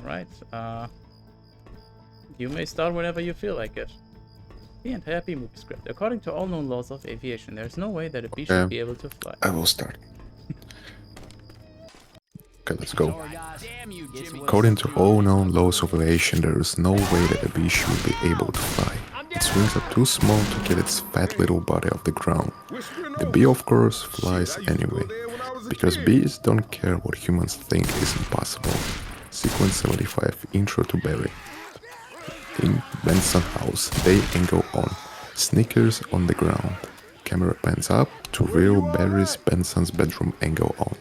Right. You may start whenever you feel like it. The entire B movie script. According to all known laws of aviation, there's no way that a bee should be able to fly. I will start. Okay, let's go. According to all known laws of aviation, there is no way that a bee should be able to fly. Its wings are too small to get its fat little body off the ground. The bee, of course, flies anyway, because bees don't care what humans think is impossible. Sequence 75, Intro to Barry. In Benson house, day and go on. Sneakers on the ground. Camera pans up to reveal Barry's Benson's bedroom and go on.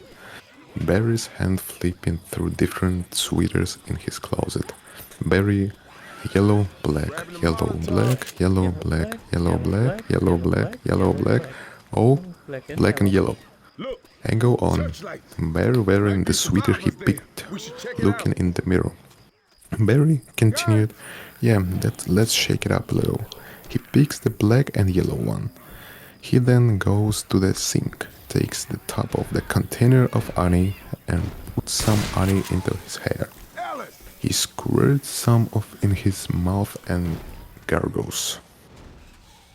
Barry's hand flipping through different sweaters in his closet. Barry, yellow, black, yellow, black, yellow, black, yellow, black, yellow, black, yellow, black, oh, black and yellow. And go on. Barry wearing the sweater he picked, looking in the mirror. Barry continued, yeah, let's shake it up a little. He picks the black and yellow one. He then goes to the sink, takes the top of the container of honey and puts some honey into his hair. He squirts some of in his mouth and gargles.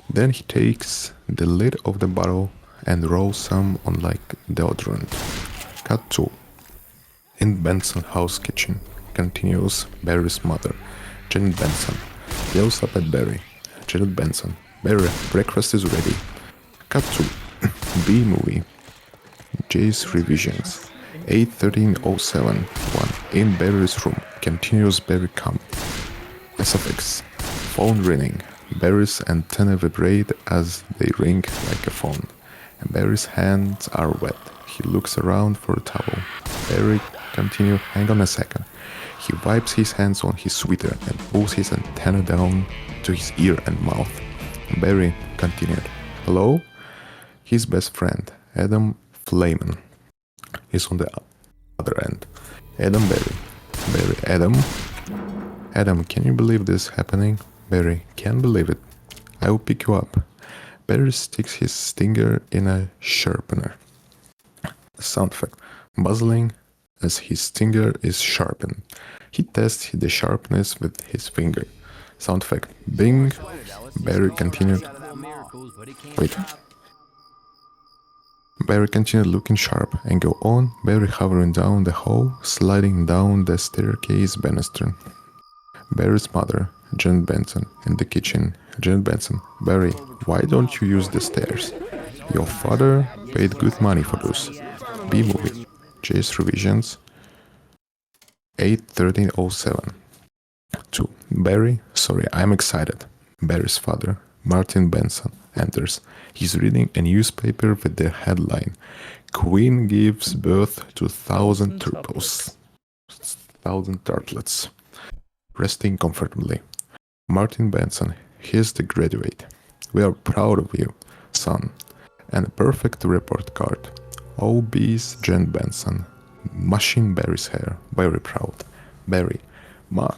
Then he takes the lid of the bottle and rolls some on like deodorant. Cut 2. In Benson house kitchen, continues Barry's mother, Janet Benson, yells up at Barry. Janet Benson, Barry, breakfast is ready. Cut 2. B movie. Jay's revisions. 8:13:07. 1. In Barry's room, continues Barry comment. SFX. Phone ringing. Barry's antenna vibrate as they ring like a phone. Barry's hands are wet. He looks around for a towel. Barry continue, hang on a second. He wipes his hands on his sweater and pulls his antenna down to his ear and mouth. Barry continued. Hello? His best friend, Adam Flayman, is on the other end. Adam, Barry. Barry, Adam. Adam, can you believe this happening? Barry, can't believe it. I will pick you up. Barry sticks his stinger in a sharpener. Sound effect. Buzzing as his stinger is sharpened. He tests the sharpness with his finger. Sound effect. Bing. Barry continued. Wait. Barry continued looking sharp and go on. Barry hovering down the hall, sliding down the staircase banister. Barry's mother, Janet Benson, in the kitchen. Janet Benson, Barry, why don't you use the stairs? Your father paid good money for those. B movie. Jay's revisions. 8:13:07. 2. Barry, sorry, I'm excited. Barry's father, Martin Benson, enters. He's reading a newspaper with the headline, Queen gives birth to 1,000 turtles. 1,000 turtlets. Resting comfortably. Martin Benson, here's the graduate. We are proud of you, son. And a perfect report card. All B's Jen Benson. Mushing Barry's hair. Very proud. Barry, Ma,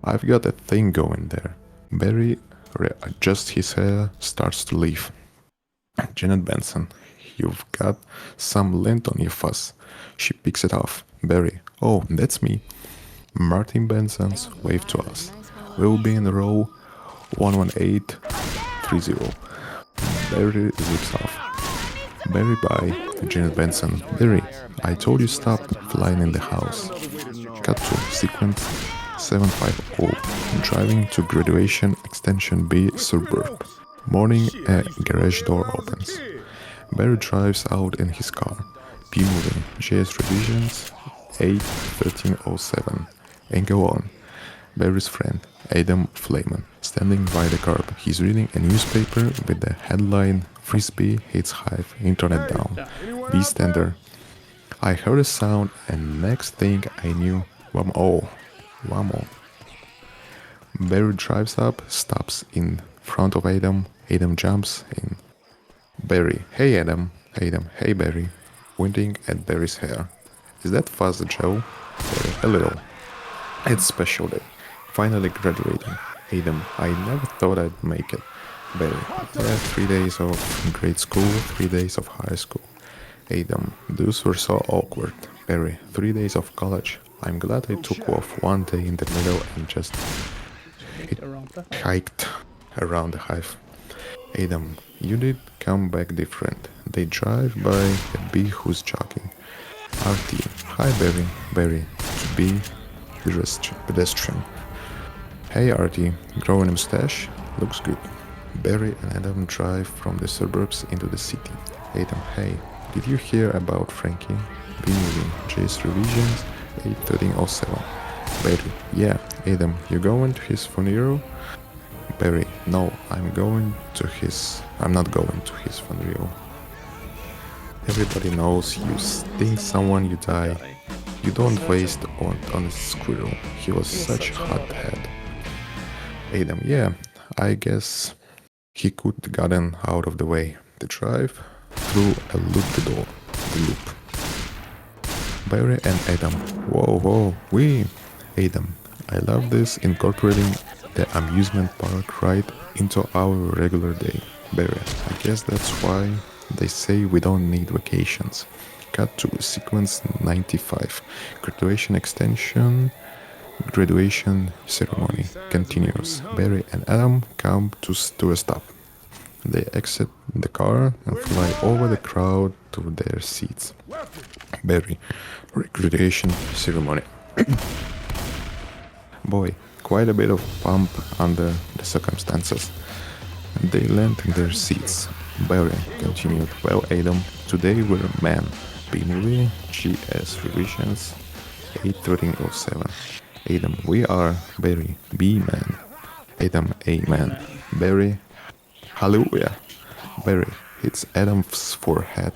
I've got a thing going there. Barry readjusts his hair, starts to leave. Janet Benson, you've got some lint on your fuzz. She picks it off. Barry, oh, that's me. Martin Benson's wave to us. We'll be in row 11830. Barry zips off. Barry by Janet Benson. Barry, I told you stop flying in the house. Cut to sequence 750. Driving to graduation extension B suburb. Morning, a garage door opens. Barry drives out in his car. P moving. JS revisions 8:13:07. And go on. Barry's friend, Adam Flayman, standing by the curb. He's reading a newspaper with the headline, Frisbee hits hive, internet down. B standard. I heard a sound and next thing I knew, whammo. Barry drives up, stops in front of Adam. Adam jumps in. Barry, hey Adam. Adam, hey Barry. Pointing at Barry's hair. Is that fuzz Joe? Barry, a little. It's special day. Finally graduating. Adam, I never thought I'd make it. Barry, yeah, 3 days of grade school, 3 days of high school. Adam, those were so awkward. Barry, 3 days of college, I'm glad I took off one day in the middle and just hiked around the hive. Adam, you did come back different. They drive by a bee who's jogging. RT, hi Barry. Barry, to be pedestrian. Hey RT, growing a mustache? Looks good. Barry and Adam drive from the suburbs into the city. Adam, hey, did you hear about Frankie? B-movie, Jay's revisions, 8:13:07. Barry, yeah. Adam, you going to his funeral? Barry, no, I'm not going to his funeral. Everybody knows you sting someone, you die. You don't waste on a squirrel. He was such a hothead. Adam, yeah, I guess he could gotten out of the way. The drive through a loop. Barry and Adam, whoa, Adam, I love this, incorporating the amusement park right into our regular day. Barry, I guess that's why they say we don't need vacations. Cut to sequence 95. Graduation ceremony continues. Barry and Adam come to a stop. They exit the car and fly over the crowd to their seats. Barry, graduation ceremony. Boy, quite a bit of pomp under the circumstances. They land in their seats. Barry continued, well Adam, today we're men. B-movie, GS revisions, 8:13:07. Adam, we are. Barry, B-man. Adam, amen. Barry, hallelujah. Barry hits Adam's forehead.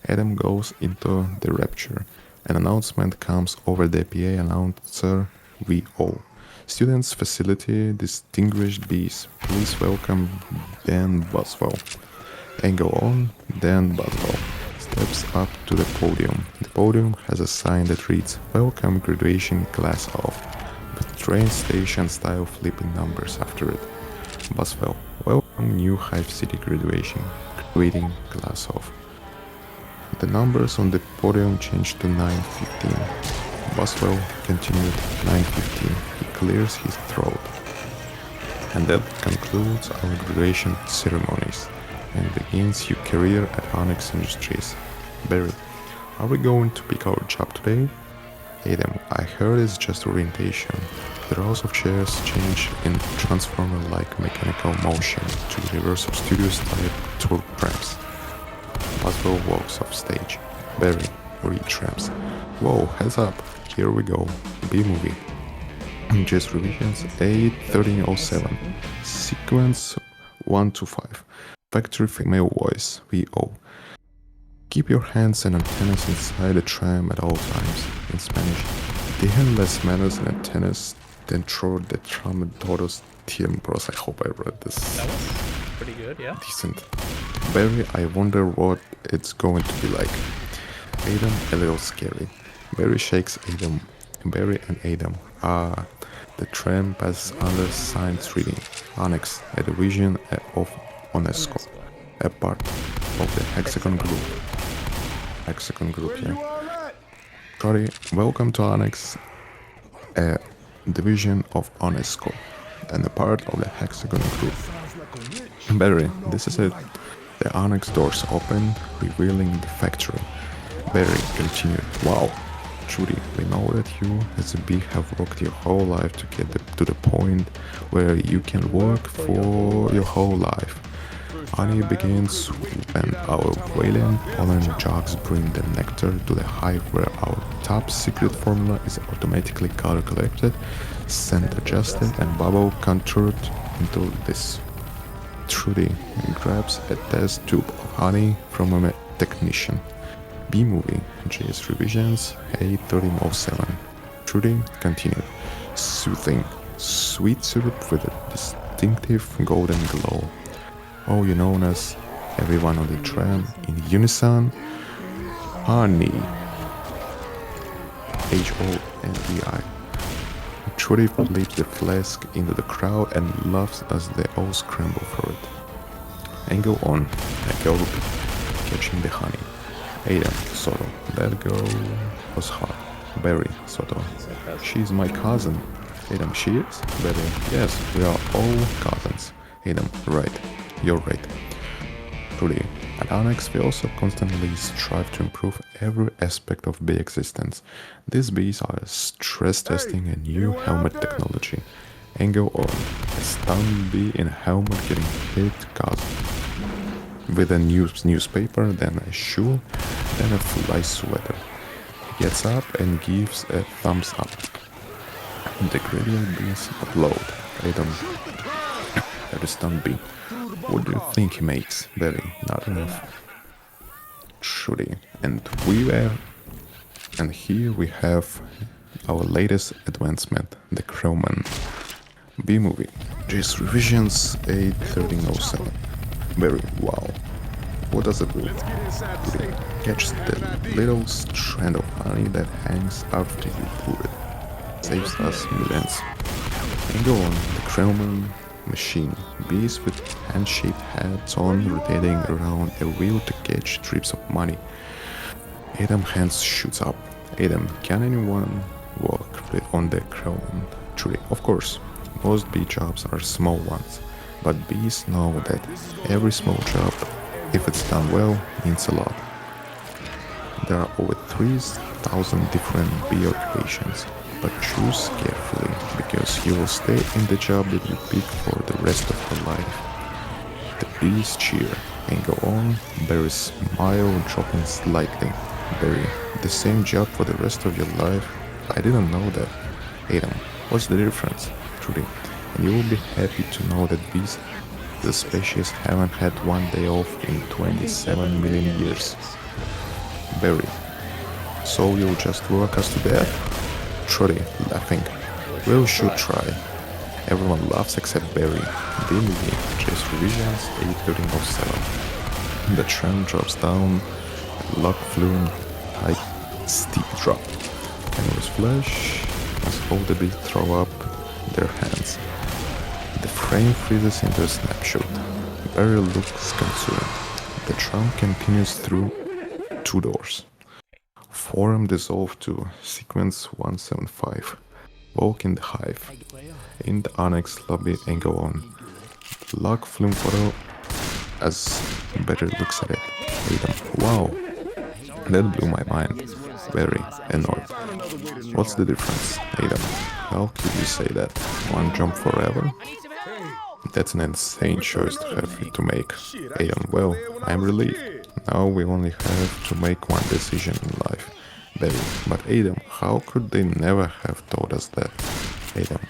Adam goes into the rapture. An announcement comes over the PA announcer, VO. Students facility, distinguished bees. Please welcome Dan Boswell. And go on, Dan Boswell steps up to the podium. The podium has a sign that reads, Welcome graduation class of, with train station style flipping numbers after it. Boswell, welcome new Hive City graduating class of. The numbers on the podium changed to 9:15. Boswell continued 9:15. He clears his throat. And that concludes our graduation ceremonies and begins your career at Onyx Industries. Barry, are we going to pick our job today? Adam, I heard it's just orientation. The rows of chairs change in transformer-like mechanical motion to Universal Studios type tour trams. Boswell walks off stage. Barry retraps. Whoa, heads up, here we go. B-movie. Just revisions 8:13:07. Sequence 1-5. Factory female voice, VO. Keep your hands and antennas inside the tram at all times. In Spanish, dejen las manos en antenas dentro de tram en todos tiempos. I hope I read this. That was pretty good, yeah. Decent. Barry, I wonder what it's going to be like. Adam, a little scary. Barry shakes Adam. Barry and Adam. The tram passes under science reading. Onyx, a division of UNESCO, a part of the Hexagon Group. Yeah. Sorry, welcome to Onyx, a division of UNESCO, and a part of the Hexagon Group. Barry, this is it. The Onyx doors open, revealing the factory. Barry continued, wow. Judy, we know that you as a bee have worked your whole life to get to the point where you can work for your whole life. Honey begins when our valiant pollen jogs bring the nectar to the hive where our top secret formula is automatically calculated, scent adjusted and bubble contoured into this. Trudy grabs a test tube of honey from a technician. B-movie, JS revisions, 8:13:07. Trudy continued, soothing, sweet syrup with a distinctive golden glow. Oh, you know us, everyone on the tram, in unison, honey. HONEI. Trudy flips the flask into the crowd and laughs as they all scramble for it. And go on, I go catching the honey. Adam, sorrow, that girl was hot. Barry, Soto. She's my cousin. Adam, she is? Barry, yes, we are all cousins. Adam, right. You're right. Truly. At Onyx, we also constantly strive to improve every aspect of bee existence. These bees are stress testing a new helmet technology. And go on. A stun bee in a helmet getting hit cause with a newspaper, then a shoe, then a fly sweater. He gets up and gives a thumbs up. The gradient bees applaud. Adam, the stun bee. What do you think he makes? Very not enough. Truly. And here we have our latest advancement, the Crowman. B-movie. Just revisions 81307. Very wow. What does it do? It catches the little strand of honey that hangs after you pull it. Saves us millions. And go on, the Crowman machine. Bees with hand-shaped heads on rotating around a wheel to catch strips of money. Adam hands shoots up. Adam, can anyone work on the Crowman? Truly, of course. Most bee jobs are small ones, but bees know that every small job, if it's done well, means a lot. There are over 3,000 different bee occupations, but choose carefully, because you will stay in the job that you pick for the rest of your life. The bees cheer and go on. Barry's smile dropping slightly. Barry, the same job for the rest of your life? I didn't know that. Adam, what's the difference? Truly, and you will be happy to know that bees, the species, haven't had one day off in 27 million years. Barry, so you'll just work us to death? Truly, laughing. We should try. Everyone laughs except Barry. B-movie, just revisions 81307. The tram drops down, lock flume, tight, steep drop. Cameras flash, as all the bees throw up their hands. The frame freezes into a snapshot. Barry looks concerned. The tram continues through 2 doors. Forum dissolved to sequence 175. Walk in the hive. In the Onyx lobby and go on. Log flume photo as Barry looks at it. Adam, wow, that blew my mind. Very annoyed. What's the difference? Adam, how could you say that? One jump forever? That's an insane choice to have to make. Adam, well, I'm relieved. Now we only have to make one decision in life. Barry, but Adam, how could they never have told us that? Adam,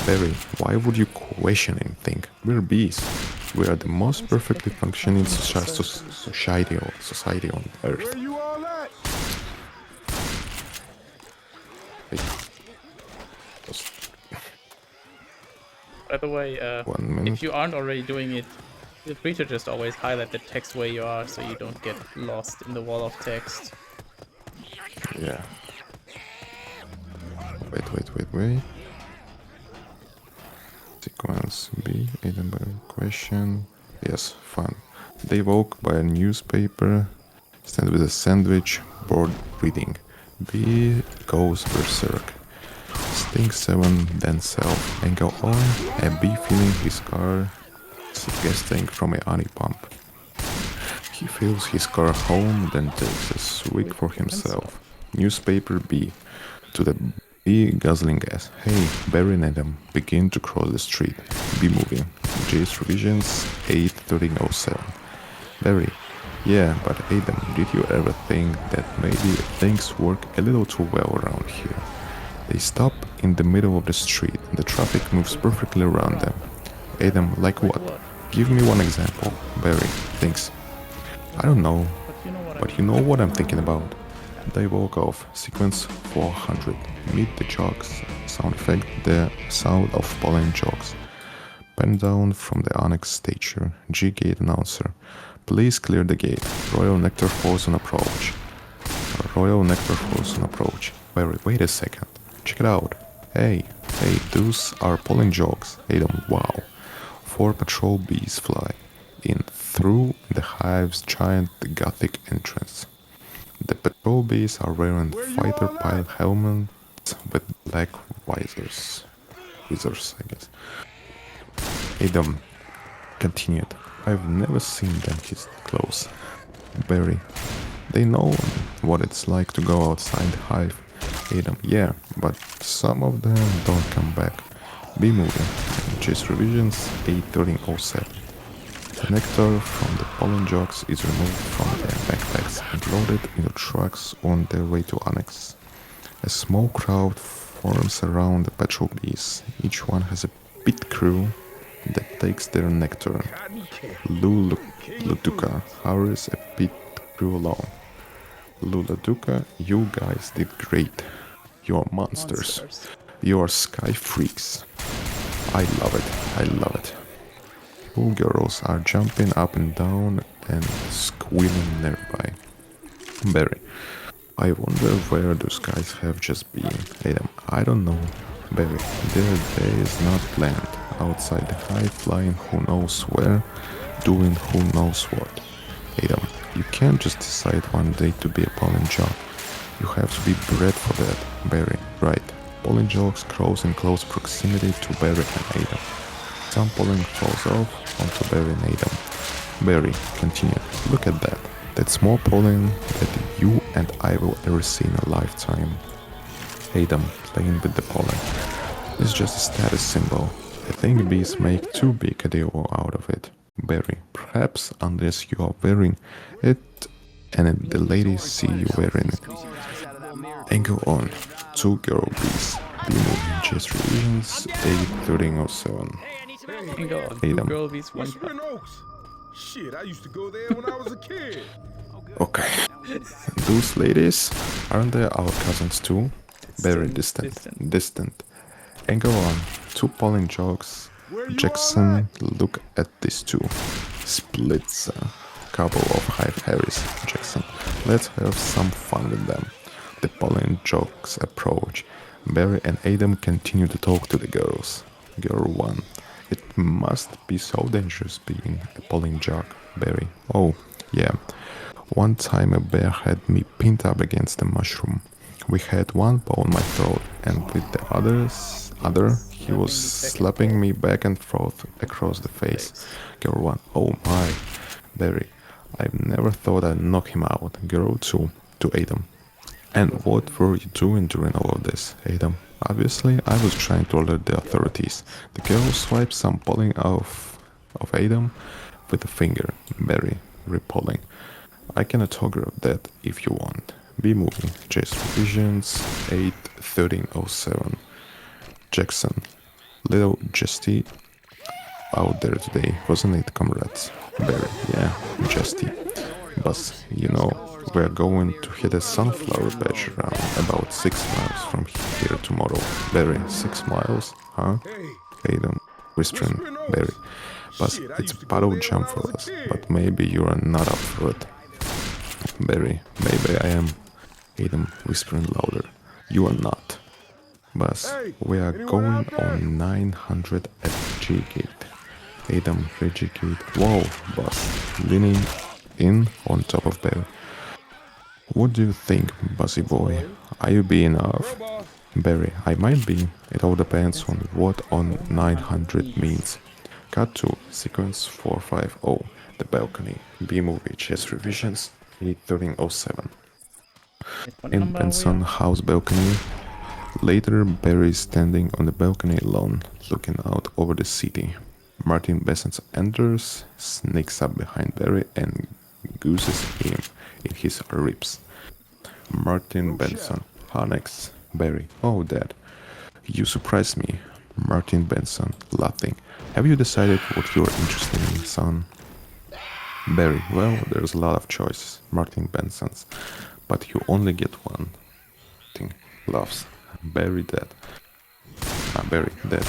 Barry, why would you question anything? We're bees. We are the most perfectly functioning society on Earth. By the way, if you aren't already doing it, feel free to just always highlight the text where you are so you don't get lost in the wall of text. Yeah. Wait. Sequence B, Edinburgh question. Yes, fun. They woke by a newspaper, stand with a sandwich, bored reading. B goes berserk. Sting 7, then self, and go on. A bee filling his car, suggesting from a honey pump. He fills his car home, then takes a swig for himself. Newspaper B. To the bee guzzling gas. Hey, Barry and Adam begin to cross the street. B movie. J's revisions 81307. Barry. Yeah, but Adam, did you ever think that maybe things work a little too well around here? They stop in the middle of the street. The traffic moves perfectly around them. Adam, like what? Give me one example. Barry, thinks. I don't know, but you know what I'm thinking about. They walk off. Sequence 400. Meet the jocks. Sound effect, the sound of pollen jocks. Pen down from the Onyx stature. G-gate announcer. Please clear the gate. Royal Nectar falls on approach. Royal Nectar falls on approach. Wait a second. Check it out. Hey, those are pollen jocks. Adam, wow. 4 patrol bees fly in through the hive's giant Gothic entrance. The patrol bees are wearing fighter pilot helmets with black visors. Wizards, I guess. Adam continued. I've never seen them this close. Barry. They know what it's like to go outside the hive. Adam. Yeah, but some of them don't come back. Be moving. Chase revisions 8:13:07. The nectar from the pollen jugs is removed from their backpacks and loaded into trucks on their way to Annex. A small crowd forms around the patrol bees. Each one has a pit crew that takes their nectar. Luduka hurries a pit crew along. Luladuka, you guys did great. You're monsters. You're sky freaks. I love it. I love it. Two girls are jumping up and down and squealing nearby. Barry. I wonder where those guys have just been. Adam. I don't know. Barry. Their day is not planned. Outside the hive, flying who knows where, doing who knows what. Adam. You can't just decide one day to be a pollen jog. You have to be bred for that. Barry. Right. Pollen jogs grows in close proximity to Barry and Adam. Some pollen falls off onto Barry and Adam. Barry continued. Look at that. That's more pollen that you and I will ever see in a lifetime. Adam playing with the pollen. It's just a status symbol. I think bees make too big a deal out of it. Barry. Perhaps unless you are wearing it and the ladies see you wearing it. And go on. Two girl bees. Be moving chest revisions 8:13:07. And go on. Two girl bees, one pup. Shit, I used to go there when I was a kid. Okay. Those ladies, aren't they our cousins too? Very distant. And go on. Two pollen jogs. Jackson, look at these two. Splits a couple of hive Harrys. Jackson, let's have some fun with them. The pollen jogs approach. Barry and Adam continue to talk to the girls. Girl 1. It must be so dangerous being a pollen jog. Barry. Oh, yeah. One time a bear had me pinned up against a mushroom. We had one paw on my throat, and with the other, he was slapping me back and forth across the face. Girl 1. Oh my. Barry. I've never thought I'd knock him out. Girl 2. To Adam. And what were you doing during all of this, Adam? Obviously, I was trying to alert the authorities. The girl swiped some pollen off of Adam with a finger. Barry, repelling. I can autograph that if you want. Be moving. Chase revisions 8:13:07. Jackson, little Justy out there today, wasn't it, comrades? Barry, yeah, Justy. Boss, you know, we're going to hit a sunflower patch around about 6 miles from here tomorrow. Barry, 6 miles? Huh? Adam, whispering. Barry, boss, it's a puddle jump for us, but maybe you are not up for it. Barry, maybe I am. Adam, whispering louder. You are not. Boss, we are going on 900 at G gate. Adam, G gate. Whoa, boss, leaning in on top of Barry. What do you think, bossy boy? Are you being off? Barry, I might be. It all depends on what on 900 means. Cut to sequence 450. The balcony. B-movie chess revisions 8:13:07. In Benson house balcony. Later, Barry is standing on the balcony alone, looking out over the city. Martin Besson enters, sneaks up behind Barry and gooses him in his ribs. Martin Benson, Annex, Barry, oh Dad, you surprised me. Martin Benson, laughing. Have you decided what you're interested in, son? Barry, well, there's a lot of choices. Martin Benson's, but you only get one. Laughs. Barry, Dad. Barry, Dad.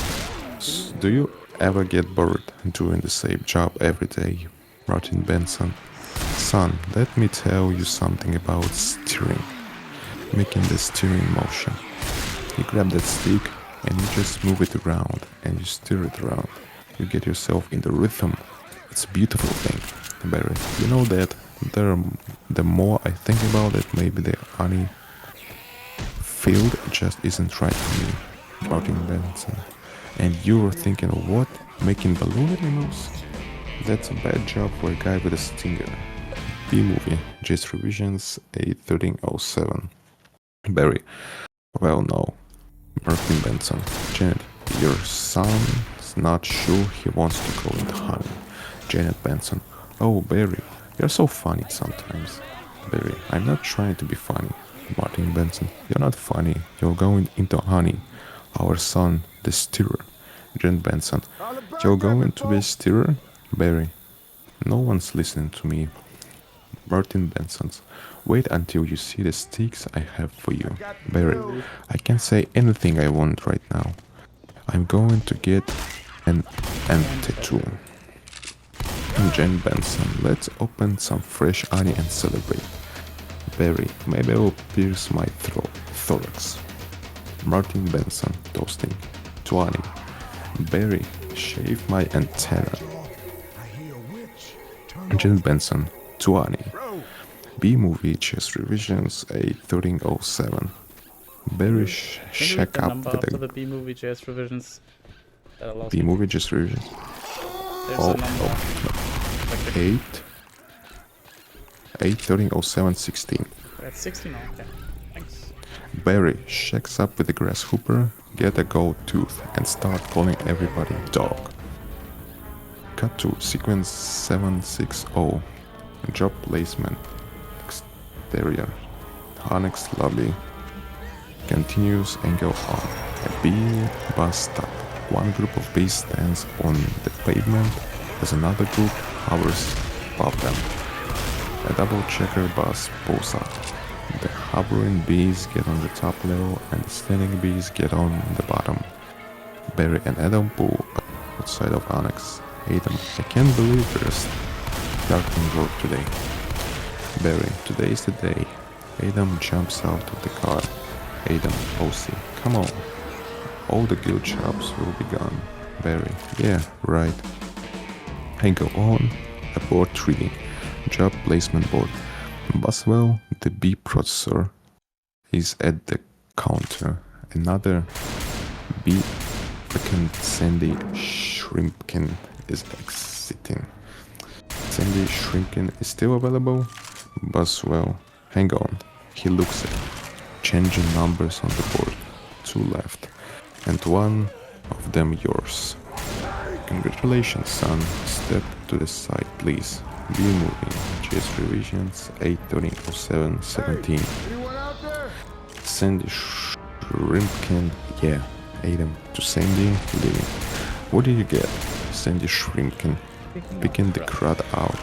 Do you ever get bored doing the same job every day? Martin Benson. Son, let me tell you something about steering. Making the steering motion. You grab that stick and you just move it around and you steer it around. You get yourself in the rhythm. It's a beautiful thing. Barry, you know that The more I think about it, maybe the honey field just isn't right for me. Martin Benson. And you were thinking, what? Making balloon animals? That's a bad job for a guy with a stinger. B-movie, J's Revisions, A1307. Barry. Well, no. Martin Benson. Janet, your son's not sure he wants to go into honey. Janet Benson. Oh, Barry, you're so funny sometimes. Barry, I'm not trying to be funny. Martin Benson, you're not funny. You're going into honey. Our son, the steerer. Janet Benson, you're going to be a steerer? Barry, no one's listening to me. Martin Benson's, wait until you see the sticks I have for you. Barry, I can say anything I want right now. I'm going to get an tattoo. Jen Benson, let's open some fresh honey and celebrate. Barry, maybe I will pierce my thorax. Martin Benson, toasting. 20. Barry, shave my antenna. Jen Benson, 20. B-movie chess revisions, A1307. Barry, check up with the... the B-movie chess revisions. B-movie chess revisions. There's a number. 8130716. That's 16 now, okay. Thanks. Barry checks up with the grasshopper, get a gold tooth, and start calling everybody dog. Cut to sequence 760. Job placement. Exterior. Onyx lobby. Continues and go on. A bee bus stop. One group of bees stands on the pavement as another group hovers above them. A double checker bus pulls up. The hovering bees get on the top level and the standing bees get on the bottom. Barry and Adam pull outside of Onyx. Adam, I can't believe there's darkening work today. Barry, today is the day. Adam jumps out of the car. Adam, OC, come on. All the guild jobs will be gone. Barry, yeah, right. I go on. A board reading. Job placement board. Boswell, the bee processor, is at the counter. Another bee applicant, Sandy Shrimpkin, is exiting. Sandy Shrimpkin is still available? Boswell, hang on. He looks at changing numbers on the board. 2 left. And one of them yours. Congratulations, son. Step to the side, please. Be moving. Chase revisions 8130717. Sandy Shrimpkin. Yeah. Adam to Sandy. Leaving. What did you get? Sandy Shrimpkin. Picking the crowd out.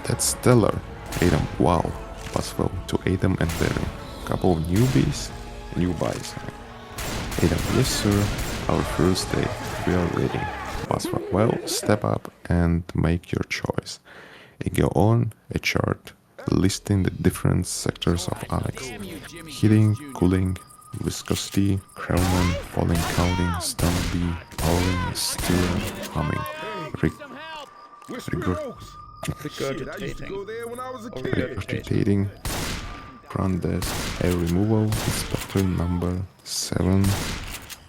That's stellar. Adam. Wow. Boswell to Adam and Barry. Couple of newbies. New buys. Adam. Yes, sir. Our first day. We are ready. Boswell. Well, step up and make your choice. I go on a chart listing the different sectors of Onyx. Heating, cooling, viscosity, Krellman, falling, counting, stun bee, powering, steering, humming, regurgitating, front desk, air removal, inspector number 7,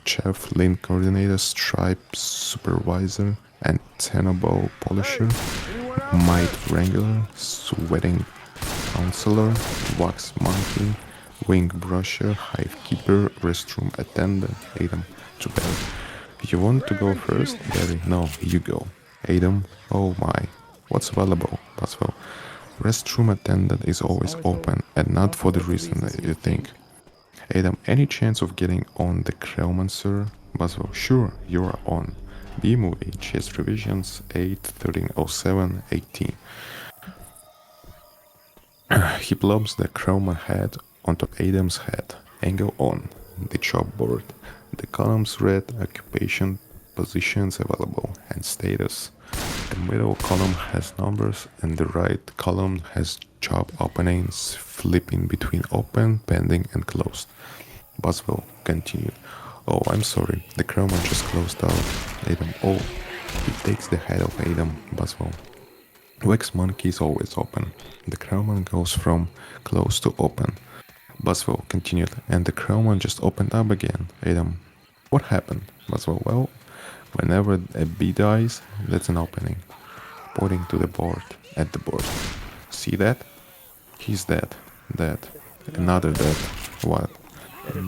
chef, lane coordinator, stripe supervisor, and tenable polisher, might wrangler, sweating counselor, wax monkey, wing brusher, hive keeper, restroom attendant. Adam to Barry. You want to go first? Barry, no, you go. Adam, oh my, what's available? Boswell, restroom attendant is always open and not for the reason that you think. Adam, any chance of getting on the Krellman, sir? Boswell, sure, you are on. B-movie, chess revisions 8130718. He plumps the Krellman head onto Adam's head. Angle on. The job board. The columns read occupation, positions available, and status. The middle column has numbers and the right column has job openings, flipping between open, pending, and closed. Boswell continued. Oh, I'm sorry, the Krellman just closed out. Adam, oh, he takes the head of Adam. Boswell. Wax Monkey is always open. The Crowman goes from close to open. Boswell continued, and the Crowman just opened up again. Adam, what happened? Boswell, well, whenever a bee dies, that's an opening. Pointing to the board, at the board. See that? He's dead. Dead. Another dead. What?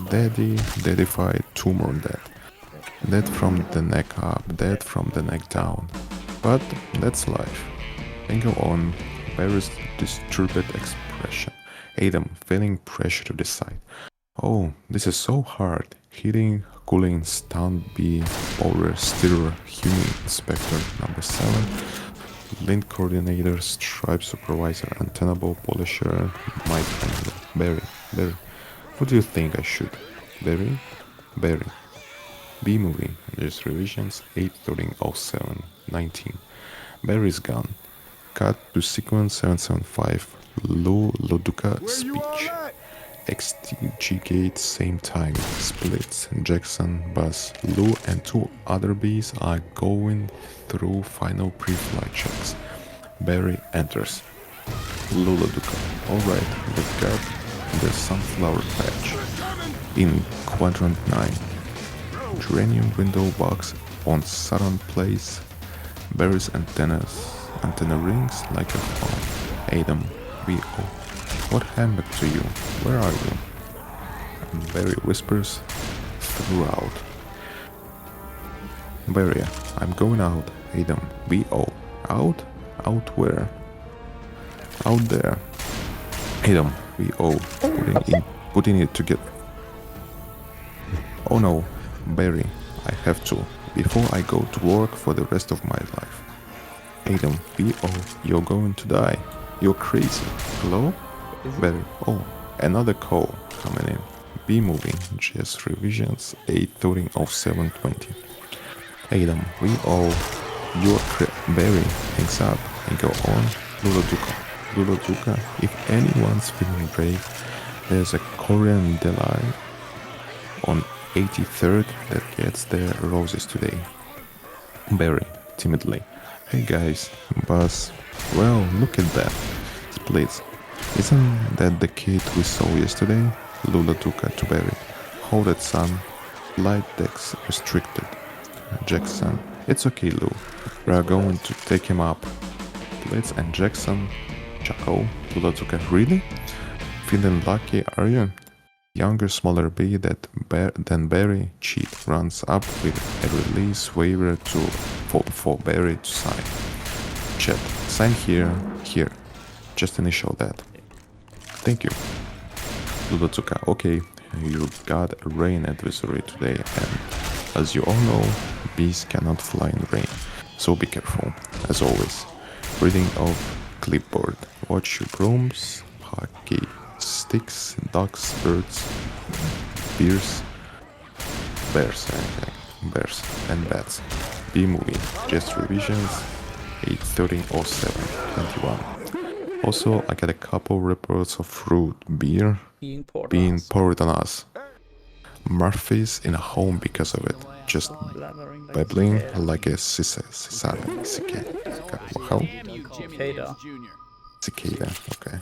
Deadified, two more dead. Dead from the neck up, dead from the neck down. But that's life. Then go on, various disturbed expression. Adam feeling pressure to decide. Oh, this is so hard. Heating, cooling, stun, bee, power, stirrer, human inspector, number 7. Lint coordinator, stripe supervisor, untenable, polisher, might handler. Barry. What do you think I should? Barry? B movie, just revisions, 8/13/07, 19. Barry's gone. Cut to sequence 775. Loduca speech. XTG gate, same time. Splits. Jackson, Buzz, Lou, and 2 other bees are going through final pre-flight checks. Barry enters. Loduca. Alright, we've got the sunflower patch. In quadrant 9. Geranium window box on Saturn Place. Barry's antenna rings like a phone. Adam, V.O. What happened to you? Where are you? And Barry whispers throughout. Barry, I'm going out. Adam, V.O. Out? Out where? Out there. Adam, V.O. Putting it together. Oh no, Barry, I have to, before I go to work for the rest of my life. Adam, V.O. You're going to die. You're crazy. Hello? Barry, oh, another call coming in. B movie, GS revisions, 8/13/07/20. Adam, V.O. You're Barry, hangs up and go on. Luladuka, if anyone's feeling brave, there's a Korean deli on 83rd that gets their roses today. Barry, timidly. Hey guys, Buzz. Well, look at that. Splits. Isn't that the kid we saw yesterday? Luladuka to Barry. Hold it, son. Light decks restricted. Jackson. It's okay, Lou. We are going to take him up. Splits and Jackson. Chaco. Luladuka. Really? Feeling lucky, are you? Younger, smaller bee than Barry, cheat, runs up with a release waiver for Barry to sign. Chat, sign here. Just initial that. Thank you. Luladuka, okay, you got a rain advisory today, and as you all know, bees cannot fly in rain, so be careful, as always. Reading of clipboard, watch your brooms, hockey sticks, ducks, birds, bears, and bats. B movie, just revisions, 8/13/07/21. Also, I got a couple reports of fruit beer being poured on us. Murphy's in a home because of it, just babbling like a cicada. Cicada, okay.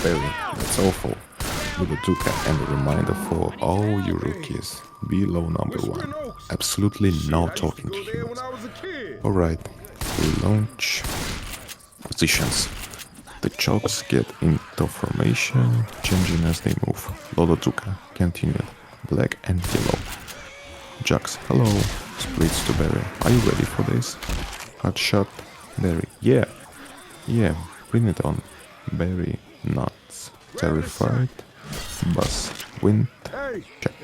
Barry, that's awful. Luladuka, and a reminder for all you rookies. Below number 1. Absolutely no talking to humans. Alright, we launch positions. The chokes get into formation, changing as they move. Luladuka continued. Black and yellow. Jux, hello. Splits to Barry. Are you ready for this? Hot shot. Barry, yeah, bring it on. Barry, nuts. Terrified. Buzz, wind. Check.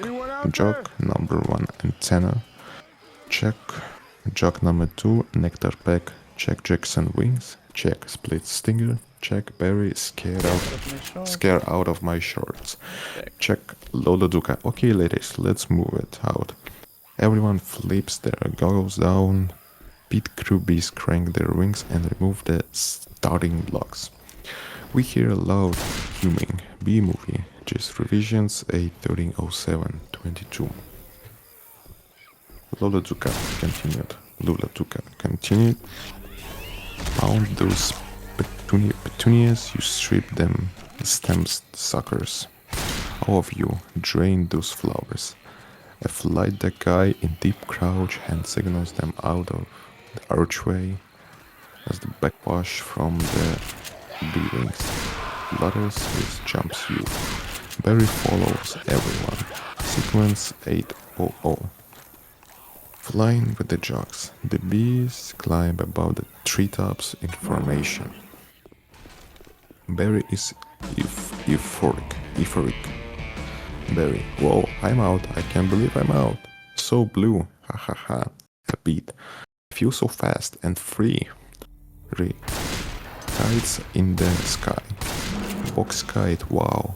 Jog number 1, antenna. Check. Jog number 2, nectar pack. Check Jackson wings. Check split stinger. Check Barry scare out of my shorts. Check Luladuka. Okay ladies, let's move it out. Everyone flips their goggles down. Pit crew bees crank their wings and remove the starting blocks. We hear a loud humming. B movie, just revisions, 8/13/07/22. Luladuka continued. Pound those Petunias, you strip them stems suckers. All of you drain those flowers. A flight deck guy in deep crouch hand signals them out of the archway as the backwash from the B-wings. Lotus jumps you. Barry follows everyone. Sequence 800. Flying with the jocks, the bees climb above the treetops in formation. Barry is euphoric. Barry, whoa, I'm out, I can't believe I'm out. So blue, ha ha ha. A beat. I feel so fast and free. Kites in the sky. Box kite, wow.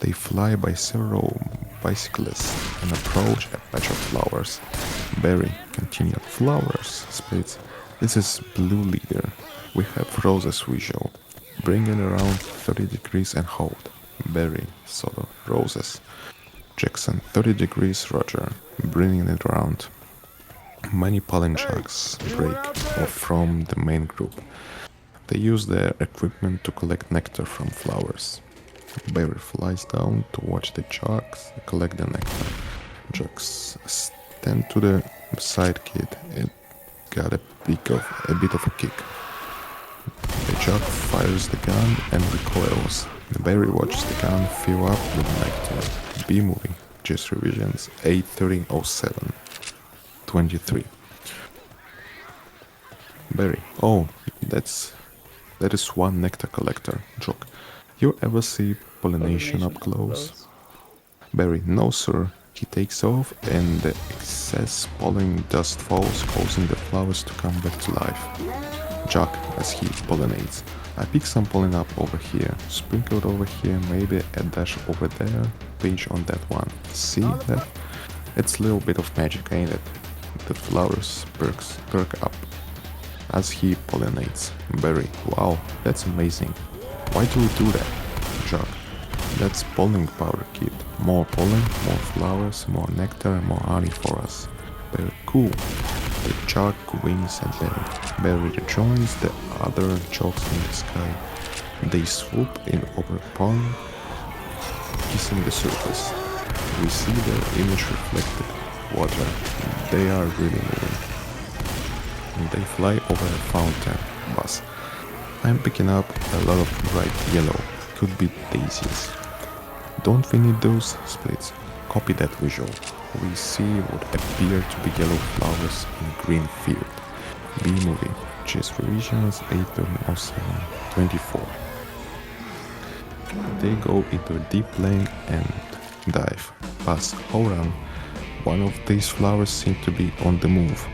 They fly by several bicyclists and approach a patch of flowers. Barry, continued. Flowers, splits. This is blue leader. We have roses visual. Bring it around 30 degrees and hold. Barry, solo, roses. Jackson, 30 degrees, Roger. Bringing it around. Many pollen jugs break off from the main group. They use their equipment to collect nectar from flowers. Barry flies down to watch the jugs collect the nectar. Jugs stand to the side kid. It got a bit of a kick. The jug fires the gun and recoils. Barry watches the gun fill up with nectar. B movie. Just revisions 8:13:07. 23. Barry. Oh, that is one nectar collector. Joke. You ever see pollination up close? Barry. No, sir. He takes off and the excess pollen dust falls, causing the flowers to come back to life. Jack, as he pollinates. I pick some pollen up over here, sprinkled over here, maybe a dash over there, page on that one. See that? It's a little bit of magic, ain't it? The flowers perk up as he pollinates. Barry, wow, that's amazing. Why do we do that? Jack, that's pollen powder, kid. More pollen, more flowers, more nectar, and more honey for us. Very cool. The jug wings and Barry rejoins the other jogs in the sky. They swoop in over pond, kissing the surface. We see their image reflected water. They are really moving. And they fly over a fountain bus. I'm picking up a lot of bright yellow. Could be daisies. Don't we need those splits? Copy that visual. We see what appear to be yellow flowers in a green field. B movie. Chase revisions 8:07. 24. They go into a deep lane and dive. Pass. Hold on. One of these flowers seem to be on the move.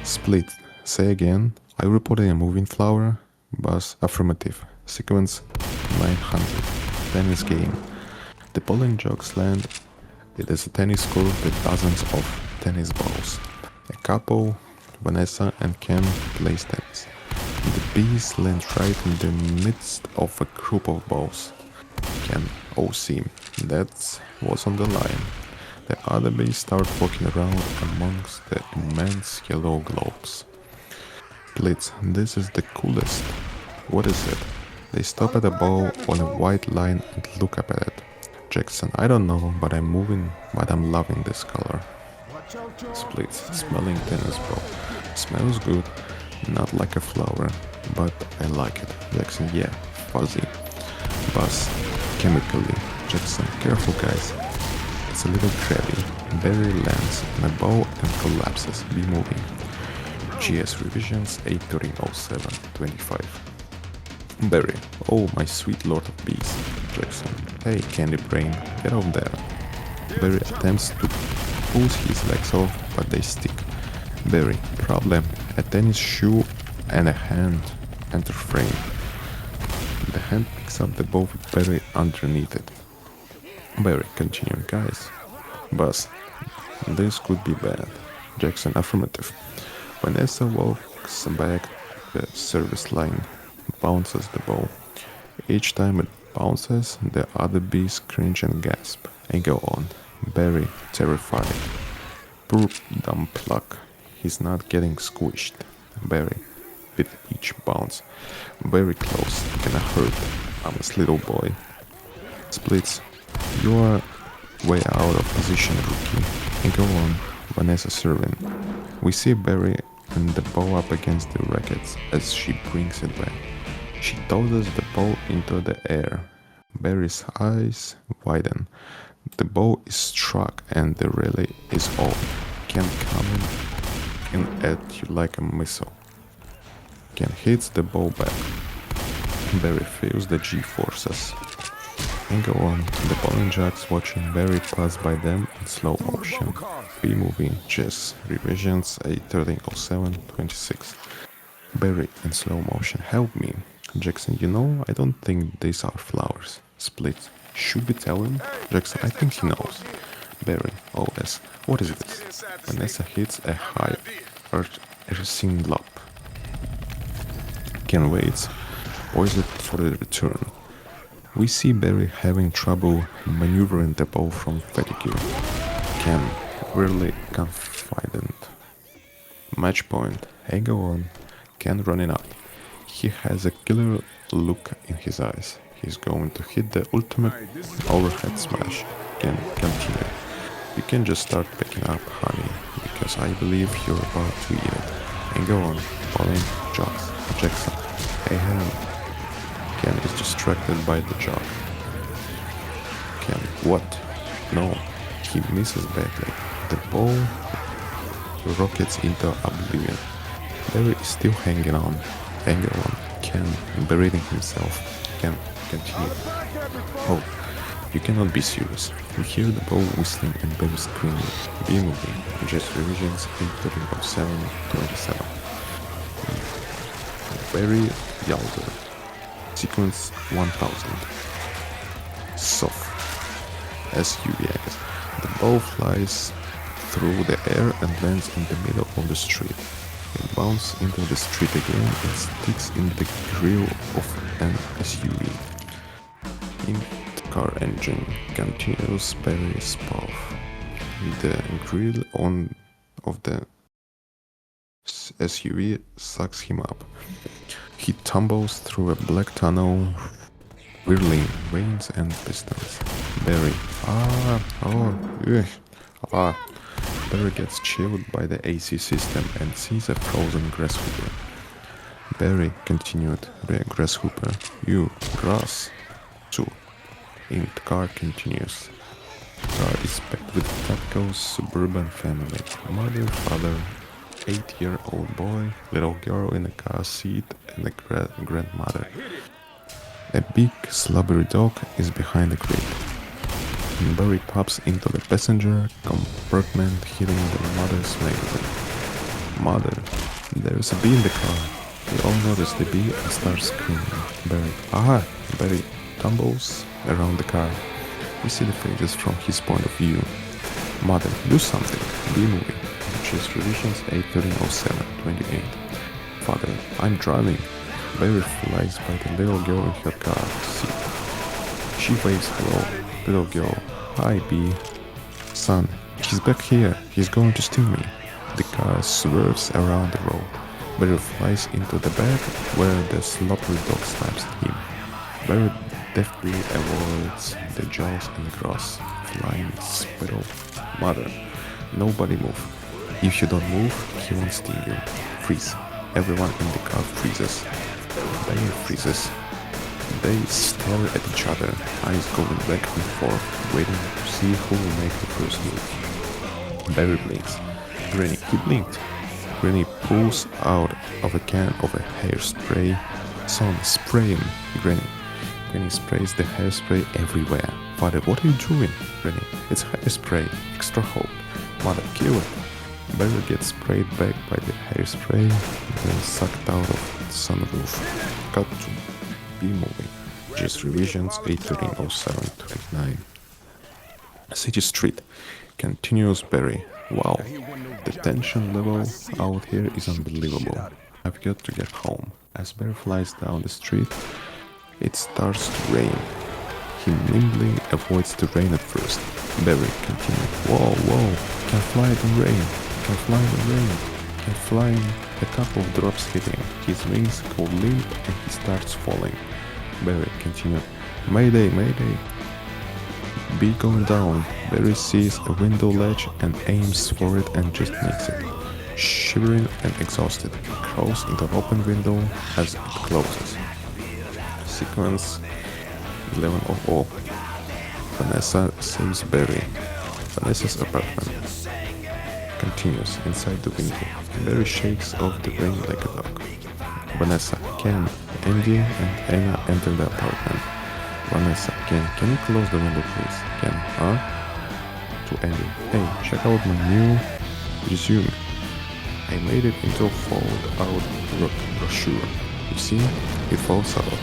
Split. Say again. I reported a moving flower. Buzz. Affirmative. Sequence 900. Tennis game. The pollen jugs land. It is a tennis court with dozens of tennis balls. A couple, Vanessa and Ken, plays tennis. The bees land right in the midst of a group of balls. Ken, OC, that was on the line. The other bees start walking around amongst the immense yellow globes. Blitz, this is the coolest. What is it? They stop at a ball on a white line and look up at it. Jackson, I don't know, but I'm loving this color. Splits, smelling tennis ball. Smells good, not like a flower, but I like it. Jackson, yeah, fuzzy. Buzz, chemically. Jackson, careful guys. It's a little crabby. Barry lands on a ball and collapses. Be moving. GS revisions 8:13:07. 25. Barry, oh my sweet lord of bees. Jackson, hey candy brain, get out there. Barry attempts to pull his legs off, but they stick. Barry, problem, a tennis shoe and a hand enter frame. The hand picks up the ball with Barry underneath it. Barry, continuing, guys. Buzz, this could be bad. Jackson, affirmative. Vanessa walks back the service line, bounces the ball. Each time it bounces, the other bees cringe and gasp, and go on. Barry, terrified. Poor dumb pluck. He's not getting squished. Barry, with each bounce. Very close, gonna hurt. I'm a little boy. Splits, you are way out of position, rookie. And go on, Vanessa serving. We see Barry and the ball up against the rackets as she brings it back. She tosses the ball into the air. Barry's eyes widen. The ball is struck and the relay is off. Ken coming in at you like a missile. Ken hits the ball back. Barry feels the G-forces. And go on, the bowling jacks watching Barry pass by them in slow motion. B-movie, chess, revisions, 8:13:07:26. Barry in slow motion, help me. Jackson, you know, I don't think these are flowers. Split. Should we tell him? Jackson, I think he knows. Barry, OS, what is this? Vanessa hits a high arcing lob. Ken waits, poised for the return. We see Barry having trouble maneuvering the ball from fatigue. Ken, really confident. Match point, hey go on. Ken running up. He has a killer look in his eyes. He's going to hit the ultimate overhead smash. Ken, continue. You can just start picking up, honey, because I believe you're about to eat it. And go on, bowling, jogs, Jackson. Hey ham. Ken is distracted by the jog. Ken, what? No, he misses badly. The ball rockets into oblivion. Barry is still hanging on. Hanging on. Ken burying himself. Ken, continue. Oh, you cannot be serious. We hear the ball whistling and Barry screaming. B-movie, just revisions 8:13:07:27. Barry Yalder. Sequence 1000. Soft. SUVX. The ball flies through the air and lands in the middle of the street. It bounces into the street again and sticks in the grill of an SUV. In the car engine continues Barry's path. The grill of the SUV sucks him up. He tumbles through a black tunnel, whirling reins and pistons. Barry, Barry gets chilled by the AC system and sees a frozen grasshopper. Barry continued, the grasshopper, you, grass, too. In the car continues. Car is packed with Tatko's suburban family. Mother, father, 8-year-old boy, little girl in a car seat, and a grandmother. A big slobbery dog is behind the grille. Barry pops into the passenger compartment, hitting the mother's magazine. Mother, there's a bee in the car. We all notice the bee and start screaming. Barry, aha! Barry tumbles around the car. We see the faces from his point of view. Mother, do something. Bee moving. Just revisions 8:13:07:28. Father, I'm driving. Barry flies by the little girl in her car seat. She waves hello. Little girl, hi B. Son, he's back here. He's going to sting me. The car swerves around the road. Barry flies into the back where the slobbery dog slaps him. Barry deftly avoids the jaws and grass. Flying squirrel. Mother, nobody move. If you don't move, he won't sting you. Freeze. Everyone in the car freezes. Barry freezes. They stare at each other, eyes going back and forth, waiting to see who will make the first move. Barry blinks. Granny, he blinked. Granny pulls out of a can of a hairspray. Son, spray him. Granny sprays the hairspray everywhere. Father, what are you doing? Granny, it's hairspray, extra hot. Mother, kill it. Barry gets sprayed back by the hairspray, then sucked out of the sunroof. Cut to B-movie. Just revisions 8:13:07:29. City Street. Continues Barry. Wow, the tension level out here is unbelievable. I've got to get home. As Barry flies down the street, it starts to rain. He nimbly avoids the rain at first. Barry continues. Whoa, can fly in rain. Can fly in rain. Can fly in A couple of drops hit him, his wings go limp and he starts falling. Barry continued, Mayday, mayday! B going down. Barry sees a window ledge and aims for it and just makes it. Shivering and exhausted, he crawls into the open window as it closes. Sequence 11:00. Vanessa saves Barry. Vanessa's apartment continues inside the window. Barry shakes off the rain like a dog. Vanessa, Ken, Andy, and Anna enter the apartment. Vanessa, can you close the window please? Ken, huh? To Andy, hey, check out my new resume. I made it into a fold-out brochure. You see, it folds out.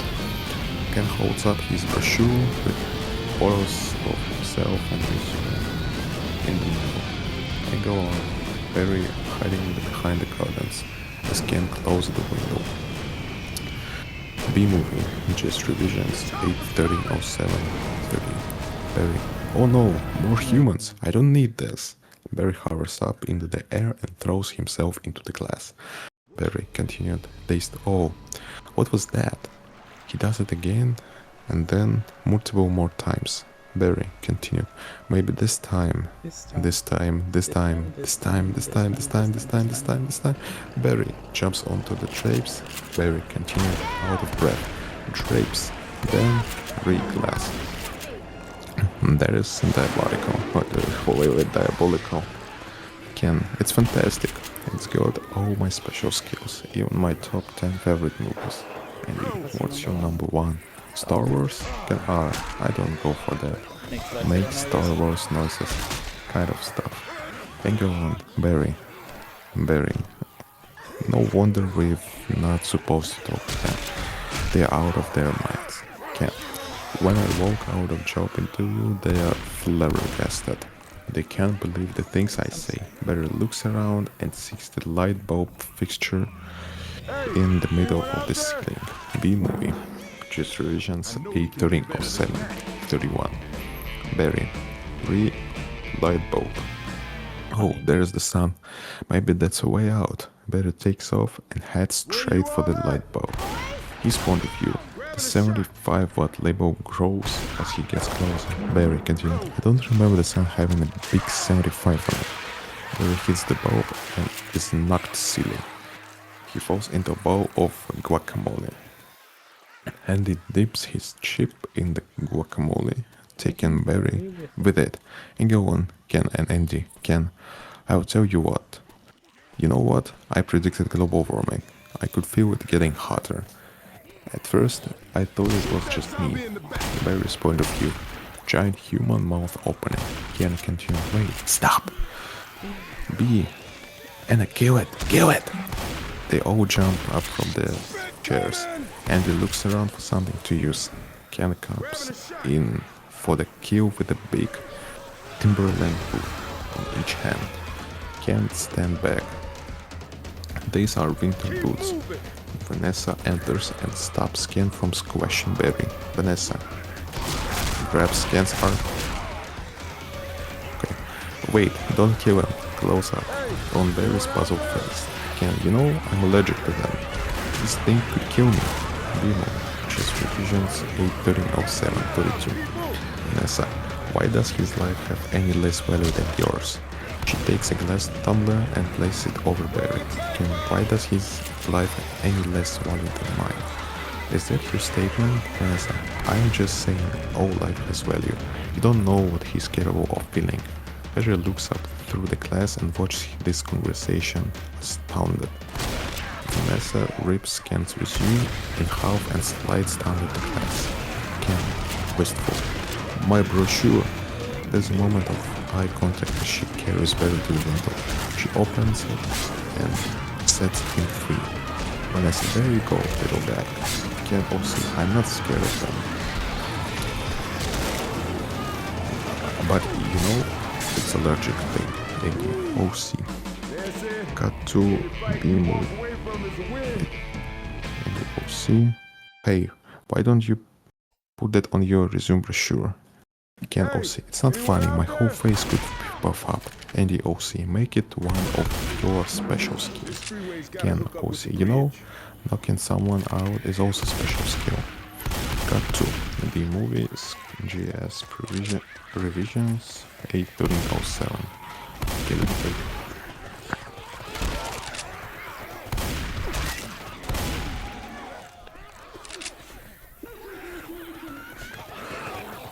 Ken holds up his brochure with photos of himself and resume in the middle. And go on, Barry hiding behind the curtains as Ken closes the window. B-movie, just revisions, 8:30:07:30. Barry, oh no, more humans, I don't need this. Barry hovers up into the air and throws himself into the glass. Barry continued, dazed, oh, what was that? He does it again, and then multiple more times. Barry continued, maybe this time. Barry jumps onto the drapes. Barry continued, out of breath. Drapes, then re-glass. That is diabolical. Diabolical. Ken, it's fantastic. It's got all my special skills, even my top 10 favorite movies. Andy, what's your number one? Star Wars? Ken, I don't go for that. Make Star Wars noises, kind of stuff. And go on, Barry. No wonder we're not supposed to talk to them. They're out of their minds. Ken, when I walk out of job interview, they are flabbergasted. They can't believe the things I say. Barry looks around and sees the light bulb fixture in the middle of the ceiling. B-movie. Just revisions 8:30:07:31. Barry. Light bulb. Oh, there's the sun. Maybe that's a way out. Barry takes off and heads straight for the light bulb. His point of view. The 75-watt label grows as he gets closer. Barry continued. I don't remember the sun having a big 75 on it. Barry hits the bulb and is knocked silly. He falls into a bowl of guacamole. Andy dips his chip in the guacamole, taking Barry with it. And go on, Ken and Andy. Ken, I'll tell you what. You know what? I predicted global warming. I could feel it getting hotter. At first, I thought it was just me. Barry's point of view. Giant human mouth opening. Ken continued. Wait, stop! B. Anna, kill it! Kill it! They all jump up from their chairs. Andy looks around for something to use. Ken comes in for the kill with a big Timberland boot on each hand. Can't stand back. These are winter boots. Vanessa enters and stops Ken from squashing Barry. Vanessa grabs Ken's arm. Okay. Wait, don't kill him. Close up. On Barry's puzzled face. Ken, you know, I'm allergic to them. This thing could kill me. Demo. Just revisions 8:30:07:32. Vanessa, why does his life have any less value than yours? She takes a glass tumbler and places it over Barry. Ken, why does his life have any less value than mine? Is that your statement? Vanessa, I'm just saying all life has value. You don't know what he's capable of feeling. Barry looks up through the glass and watches this conversation, astounded. Vanessa rips Ken's resume in half and slides down the glass. Ken, wistful. My brochure. There's a moment of eye contact as she carries Barry to the window. She opens it and sets him free. Vanessa, there you go, little guy. Ken, also, I'm not scared of them. But, you know, it's allergic thing. OC. Cut to B-movie. OC. Hey, why don't you put that on your resume brochure? Ken OC. It's not funny, my whole face could puff up. Andy OC, make it one of your special skills. Ken OC, you know, knocking someone out is also a special skill. Cut to the movies, GS revisions, 8:13:07. Get it back.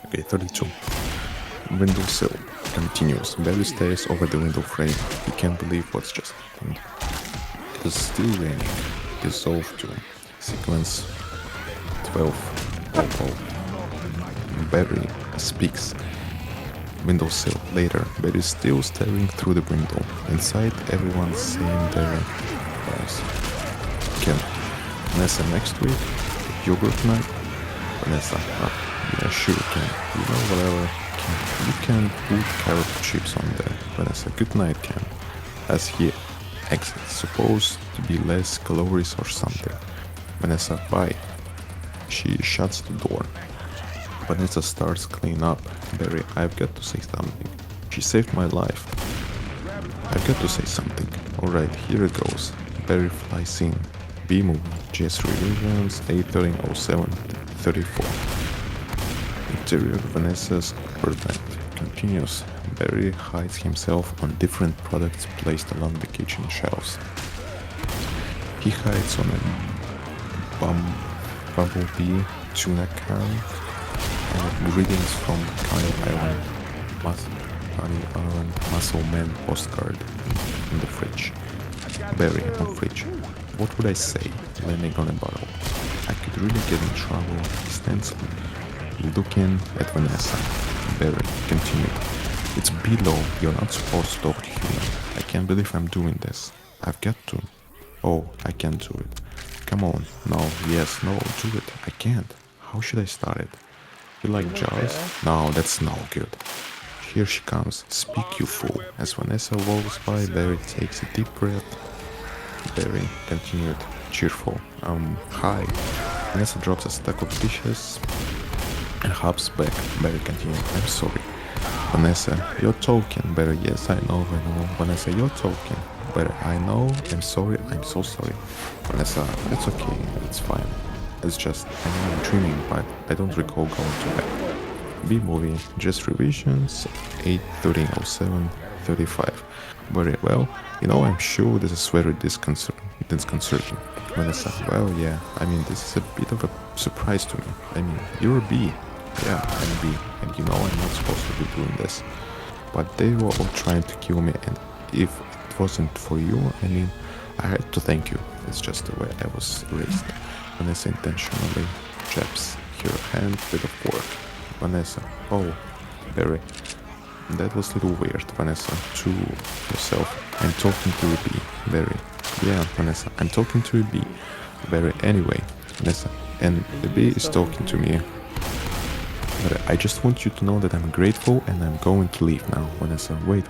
Okay, 32. Windowsill continues. Barry stares over the window frame. He can't believe what's just happened. It is still raining. Dissolve to sequence 12:00. Barry speaks. Windowsill. Later, Barry is still staring through the window. Inside, everyone's saying their advice. Ken. Vanessa next week. Yogurt night. Vanessa. Yeah, sure, Ken. You know, whatever. Ken. You can put carrot chips on there. Vanessa. Good night, Ken. As he exits. Supposed to be less calories or something. Vanessa. Bye. She shuts the door. Vanessa starts cleaning up. Barry, I've got to say something. She saved my life. I've got to say something. Alright, here it goes. Barry flies in. B-movie. GS revisions 8:13:07:34. Interior Vanessa's apartment continues. Barry hides himself on different products placed along the kitchen shelves. He hides on a bumblebee tuna can and ingredients from Coney Island Muscle Man postcard in the fridge. Barry on fridge. What would I say? Landing on a bottle. I could really get in trouble. He stands looking at Vanessa. Barry continued. It's below. You're not supposed to talk to human. I can't believe I'm doing this. I've got to. Oh, I can't do it. Come on. No, yes, no, do it. I can't. How should I start it? You like Jaws? No, that's no good. Here she comes. Speak, you fool. As Vanessa walks by, Barry takes a deep breath. Barry continued, cheerful. Hi. Vanessa drops a stack of dishes and hops back. Barry continued, I'm sorry. Vanessa, you're talking. Barry, yes, I know. Vanessa, you're talking. Barry, I know, I'm sorry, I'm so sorry. Vanessa, it's okay, it's fine. It's just, I know I'm dreaming, but I don't recall going to bed. B-movie, just revisions, 8:13:07:35. Very well, you know, I'm sure this is very disconcerting. Vanessa, well, yeah, I mean, this is a bit of a surprise to me. I mean, you're a B. Yeah, I'm a B, and you know I'm not supposed to be doing this. But they were all trying to kill me, and if it wasn't for you, I mean, I had to thank you. It's just the way I was raised. Vanessa intentionally jabs her hand with a fork. Vanessa, oh, Barry, that was a little weird. Vanessa, to yourself, I'm talking to a bee. Barry, yeah, Vanessa, I'm talking to a bee. Barry, anyway, Vanessa, and the bee is talking to me. Barry, I just want you to know that I'm grateful and I'm going to leave now. Vanessa, wait.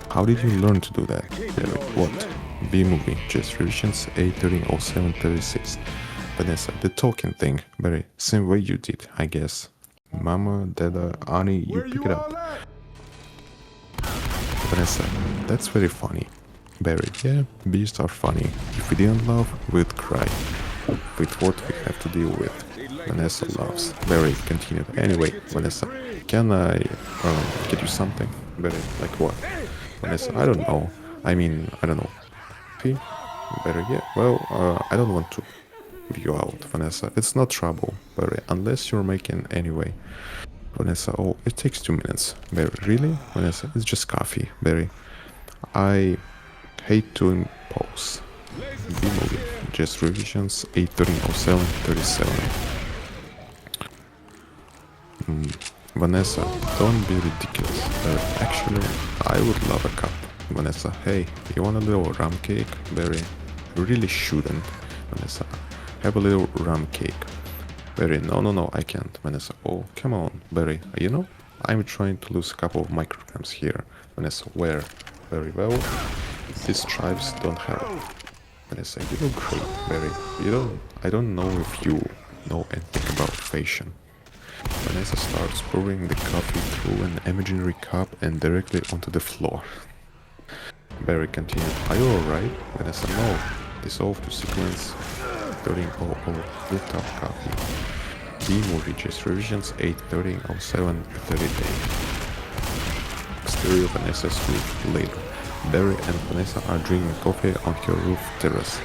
How did you learn to do that? Barry, what? B-movie, just revisions 8:13:07:36. Vanessa, the talking thing. Barry, same way you did, I guess. Mama, Dada, Annie, you pick it up. Vanessa, that's very funny. Barry, yeah, bees are funny. If we didn't love, we'd cry. With what we have to deal with. Vanessa laughs. Barry continued. Anyway, Vanessa, can I get you something? Barry, like what? Vanessa, I don't know. I mean, I don't know. Barry, yeah, well, I don't want to put you out, Vanessa. It's not trouble, Barry, unless you're making anyway. Vanessa, oh, it takes 2 minutes. Barry, really? Vanessa, it's just coffee. Barry, I hate to impose. B-movie, just revisions 8:13:07:37. Vanessa, don't be ridiculous. Actually, I would love a cup. Vanessa, hey, you want a little rum cake? Barry, really shouldn't. Vanessa, have a little rum cake. Barry, no, I can't. Vanessa, oh, come on, Barry, you know, I'm trying to lose a couple of micrograms here. Vanessa, where? Very well, these stripes don't help. Vanessa, you look great, Barry. I don't know if you know anything about fashion. Vanessa starts pouring the coffee through an imaginary cup and directly onto the floor. Barry continued, "Are you alright?" Vanessa, "No." Dissolve to sequence 13:00 rooftop coffee. B-movie just revisions 8:13:07 30-day. Exterior Vanessa's roof later. Barry and Vanessa are drinking coffee on her roof terrace.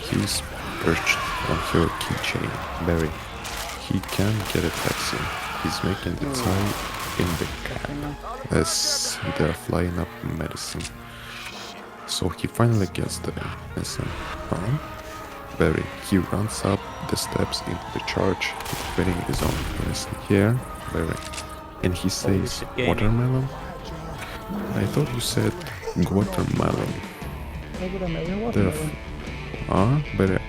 He's perched on her keychain. Barry, he can't get a taxi. He's making the tie in the cab as they're flying up Madison. So he finally gets there. Vanessa, huh? Barry, he runs up the steps into the church, waiting his own. Vanessa, here, Barry. And he says, watermelon? I thought you said watermelon. Why would I marry a watermelon? Barry,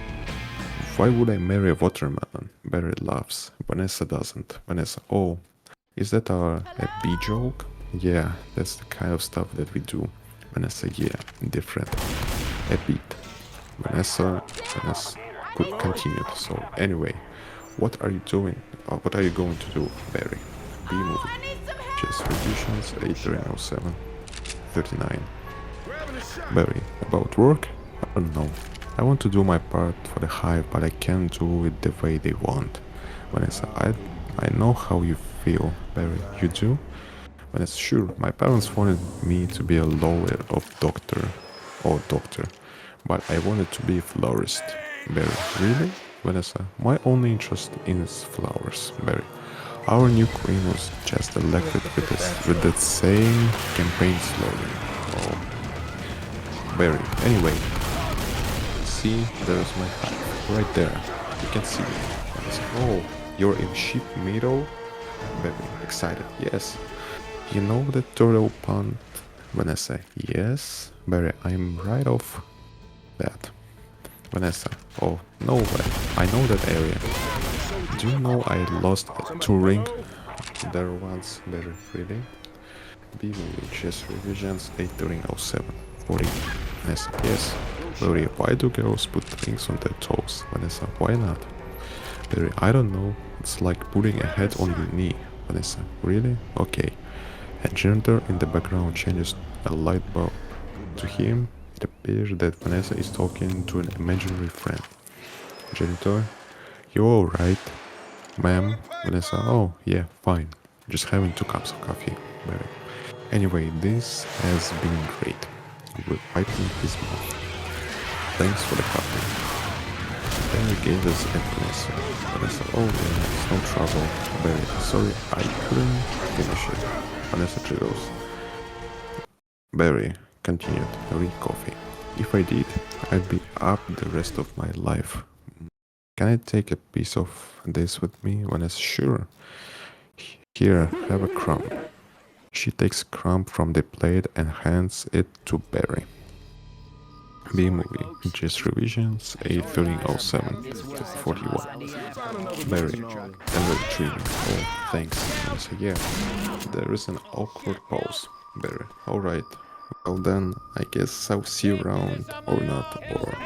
why would I marry a watermelon? Barry laughs. Vanessa doesn't. Vanessa, oh, is that a bee joke? Yeah, that's the kind of stuff that we do. Vanessa, yeah, different. A bit. Vanessa could continue. So anyway, what are you doing? What are you going to do, Barry? B movie. Just revisions 8:07 39. Barry, about work? I don't know. I want to do my part for the hive, but I can't do it the way they want. Vanessa, I know how you feel, Barry. You do? Vanessa, sure. My parents wanted me to be a lawyer or doctor, but I wanted to be a florist. Barry, really? Vanessa, my only interest is flowers. Barry, our new queen was just elected with that same campaign slogan. Oh. Barry, anyway, see, there's my hive, right there. You can see it. Vanessa, oh, you're in sheep meadow? Barry, excited, yes. You know the turtle pond? Vanessa, yes. Barry, I'm right off that. Vanessa, oh, no way. I know that area. Do you know I lost a touring there once? Barry, really? BVHS revisions 8:07 40. Vanessa, yes. Barry, why do girls put rings on their toes? Vanessa, why not? Barry, I don't know. It's like putting a hat on your knee. Vanessa, really? Okay. A janitor in the background changes a light bulb. To him, it appears that Vanessa is talking to an imaginary friend. Janitor, you alright? Ma'am? Vanessa, oh, yeah, fine. Just having 2 cups of coffee. Barry. Anyway, this has been great. Wiping his mouth. Thanks for the coffee. Barry gave us a Vanessa. Vanessa, oh yeah, it's no trouble. Barry, sorry, I couldn't finish it. Vanessa jiggles. Barry continued, read coffee. If I did, I'd be up the rest of my life. Can I take a piece of this with me? Vanessa, sure. Here, have a crumb. She takes a crumb from the plate and hands it to Barry. B movie, just revisions 8:13:07 41. Barry, L1teBlue. Oh, thanks. Vanessa, yeah. There is an awkward pause. Barry, alright. Well then, I guess I'll see you around, or not, or...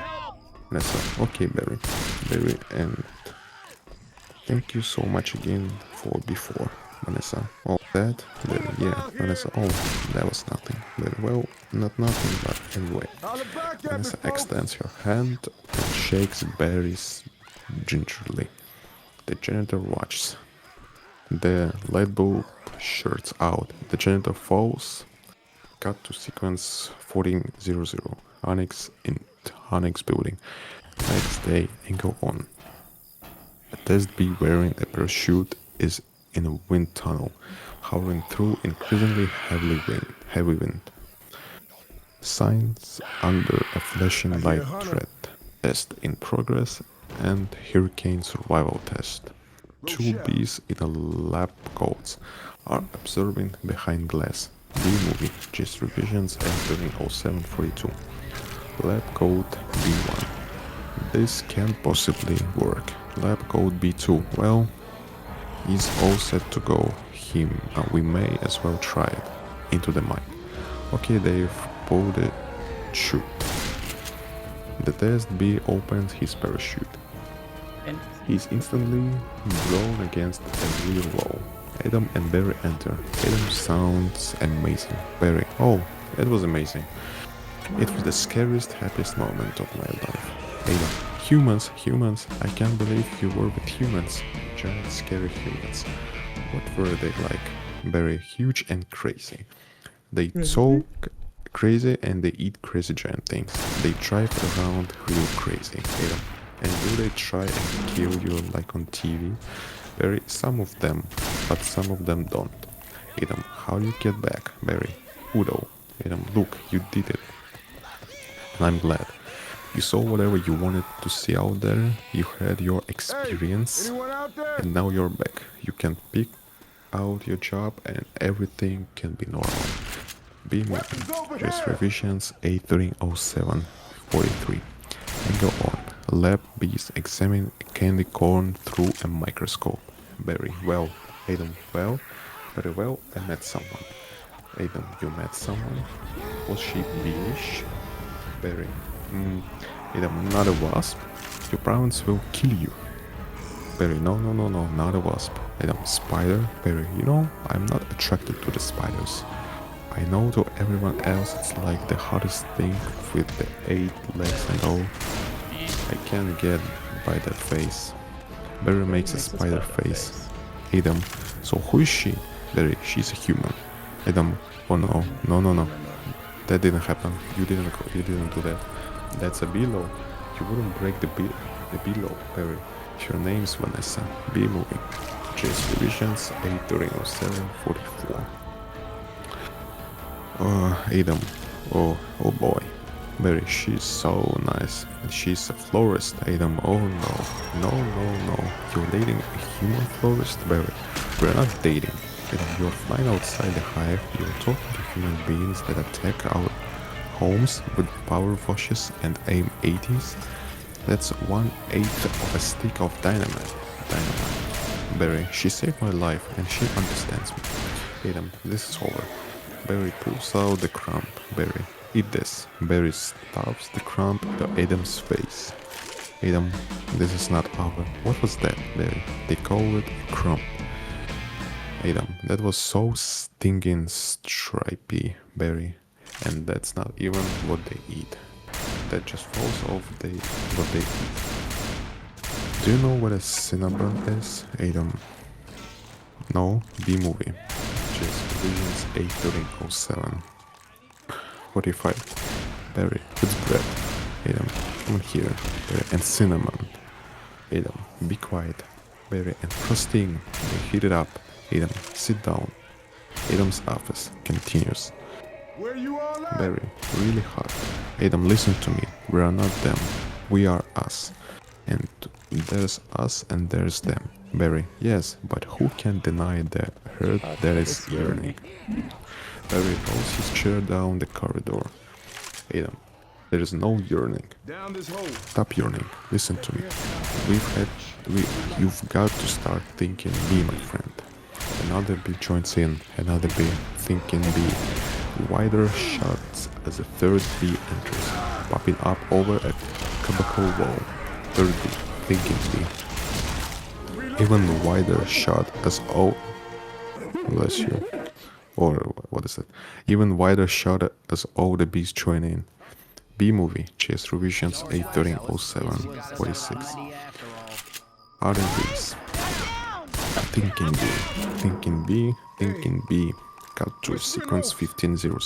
Vanessa, okay, Barry. Barry, and... Thank you so much again for before. Vanessa, all that? Barry, yeah. Vanessa, oh, that was nothing. Barry, well, not nothing, but anyway. Vanessa extends her hand and shakes Barry's gingerly. The janitor watches. The light bulb shirts out. The janitor falls. Cut to sequence 14:00. Onyx in Onyx building. Next day and go on. A test bee wearing a parachute is in a wind tunnel, hovering through increasingly heavy wind. Signs under a flashing light thread. Test in progress and hurricane survival test. 2 bees in a lab coats are observing behind glass. B movie, just revisions entering 0742. Lab code B1. This can't possibly work. Lab code B2. Well, he's all set to go. We may as well try it. Into the mic. Okay, Dave, pull the chute. The test B opens his parachute. And He's instantly blown against a real wall. Adam and Barry enter. Adam sounds amazing. Barry, oh, it was amazing. It was the scariest, happiest moment of my life. Adam, humans, I can't believe you were with humans. Giant, scary humans. What were they like? Barry, huge and crazy. They talk crazy and they eat crazy giant things. They drive around real crazy. Adam, and do they try and kill you like on TV? Barry, some of them, but some of them don't. Adam, how you get back? Barry, Udo. Adam, look, you did it. And I'm glad. You saw whatever you wanted to see out there, you had your experience, Anyone out there? and now you're back. You can pick out your job and everything can be normal. Be moving. Just revisions 81307 43. And go on. Lab B's examine a candy corn through a microscope. Very well. Adam, well. Very well, I met someone. Adam, you met someone? Was she beeish? Barry, Adam, not a wasp. Your parents will kill you. Barry, no, not a wasp. Adam, spider. Barry, you know, I'm not attracted to the spiders. I know to everyone else it's like the hottest thing with the 8 legs and all. I can't get by that face. Barry makes a spider face. Adam, so who is she? Barry, she's a human. Adam, oh no. That didn't happen. You didn't do that. That's a below. You wouldn't break the below, Barry. Your name's Vanessa. Be moving. Chase revisions 81307 44. Adam. Oh boy. Barry, she's so nice. She's a florist. Adam, oh no. You're dating a human florist, Barry. We're not dating. Adam, you're flying outside the hive. You're talking to human beings that attack our homes with power washes and aim 80s. That's 1/8 of a stick of dynamite. Barry, she saved my life and she understands me. Adam, this is over. Barry pulls out the crumb. Barry, eat this. Barry stuffs the crumb into Adam's face. Adam, this is not our. What was that, Barry? They call it a crumb. Adam, that was so stinging stripy, Barry. And that's not even what they eat. That just falls off what they eat. Do you know what a cinnamon is, Adam? No? B-movie. Just Visions 81307. 45. Barry, it's bread. Adam, come here. Barry, and cinnamon. Adam, be quiet. Barry, and frosting. They heat it up. Adam, sit down. Adam's office continues. Where you all at? Barry, really hot. Adam, listen to me. We are not them. We are us. And there's us and there's them. Barry, yes, but who can deny the hurt that is yearning? Barry rolls his chair down the corridor. Adam, there is no yearning. Down this hole. Stop yearning. Listen to me. You've got to start thinking B, my friend. Another B joins in. Another B thinking B. Wider shots as a third B enters, popping up over a cubicle wall. Third B, thinking B. Even wider shot as oh, bless you. Or what is it? Even wider shot as all the B's join in. B movie, chase revisions 81307 46. Other B's. Thinking B. Cut to sequence 1500.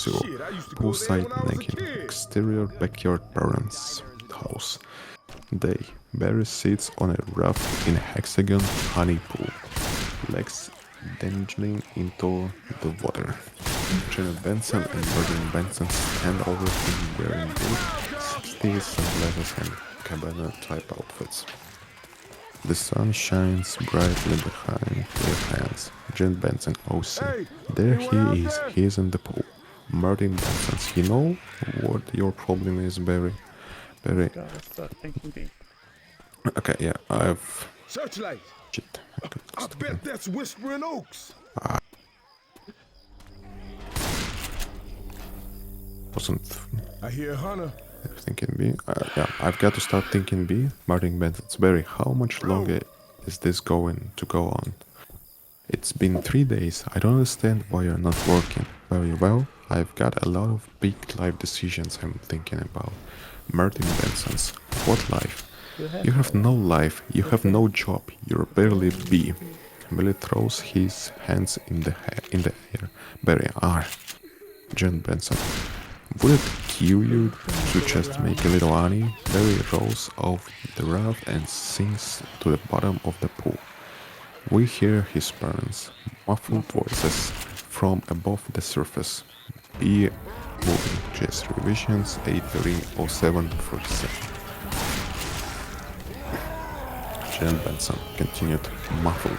Poolside naked. Exterior backyard parents' house. Day. Barry sits on a raft in a hexagon honey pool. Legs dangling into the water. Janet Benson and Merlin Benson stand over him wearing blue 60s sunglasses and cabana type outfits. The sun shines brightly behind their hands. Janet Benson, OC. There he is. He is in the pool. Martin Benson, you know what your problem is, Barry? Barry. Gotta start thinking big. Okay, yeah, I've. Searchlight. Shit. Okay, I bet that's Whispering Oaks. Wasn't. I hear Hunter. Thinking B. Yeah, I've got to start thinking B. Martin Benson's Barry, how much longer is this going to go on? It's been 3 days. I don't understand why you're not working. Very well. I've got a lot of big life decisions I'm thinking about. Martin Benson's. What life? You have no life. You have no job. You're barely B. Billy throws his hands in the air. Barry R. John Benson. Would it kill you to just make a little honey? Barry rolls off the raft and sinks to the bottom of the pool. We hear his parents' muffled voices from above the surface. B moving. Just revisions 8:30:07:47. Jen Benson continued muffled.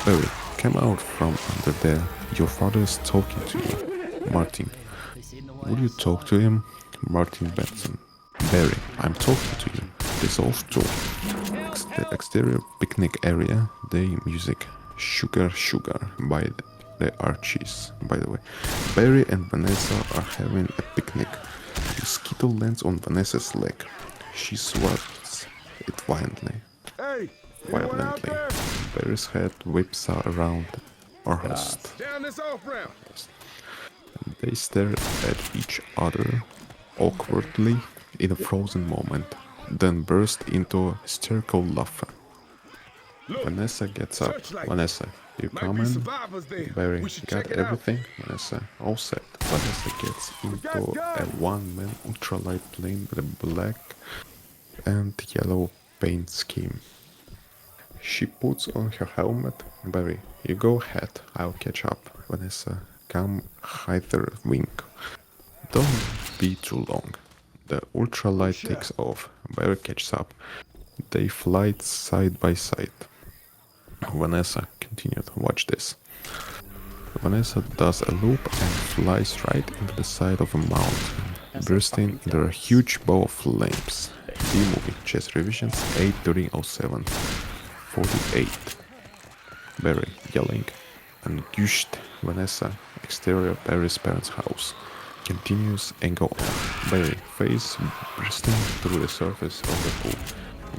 Barry, come out from under there. Your father's talking to you. Martin. Would you talk to him? Martin Benson. Barry, I'm talking to you. This off tour. The exterior picnic area. Day music. Sugar Sugar by the Archies, by the way. Barry and Vanessa are having a picnic. Mosquito lands on Vanessa's leg. She swats it violently. Hey, Violently. Barry's head whips around her host. down this off ramp. They stare at each other awkwardly in a frozen moment, then burst into hysterical laughter. Vanessa gets up. Vanessa, you coming? Barry, got everything? Vanessa, all set. Vanessa gets into a one-man ultralight plane with a black and yellow paint scheme. She puts on her helmet. Barry, you go ahead, I'll catch up. Vanessa, come hither, wink. Don't be too long. The ultralight takes off. Barry catches up. They fly side by side. Vanessa continued, watch this. Vanessa does a loop and flies right into the side of a mountain, bursting into a huge ball of flames. B-movie, chess revisions 8:30:07:48. Barry yelling, and gushed. Vanessa, exterior Barry's parents' house. Continues and go on. Barry, face bursting through the surface of the pool,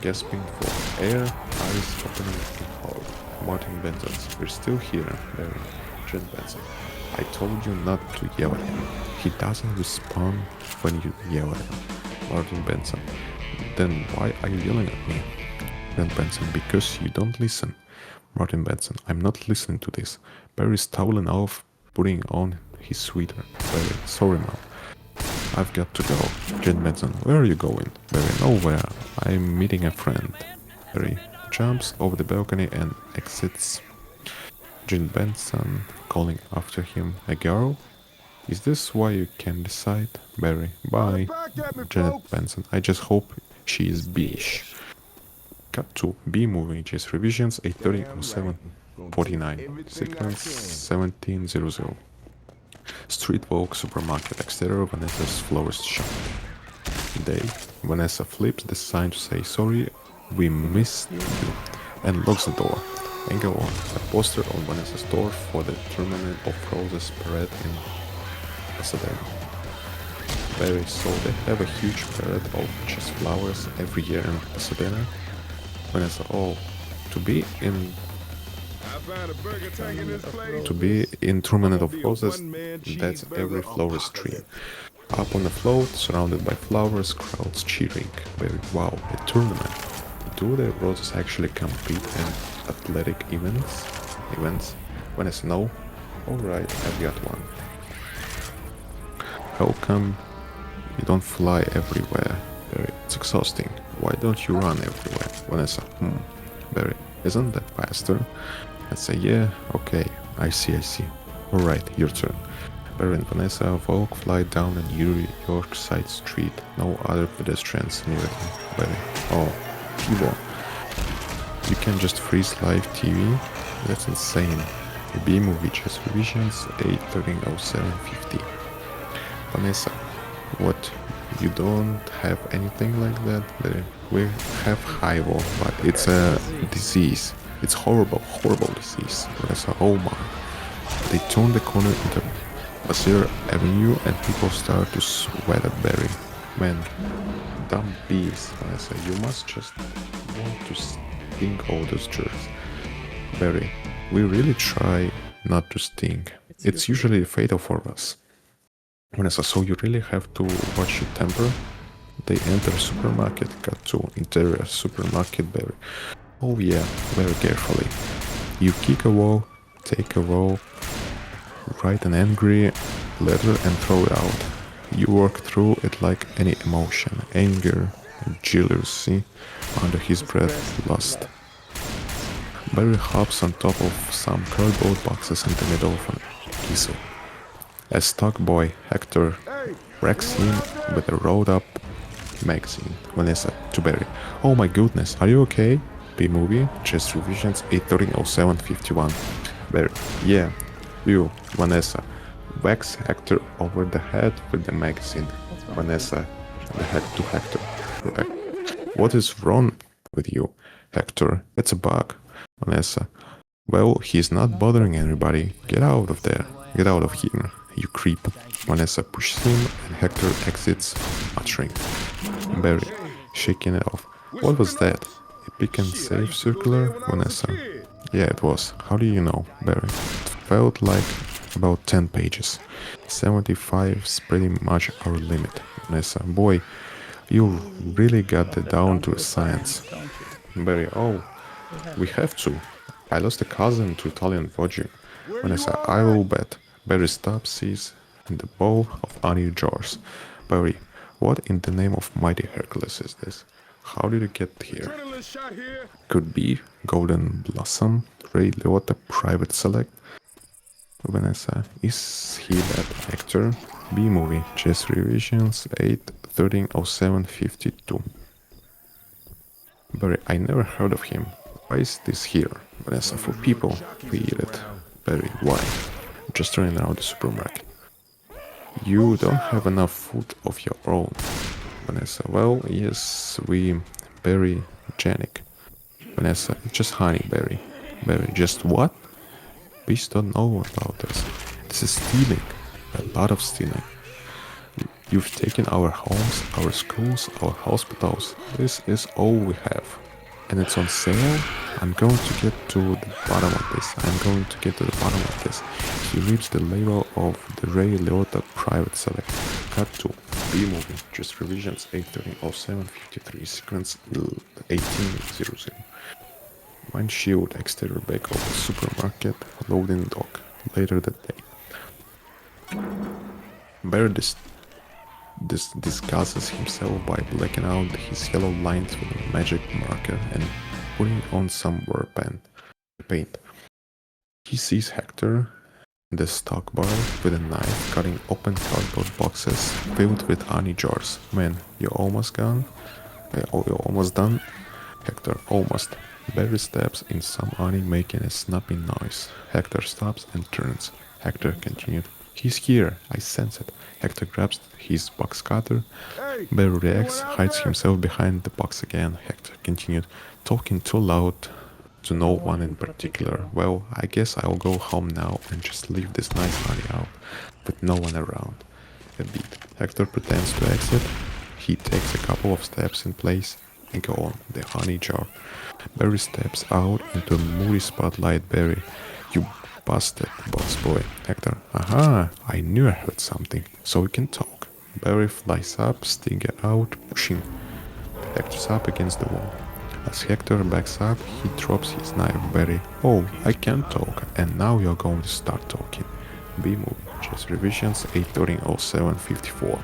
gasping for air, eyes opening in horror. Martin Benson, we're still here, Barry. Jen Benson, I told you not to yell at him. He doesn't respond when you yell at him. Martin Benson, then why are you yelling at me? Jen Benson, because you don't listen. Martin Benson, I'm not listening to this. Barry's toweling off, putting on his sweater. Barry, sorry, Mom. I've got to go. Jen Benson, where are you going? Barry, nowhere. I'm meeting a friend. Barry jumps over the balcony and exits. Jen Benson calling after him. A girl? Is this why you can't decide? Barry, bye. Janet Benson, I just hope she is B-ish. Cut to B movie, just revisions 8:30:07:49. Sequence 17:00. Street walk, supermarket, exterior, Vanessa's florist shop. Day, Vanessa flips the sign to say sorry, we missed you, and locks the door. And go on. A poster on Vanessa's door for the Tournament of Roses parade in Pasadena. Barry, so they have a huge parade of just flowers every year in Pasadena. Vanessa, oh, to be in Tournament of Roses, that's every florist tree. Up on the float, surrounded by flowers, crowds cheering. Very wow, a tournament. Do the roses actually compete in athletic events? Vanessa, no. Alright, I've got one. How come you don't fly everywhere? Barry, it's exhausting. Why don't you run everywhere? Vanessa, Barry, isn't that faster? I say, yeah, okay, I see. Alright, your turn. Barry and Vanessa walk, fly down a New York side street. No other pedestrians near them. Barry, oh, T-Bone. You can just freeze live TV? That's insane. The B-movie just revisions 8:30:07:50. Vanessa, what? You don't have anything like that? We have Hivo, but it's a disease. It's horrible disease. Vanessa, oh my. They turn the corner into Bassir Avenue and people start to sweat at Barry. Man, dumb bees, I say, you must just want to sting all those jerks. Barry, we really try not to sting. It's usually fatal for us. Vanessa, so you really have to watch your temper? They enter supermarket, cut to interior supermarket, Barry. Oh yeah, very carefully. You kick a wall, take a wall, write an angry letter and throw it out. You work through it like any emotion, anger, jealousy, under his breath, lust. Barry hops on top of some cardboard boxes in the middle of a gizmo. A stock boy, Hector, wrecks him with a rolled up magazine. Vanessa to Barry. Oh my goodness, are you okay? B-movie, chest revisions 8:30:07:51. Barry. Yeah. You, Vanessa. Whacks Hector over the head with the magazine. Vanessa, the head to Hector. What is wrong with you? Hector, it's a bug. Vanessa. Well, he's not bothering anybody. Get out of there. Get out of here, you creep. Vanessa pushes him and Hector exits, muttering. Barry, shaking it off. What was that? A pick and save circular? Vanessa. Yeah, it was. How do you know, Barry? It felt like about 10 pages. 75 is pretty much our limit. Vanessa. Boy, you really got it down to a science. Barry, oh, we have to. I lost a cousin to Italian vodka. Vanessa, I will bet. Barry stops, sees in the bowl of honey jars. Barry, what in the name of mighty Hercules is this? How did it get here? Could be Golden Blossom, Ray Liotta, Private Select. Vanessa, is he that actor? B-movie, chess revisions 8:13:07:52. Barry, I never heard of him. Why is this here? Vanessa, for people. We eat it. Barry, why? Just running around the supermarket. You don't have enough food of your own. Vanessa, well, yes, we... Barry, Janik. Vanessa, just honey, Barry. Barry, just what? Please don't know about this. This is stealing. A lot of stealing. You've taken our homes, our schools, our hospitals. This is all we have. And it's on sale? I'm going to get to the bottom of this. I'm going to get to the bottom of this. He reads the label of the Ray Liotta Private Select. Cut to B-movie. Just revisions 8:30:07:53. Sequence 18:00. Windshield exterior back of the supermarket. Loading dock. Later that day. Barry disguises himself by blacking out his yellow lines with a magic marker and putting on some war paint. He sees Hector in the stock bar with a knife cutting open cardboard boxes filled with honey jars. Man, you're almost gone? You're almost done? Hector, almost. Barry steps in some honey making a snapping noise. Hector stops and turns. Hector continued. He's here, I sense it. Hector grabs his box cutter. Barry reacts, hides himself behind the box again. Hector continued, talking too loud to no one in particular. Well, I guess I'll go home now and just leave this nice honey out, with no one around. A beat. Hector pretends to exit. He takes a couple of steps in place and go on, the honey jar. Barry steps out into a moody spotlight. Barry, you busted, boss boy. Hector, aha, I knew I heard something, so we can talk. Barry flies up, stinger out, pushing Hector's up against the wall. As Hector backs up, he drops his knife. Barry, oh, I can't talk, and now you're going to start talking. B-movie, just revisions 8:30:07:54.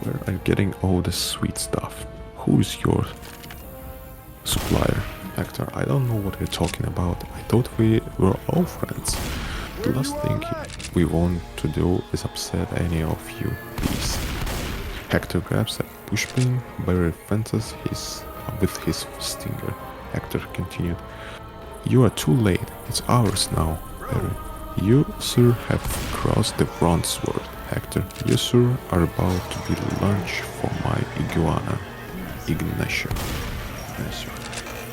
Where are you getting all the sweet stuff? Who's your supplier? Hector, I don't know what you're talking about. I thought we were all friends. The last thing we want to do is upset any of you, please. Hector grabs a pushpin. Barry fences with his stinger. Hector continued. You are too late. It's ours now, Barry. You, sir, have crossed the Bronze-sword. Hector, you, sir, are about to be lunch for my iguana, Ignacio.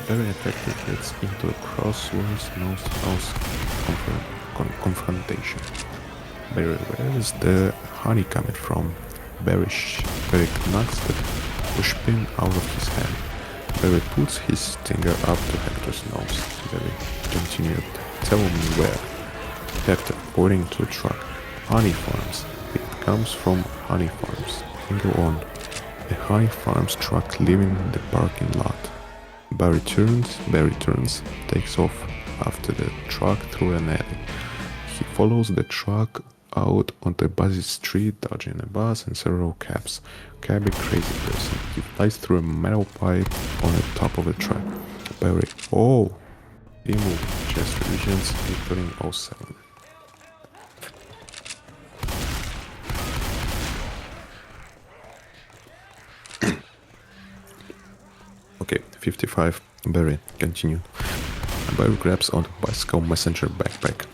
Barry effectively gets into a crosswords nose-to-nose confrontation. Barry, where is the honey coming from? Barry knocks the pushpin out of his hand. Barry puts his finger up to Hector's nose. Barry continued. Tell me where. Hector, pointing to the truck. Honey farms. It comes from honey farms. Go on. A honey farms truck leaving the parking lot. Barry turns, takes off after the truck through an alley. He follows the truck out onto a busy street, dodging a bus and several cabs. Cabby crazy person. He flies through a metal pipe on the top of the truck. Barry, oh! He moved. Chest revisions, 8:07. Okay, 55. Barry, continue. Barry grabs onto bicycle messenger backpack.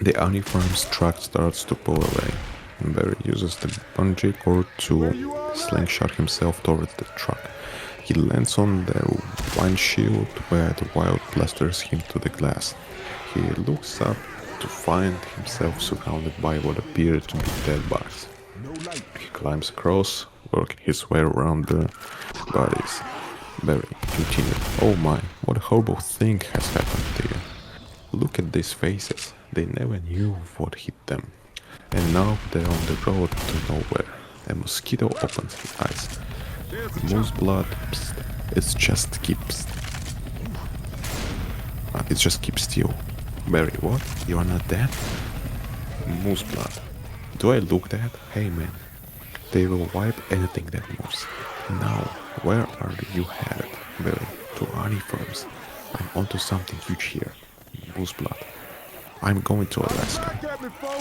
The honey farms truck starts to pull away. Barry uses the bungee cord to slingshot himself towards the truck. He lands on the windshield where the wild blasters him to the glass. He looks up to find himself surrounded by what appear to be dead bodies. He climbs across, working his way around the bodies. Barry continued. Oh my, what a horrible thing has happened to you. Look at these faces. They never knew what hit them. And now they're on the road to nowhere. A mosquito opens his eyes. Moose blood. Psst. It just keeps still. Barry, what? You are not dead? Moose blood. Do I look dead? Hey man. They will wipe anything that moves. Now, where are you headed? Barry, to honey farms. I'm onto something huge here. Moose blood. I'm going to Alaska.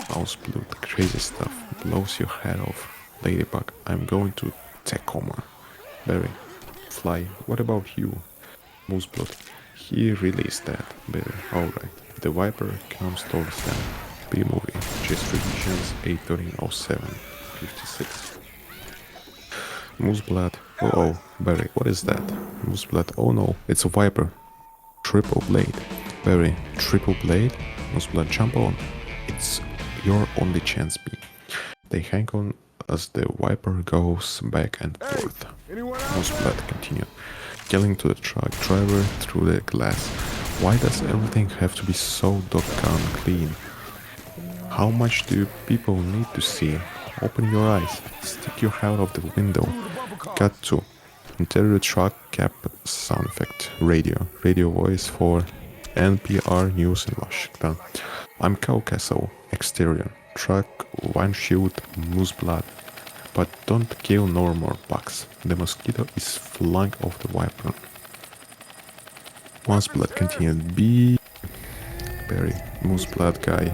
L1teBlue, the crazy stuff blows your head off. Ladybug, I'm going to Tacoma. Barry, Fly, what about you? Moose blood. He really is dead. Barry, alright. The Viper comes towards them. B-movie. Chest revisions 8:13:07. 56. Moose blood. Oh, Barry, what is that? Moose blood. Oh no, it's a Viper. Triple blade. Barry, triple blade? Moose blood, jump on. It's your only chance, B. They hang on as the Viper goes back and forth. Moose blood continued, yelling to the truck driver through the glass. Why does everything have to be so doggone clean? How much do people need to see? Open your eyes. Stick your head out of the window. Cut to. Interior truck cap sound effect. Radio voice for NPR News in Washington. I'm Caucaso. Exterior. Truck windshield moose blood. But don't kill no more bugs. The mosquito is flying off the Viper. Moose blood continued. B. Barry. Moose blood guy.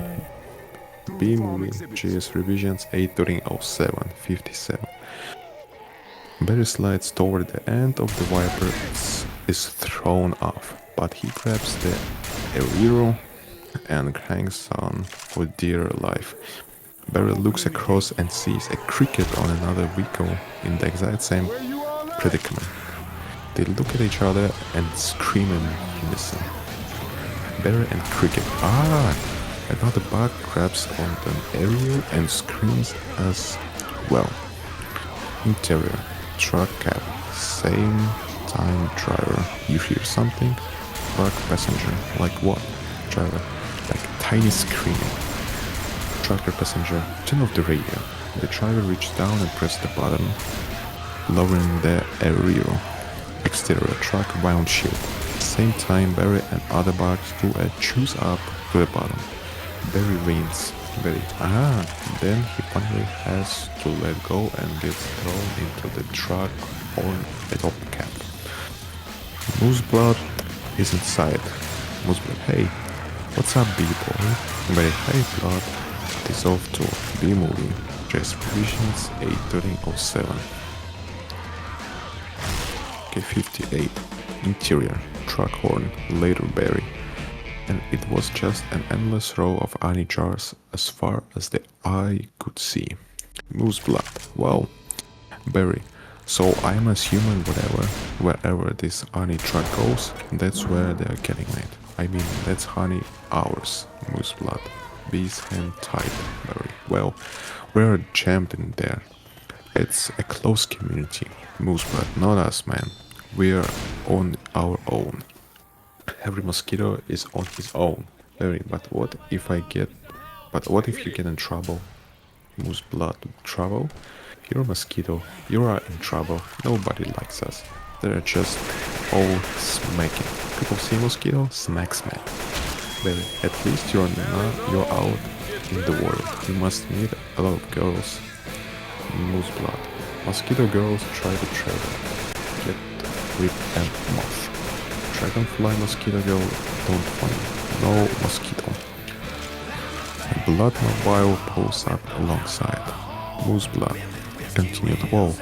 B movie. GS revisions 8:13:07. 57. Barry slides toward the end of the Viper is thrown off, but he grabs the aero and hangs on for dear life. Barry looks across and sees a cricket on another vehicle in the exact same predicament. They look at each other and scream in unison. Barry and cricket. Another bug grabs on an aerial and screams as well. Interior. Truck cab. Same time driver. You hear something? Truck passenger. Like what? Driver. Like tiny screaming. Trucker passenger. Turn off the radio. The driver reached down and pressed the button, lowering the aerial. Exterior truck wound shield. Same time Barry and other bugs do a choose up to the bottom. Barry wins. Barry. Then he finally has to let go and gets thrown into the truck on the top cap. Moose blood is inside. Moose blood, hey, what's up, B-boy? Barry, hey, blood. Is off to B-movie. Just provisions 8:13:07. Okay, 58. Interior. Truck horn. Later Barry. And it was just an endless row of honey jars as far as the eye could see. Moose blood. Well, Barry. So I'm assuming wherever this honey truck goes, that's where they're getting it. I mean, that's honey ours. Moose blood. Bees hand tied. Very well. We're a champion there. It's a close community. Moose, but not us, man. We're on our own. Every mosquito is on his own. Very, but what if you get in trouble? Moose blood trouble? You're a mosquito. You are in trouble. Nobody likes us. They're just all smacking. People see mosquito, smack smack. Very, at least you're out in the world. You must meet a lot of girls. Moose blood. Mosquito girls try to travel. Get ripped and moth. Dragonfly mosquito girl don't find no mosquito. Blood mobile pulls up alongside. Moose blood. Continued. Whoa.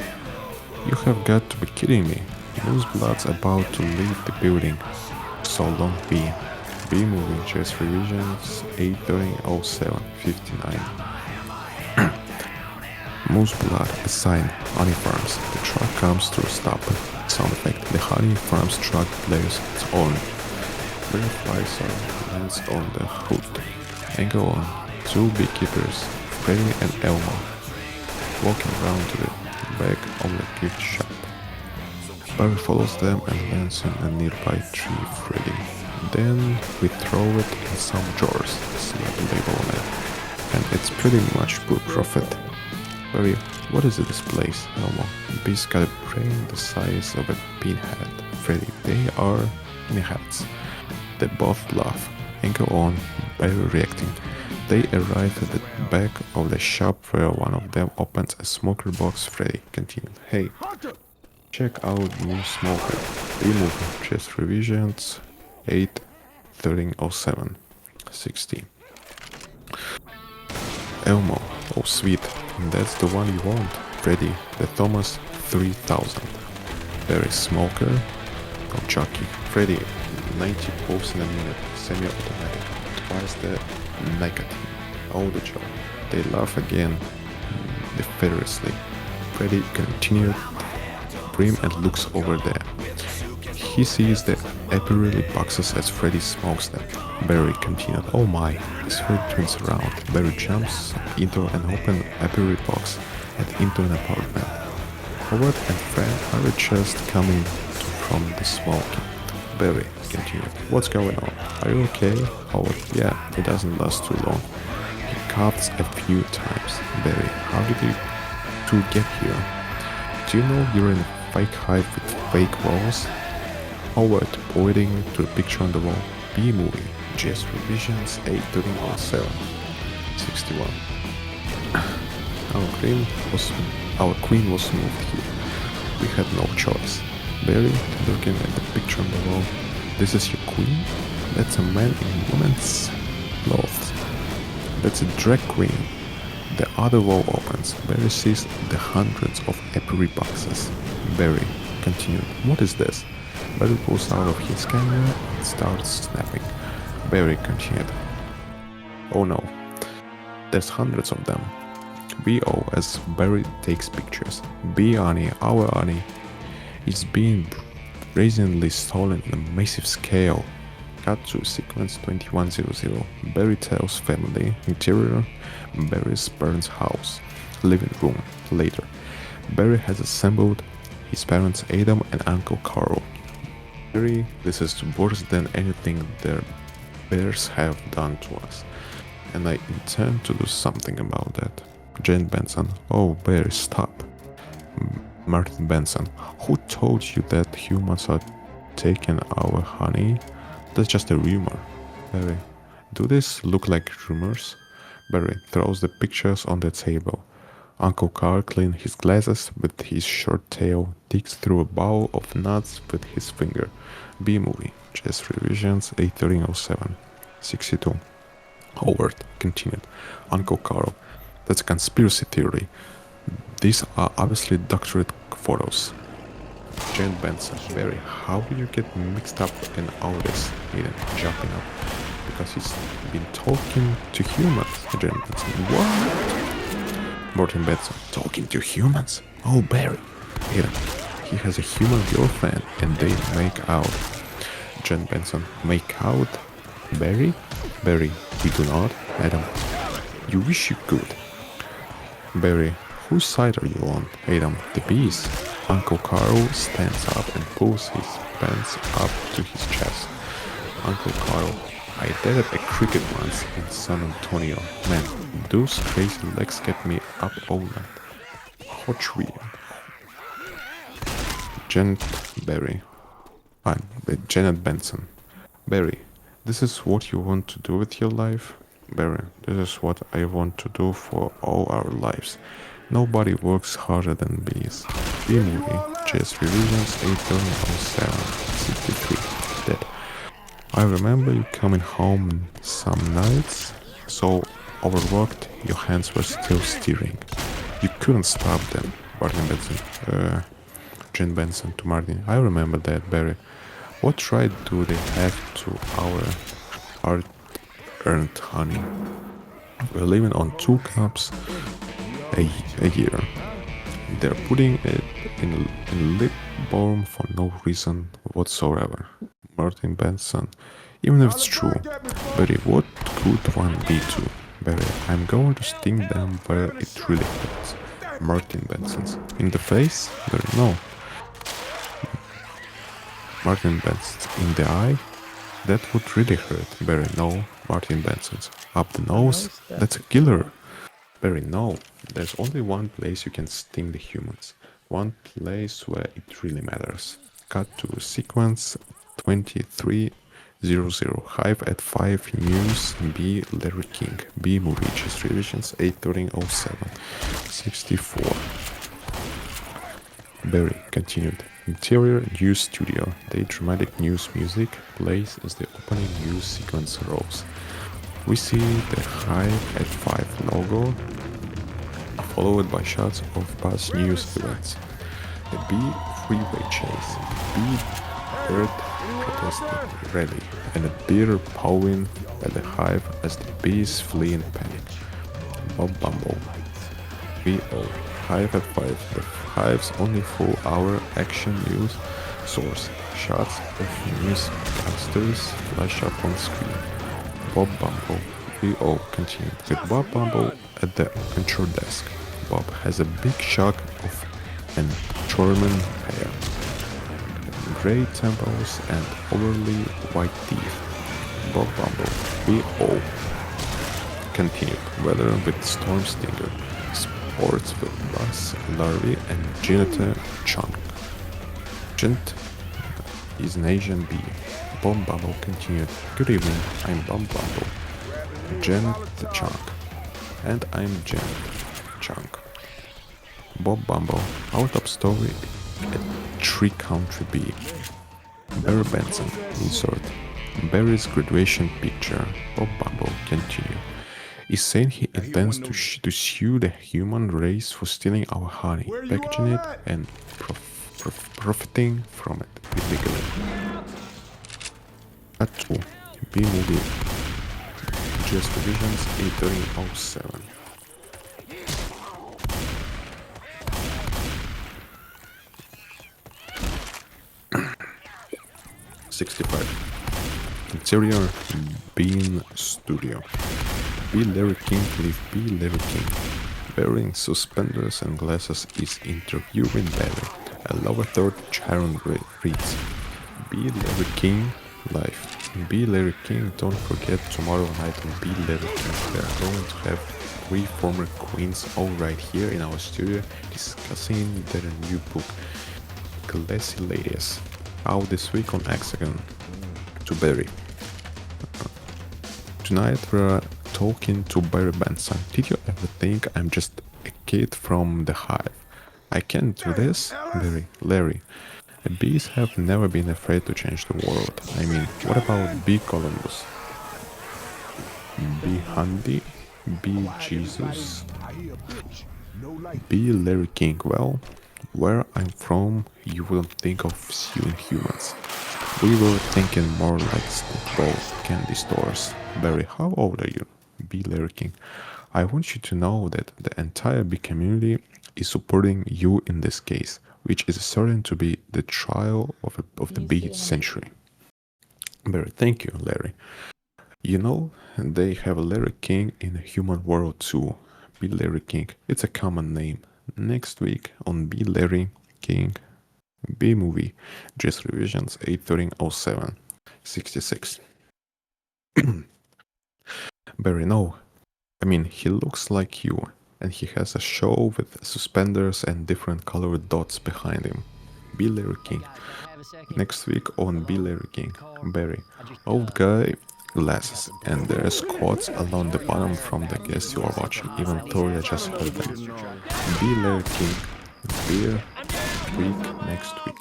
You have got to be kidding me. Moose blood's about to leave the building. So long B. B moving chest revisions 8:07 59. Moose blood assigned honey farms. The truck comes to a stop. Sound effect. The honey farms truck plays its own. Bring flies lands on the hood. And go on. Two beekeepers, Freddy and Elmo, walking around to the back of the gift shop. Barry follows them and lands on a nearby tree. Freddy. Then we throw it in some drawers. Slap a label on it. And it's pretty much pure profit. Barry, what is this place? Elmo. Bees got a brain the size of a pinhead. Freddy. They are pinheads. They both laugh and go on. Barry reacting. They arrive at the back of the shop where one of them opens a smoker box. Freddy continued. Hey, check out new smoker. Remove chest revisions 8:13:07 60. Elmo. Oh sweet, that's the one you want. Freddy. The Thomas 3000. Barry. Smoker. Oh Chucky. Freddy. 90 pulls in a minute. Semi-automatic. Twice the nicotine. Oh the job. They laugh again. Fearlessly. Freddy continued. Brim and looks over there. He sees the Epirelli boxes as Freddy smokes them. Barry continued. Oh my. As Freddy turns around, Barry jumps into an open Epirelli box and into an apartment. Howard and Fred are just coming from the smoking. Barry continued. What's going on? Are you okay? Howard. Yeah, it doesn't last too long. He coughs a few times. Barry. How did you two get here? Do you know you're in a fake hive with fake walls? Howard, pointing to a picture on the wall. B movie. Just revisions 8:13:07 61. Our queen was moved here. We had no choice. Barry, looking at the picture on the wall. This is your queen? That's a man in woman's clothes. That's a drag queen. The other wall opens. Barry sees the hundreds of Epirelli boxes. Barry continued. What is this? Barry pulls out of his camera and starts snapping. Barry continued. Oh no. There's hundreds of them. BO as Barry takes pictures. B Annie, our Annie, is being brazenly stolen on a massive scale. Cut to sequence 2100. Barry tells family. Interior. Barry's parents' house. Living room. Later. Barry has assembled his parents Adam and Uncle Carl. Barry, this is worse than anything their bears have done to us. And I intend to do something about that. Jane Benson. Oh, Barry, stop. Martin Benson. Who told you that humans are taking our honey? That's just a rumor. Barry. Do these look like rumors? Barry throws the pictures on the table. Uncle Carl cleans his glasses with his short tail, digs through a bowl of nuts with his finger. B movie. Chess revisions 8:13:07 62. Howard continued. Uncle Carl. That's a conspiracy theory. These are obviously doctored photos. Jane Benson. Barry, how did you get mixed up in all this? Eden jumping up. Because he's been talking to humans. Jane Benson. What? Martin Benson. Talking to humans? Oh, Barry. Eden. He has a human girlfriend and they make out. Jane Benson. Make out? Barry? Barry. We do not. Adam, you wish you could. Barry, whose side are you on? Adam, the bees. Uncle Carl stands up and pulls his pants up to his chest. Uncle Carl, I dated a cricket once in San Antonio. Man, those crazy legs kept me up all night. Hot tree. Janet Benson. Barry, this is what you want to do with your life? Barry, this is what I want to do for all our lives. Nobody works harder than bees. B-movie, Jazz Revisions 807, 63, dead. I remember you coming home some nights, so overworked, your hands were still steering. You couldn't stop them. Jen Benson to Martin. I remember that, Barry. What right do they have to our hard-earned honey? We're living on 2 cups a year. They're putting it in lip balm for no reason whatsoever. Martin Benson. Even if it's true, Barry, what could one be to? Barry, I'm going to sting them where it really hurts. Martin Benson's. In the face? Barry, no. Martin Benson's. In the eye? That would really hurt. Barry, no. Martin Benson's. Up the nose? That's a killer. Barry, no. There's only one place you can sting the humans. One place where it really matters. Cut to sequence 2300. Hive at 5 News. B. Larry King. B. Movie. Just revisions 81307. 64. Barry continued. Interior news studio. The dramatic news music plays as the opening news sequence rolls. We see the Hive at 5 logo, followed by shots of bus news events. The B freeway chase, B bird protest rally, and a beer pawing at the Hive as the bees flee in panic. Bob Bumble. VO. Hive at 5. The Hive's only full-hour action news source. Shots of newscasters flash up on screen. Bob Bumble. VO continued with Bob Bumble at the control desk. Bob has a big shock of an German hair, grey temples and overly white teeth. Bob Bumble. VO continued. Weather with Storm Stinger. Sports with Buzz Larry and Janet Chung. Gent is an Asian bee. Bob Bumble continued. Good evening, I'm Bob Bumble. Janet Chung. And I'm Janet Chung. Bob Bumble. Our top story at Tree Country Bee. Barry Benson. Insert. Barry's graduation picture. Bob Bumble continued. Is saying he intends to sue the human race for stealing our honey, packaging it, and profiting from it illegally. At 2. B-movie. Just Divisions 81307. Interior Bean Studio. B. Larry King leave B. Larry King. Wearing suspenders and glasses is interviewing Barry. A lower third Sharon reads. B. Larry King live. B. Larry King, don't forget tomorrow night on B. Larry King. We are going to have 3 former queens all right here in our studio discussing their new book, Classy Ladies. Out this week on Hexagon. To Barry. Tonight we're talking to Barry Benson. Did you ever think I'm just a kid from the Hive? I can't do this? Barry. Larry. Bees have never been afraid to change the world. I mean, what about B. Columbus? B. Handy? B. Jesus? B. Larry King. Well, where I'm from, you wouldn't think of suing humans. We were thinking more like ball candy stores. Barry, how old are you? B. Larry King. I want you to know that the entire bee community is supporting you in this case, which is certain to be the trial of the bee century. Barry, thank you, Larry. You know, they have Larry King in Human World too. B. Larry King. It's a common name. Next week on B. Larry King B movie. Just revisions 81307 66. Barry, no. I mean, he looks like you, and he has a show with suspenders and different colored dots behind him. B. Larry King. Next week on B. Larry King. Barry. Old guy, glasses, and there's quotes along the bottom from the guests you are watching, even though I just heard them. B. Larry King. Beer week next week.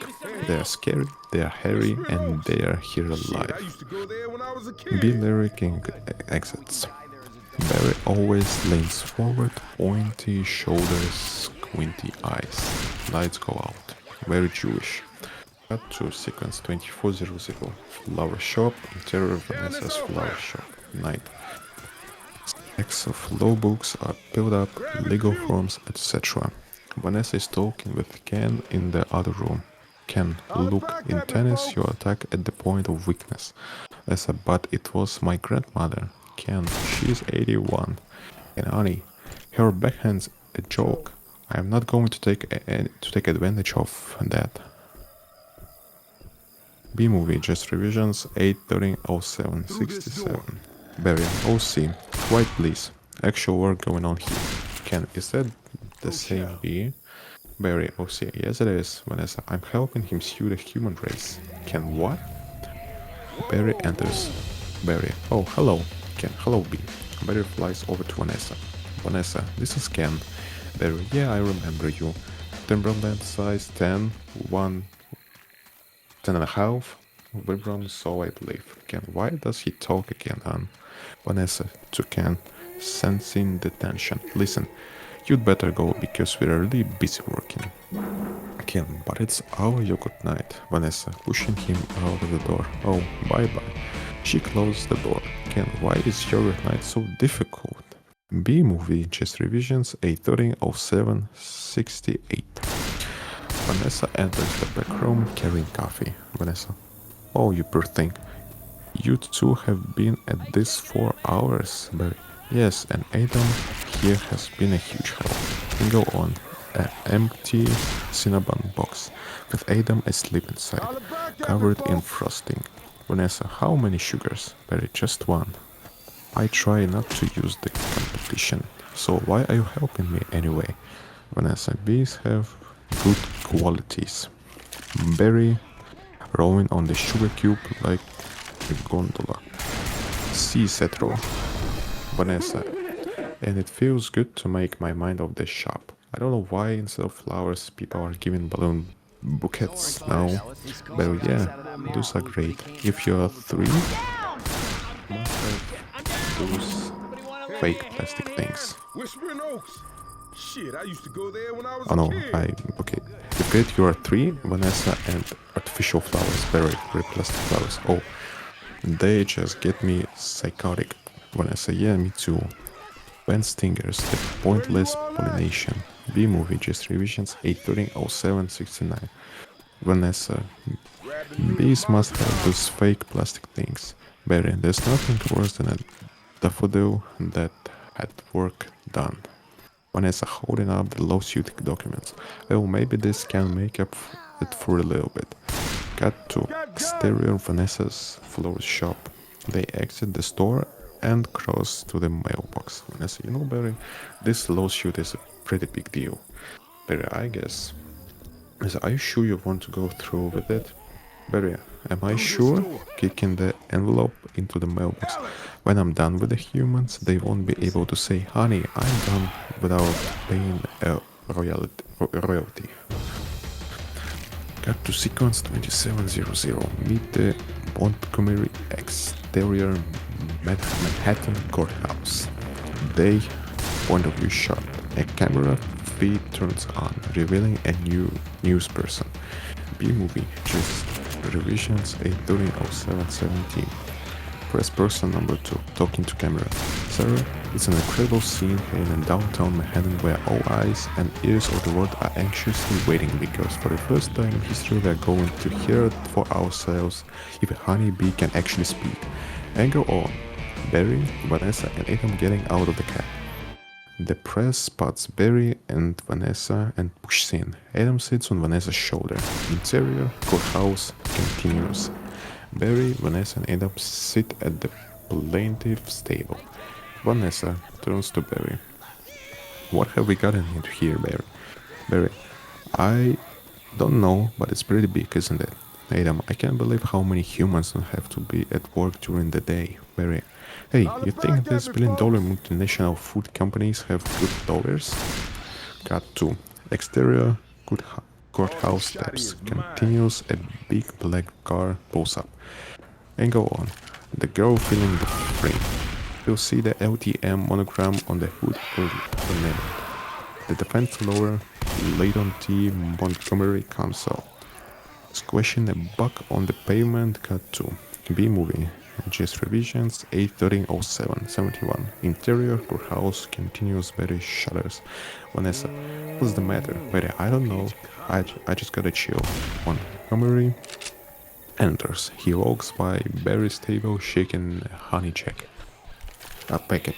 They are scary, they are hairy, and they are here alive. B. Larry King exits. Barry always leans forward, pointy shoulders, squinty eyes. Lights go out. Very Jewish. Cut to sequence 2400. Flower shop, interior Vanessa's flower shop. Night. Stacks of law books are piled up, legal forms, etc. Vanessa is talking with Ken in the other room. Ken, look, in tennis you attack at the point of weakness. Vanessa, but it was my grandmother. Ken, she's 81. And Annie, her backhand's a joke. I am not going to take advantage of that. B movie, just revisions 8130767. Barry, OC, quiet please. Actual work going on here. Ken, is that the same B? Barry, OC, yes it is. Vanessa, I'm helping him sue the human race. Ken, what? Barry enters. Barry, oh hello. Ken, hello B. Barry flies over to Vanessa. Vanessa, this is Ken. Barry, yeah I remember you. Timberland size 10, 1, 10 and a half. Vibram, so I believe. Ken, why does he talk again, hon? Vanessa, to Ken, sensing the tension. Listen, you'd better go because we're really busy working. Ken, but it's our yogurt night. Vanessa, pushing him out of the door. Oh, bye-bye. She closed the door. Ken, why is yogurt night so difficult? B movie, just revisions 8130768. Vanessa enters the back room carrying coffee. Vanessa, oh you poor thing. You two have been at this for hours, Barry. Yes, and Adam here has been a huge help. And go on. An empty Cinnabon box with Adam asleep inside, covered in frosting. Vanessa, how many sugars? Barry, just one. I try not to use the competition, so why are you helping me anyway? Vanessa, bees have good qualities. Barry, rowing on the sugar cube like a gondola. See Cetro. Vanessa, and it feels good to make my mind off the shop. I don't know why instead of flowers people are giving balloon bouquets now. But yeah, those are great. If you're 3, must have those fake plastic things. Shit, I used to go there when I was Oh no, okay. If great you are 3, Vanessa, and artificial flowers, very plastic flowers. Oh, they just get me psychotic. Vanessa, yeah, me too. Band stingers, the pointless pollination. B movie, just revisions 8130769. Vanessa, bees must have those fake plastic things. Barry, there's nothing worse than a daffodil that had work done. Vanessa holding up the lawsuit documents. Oh, maybe this can make up it for a little bit. Cut to exterior Vanessa's flower shop. They exit the store and cross to the mailbox. Vanessa, you know, Barry, this lawsuit is a pretty big deal. Barry, I guess. Are you sure you want to go through with it? Barry, am I sure? Kicking the envelope into the mailbox. When I'm done with the humans, they won't be able to say, honey, I'm done without paying a royalty. Cut to sequence 2700. Meet the Montgomery exterior Manhattan courthouse. Day, point of view shot. A camera feed turns on, revealing a new news person. B movie, just revisions 8130717. Press person number 2, talking to camera. Sarah, it's an incredible scene in a downtown Manhattan where all eyes and ears of the world are anxiously waiting because for the first time in history we are going to hear it for ourselves if a honeybee can actually speak. And go on. Barry, Vanessa, and Adam getting out of the cab. The press spots Barry and Vanessa and pushes in. Adam sits on Vanessa's shoulder. Interior courthouse continues. Barry, Vanessa, and Adam sit at the plaintiff's table. Vanessa turns to Barry. What have we gotten into here, Barry? Barry, I don't know, but it's pretty big, isn't it? Adam, I can't believe how many humans don't have to be at work during the day. Barry, hey, you think these billion-dollar multinational food companies have good dollars? Cut 2. Exterior courthouse steps. Continues. A big black car pulls up. And go on. The girl filling the frame. You'll see the LTM monogram on the hood or name. The defense lawyer, L1T Montgomery, comes out. Squashing a buck on the pavement. Cut 2. B movie. GS revisions 81307 71. Interior courthouse continues. Barry shudders. Vanessa, what's the matter? Barry, I don't know. I just gotta chill. Montgomery enters. He walks by Barry's table shaking a honey check. A packet.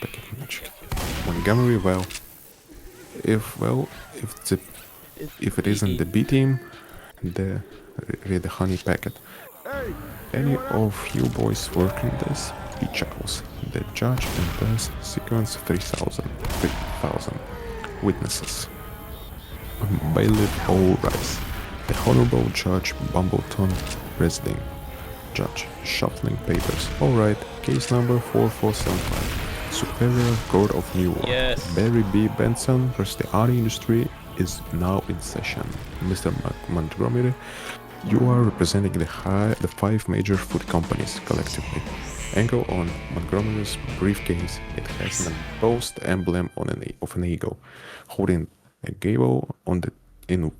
Montgomery, if it isn't the B team, read the honey packet. Any of you boys working this? He chuckles. The judge enters. Sequence 3000. Witnesses. Bailiff all rise. The Honorable Judge Bumbleton presiding. Judge shuffling papers. Alright, case number 4475. Superior Court of New York. Yes. Barry B. Benson versus the auto industry is now in session. Mr. Montgomery, you are representing the 5 major food companies collectively. Angle on Montgomery's briefcase. It has an embossed emblem of an eagle, holding a gavel in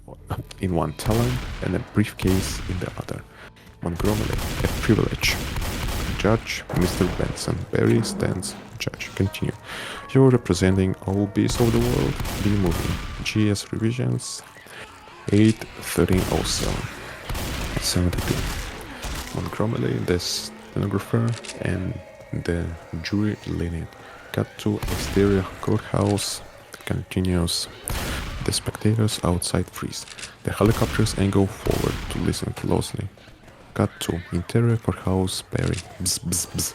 one talon and a briefcase in the other. Montgomery, a privilege. Judge, Mr. Benson. Barry stands. Judge, continue. You're representing all beasts of the world. B movie. GS revisions 81307. 72. Montgomery, the stenographer, and the jury leaning. Cut to exterior courthouse continues. The spectators outside freeze. The helicopters angle forward to listen closely. Cut to interior courthouse. Barry. Bzz, bzz, bzz.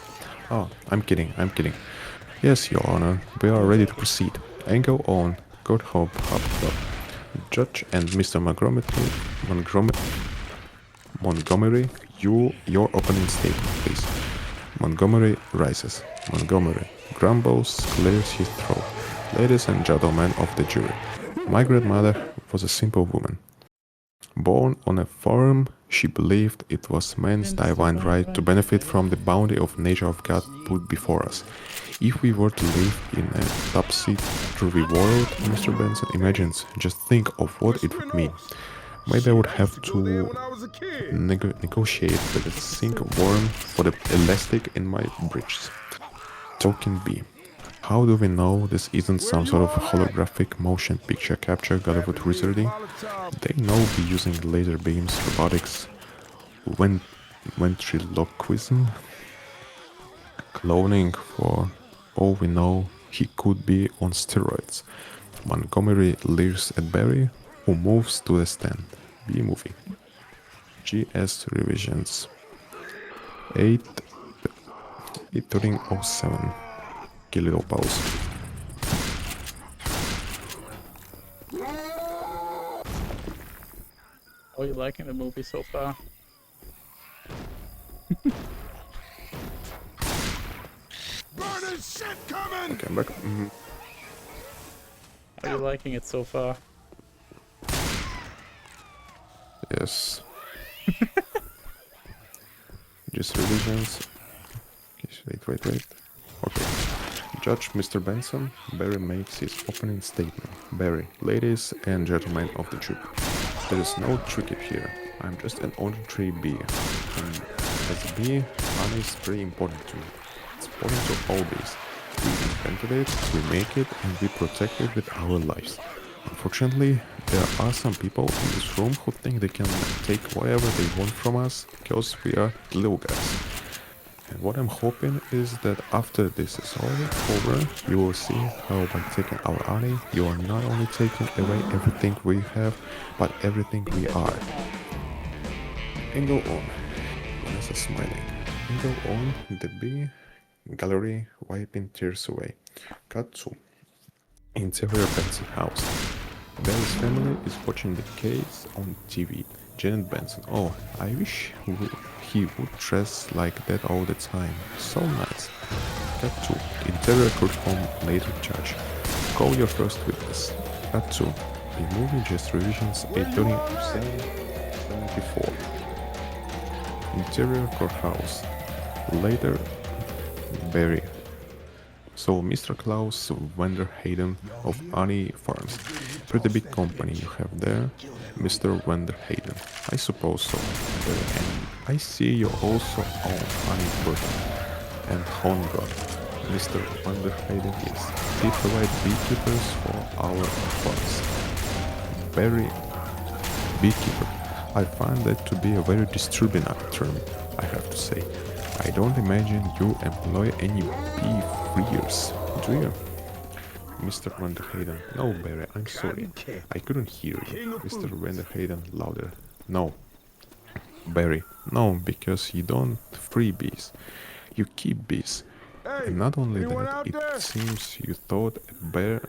Oh, I'm kidding. Yes, Your Honor, we are ready to proceed. Angle on. Courthouse. Judge and Mr. Montgomery, your opening statement, please. Montgomery rises. Montgomery grumbles, clears his throat. Ladies and gentlemen of the jury, my grandmother was a simple woman. Born on a farm, she believed it was man's divine right to benefit from the bounty of nature of God put before us. If we were to live in a topsy-turvy world, Mr. Benson imagines, just think of what it would mean. Maybe I would have to negotiate with a sink worm for the elastic in my bridges. Token B. How do we know this isn't some sort of holographic motion picture capture Gollywood wizarding? They know we're using laser beams, robotics, ventriloquism, cloning. For all we know, he could be on steroids. Montgomery leers at Barry, who moves to the stand. B movie. GS revisions 81307. Little pause. How are you liking the movie so far? Okay, I'm back. How are you liking it so far? Yes. Just revisions. Wait. Okay. Judge Mr. Benson, Barry makes his opening statement. Barry, ladies and gentlemen of the jury, there is no trick here. I'm just an ordinary bee. And as a bee, honey is pretty important to me. It's important to all bees. We invented it, we make it, and we protect it with our lives. Unfortunately, there are some people in this room who think they can take whatever they want from us because we are little guys. And what I'm hoping is that after this is all over, you will see how by taking our Ani, you are not only taking away everything we have, but everything we are. And go on. Vanessa smiling. And go on the B gallery, wiping tears away. Cut to interior Benson house. Barry's family is watching the case on TV. Janet Benson. Oh, I wish he would dress like that all the time. So nice. Cut 2. Interior courtroom, later judge. Call your first witness. Cut 2. The movie just revisions 8:74. Interior courthouse. Later, Barry. So, Mr. Klaus Vanderheyden of Annie Farms. Pretty big company you have there, Mr. Vanderheyden. I suppose so. And I see you also own Annie Burton and Hongrod. Mr. Vanderheyden, yes. We provide beekeepers for our farms. Very beekeeper. I find that to be a very disturbing term, I have to say. I don't imagine you employ any bee freers, do you? Mr. Vanderheyden. No, Barry, I'm sorry. I couldn't hear you. Mr. Vanderheyden, louder. No. Barry. No, because you don't free bees. You keep bees. And not only that, it seems you thought a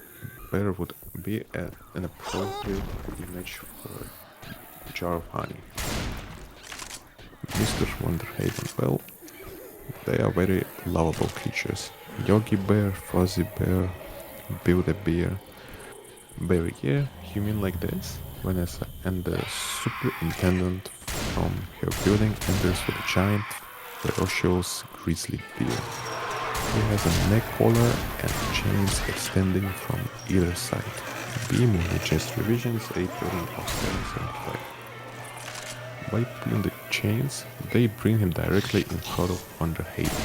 bear would be an appropriate image for a jar of honey. Mr. Vanderheyden. Well, they are very lovable creatures. Yogi Bear, Fuzzy Bear, Build a Bear. Barry, yeah, you mean like this? Vanessa and the superintendent from her building enters with a giant, ferocious grizzly bear. He has a neck collar and chains extending from either side. B-movie just revisions 8:775. By pulling the chains, they bring him directly in front of Vanderheyden.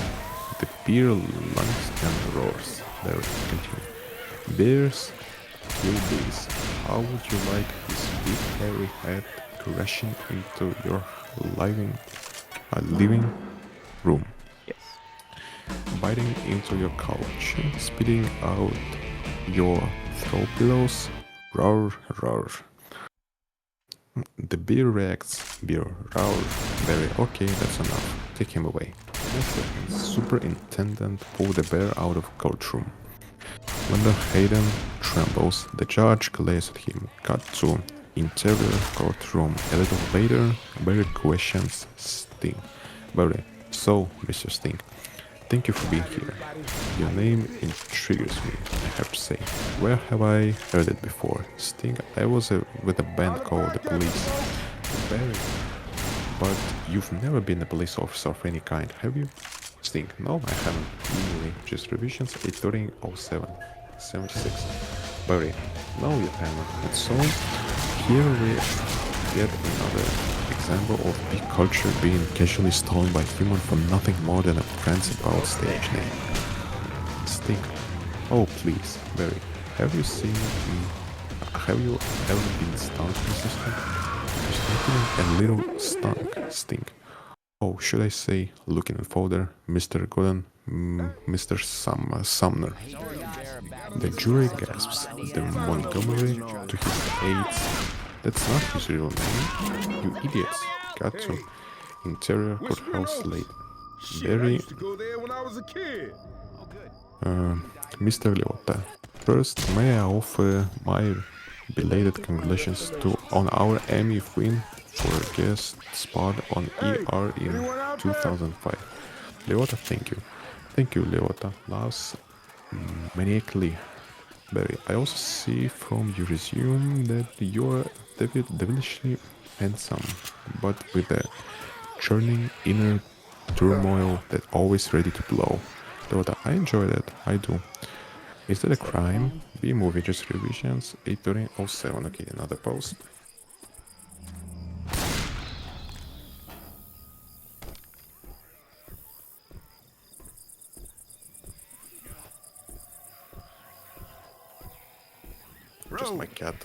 The bear lunges and roars. There, continue. Bears kill bees. How would you like his big hairy head crashing into your living room? Yes. Biting into your couch, spitting out your throw pillows. Roar, roar. The bear reacts. Bear, roar. Barry, okay, that's enough. Take him away. The superintendent pulled the bear out of courtroom. Vanderheyden trembles. The judge glares at him. Cut to interior courtroom. A little later, Barry questions Sting. Barry, so, Mr. Sting, thank you for being here. Your name intrigues me, I have to say. Where have I heard it before? Sting, I was with a band called the Police. Barry, but you've never been a police officer of any kind, have you? Sting, no, I haven't. Usually, just revisions 8:07:76. Barry, no, you haven't. And so, here we get another example of big culture being casually stolen by human for nothing more than a principal stage name. Sting, oh please, Barry, have you ever been stunk, Mr. Sting? A little stunk, Sting. Oh, should I say, looking at folder, Mr. Gordon, Mr. Sumner. The jury gasps. The Montgomery to his aides. That's not his real name. You idiots. Got to. Interior courthouse late. Very. Mr. Liotta. First, may I offer my belated congratulations on our Emmy win for a guest spot on ER in 2005. Liotta, thank you. Thank you, Liotta. Loves maniacally. Barry, I also see from your resume that you're devilishly handsome, but with a churning inner turmoil that always ready to blow. Liotta, I enjoy that. I do. Is that a crime? B-movie just revisions 8:07. Okay, another post. Just my cat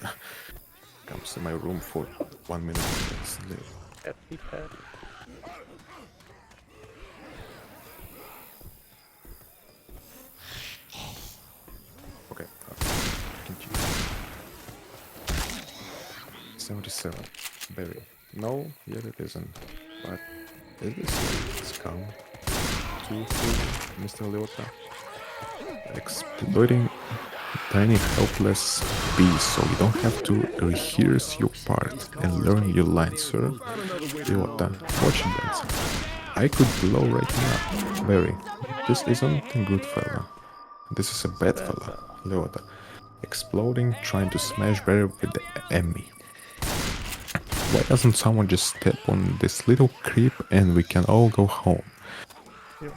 comes to my room for 1 minute. Happy pet. 77. Berry. No, yet it isn't. But it is scum. 2, 3, Mr. Leota. Exploiting tiny helpless bees so you don't have to rehearse your part and learn your lines, sir. Leota, watch it dance. I could blow right now. Berry. This isn't a good fella. This is a bad fella. Leota. Exploding, trying to smash Berry with the Emmy. Why doesn't someone just step on this little creep and we can all go home?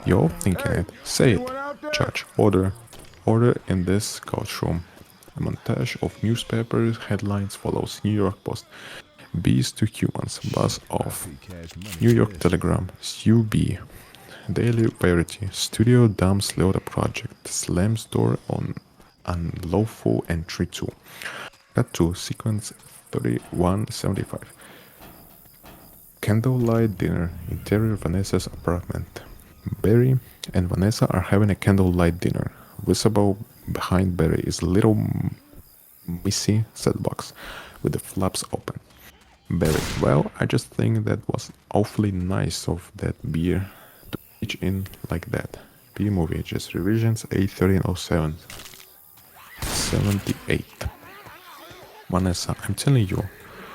You're all thinking it. Say it. Judge. Order. Order in this courtroom. A montage of newspaper headlines follows. New York Post. Bees to humans. Buzz off. New York Telegram. Sue B. Daily Verity. Studio dumps Leota project. Slams door on unlawful entry 2. Cut to sequence 3175. Candlelight dinner. Interior Vanessa's apartment. Barry and Vanessa are having a candlelight dinner. Visible behind Barry is a little messy set box with the flaps open. Barry, well, I just think that was awfully nice of that beer to reach in like that. B-movie, just revisions 81307. 78. Vanessa, I'm telling you,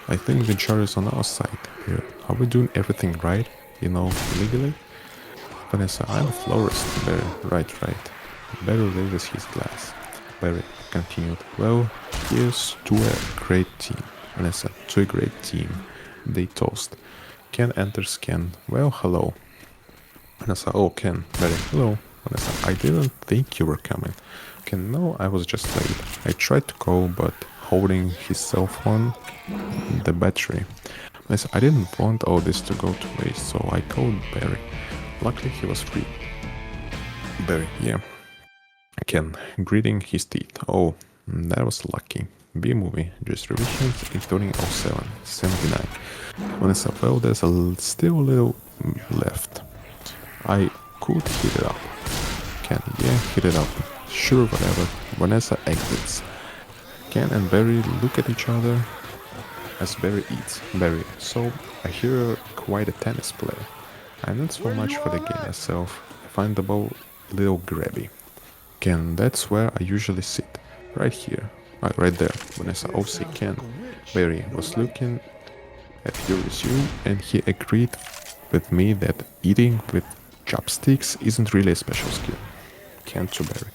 I think the jury is on our side here. Are we doing everything right? You know, legally? Vanessa, I'm a florist. Barry, right. Barry raises his glass. Barry continued, well, here's to a great team. Vanessa, to a great team. They toast. Ken enters Ken. Well, hello. Vanessa, oh, Ken. Barry, hello. Vanessa, I didn't think you were coming. Ken, no, I was just late. I tried to call, but holding his cell phone, the battery. Vanessa, I didn't want all this to go to waste, so I called Barry. Luckily, he was free. Barry, yeah. Ken, gritting his teeth. Oh, that was lucky. B-movie, just revisions including 07, 79. Vanessa, well, there's still a little left. I could heat it up. Ken, yeah, heat it up. Sure, whatever. Vanessa exits. Ken and Barry look at each other as Barry eats. Barry, so I hear you're quite a tennis player. I'm not so much for the game myself. I find the ball a little grabby. Ken, that's where I usually sit. Right here. Right there. Vanessa also Ken. Barry was looking at your resume and he agreed with me that eating with chopsticks isn't really a special skill. Ken to Barry.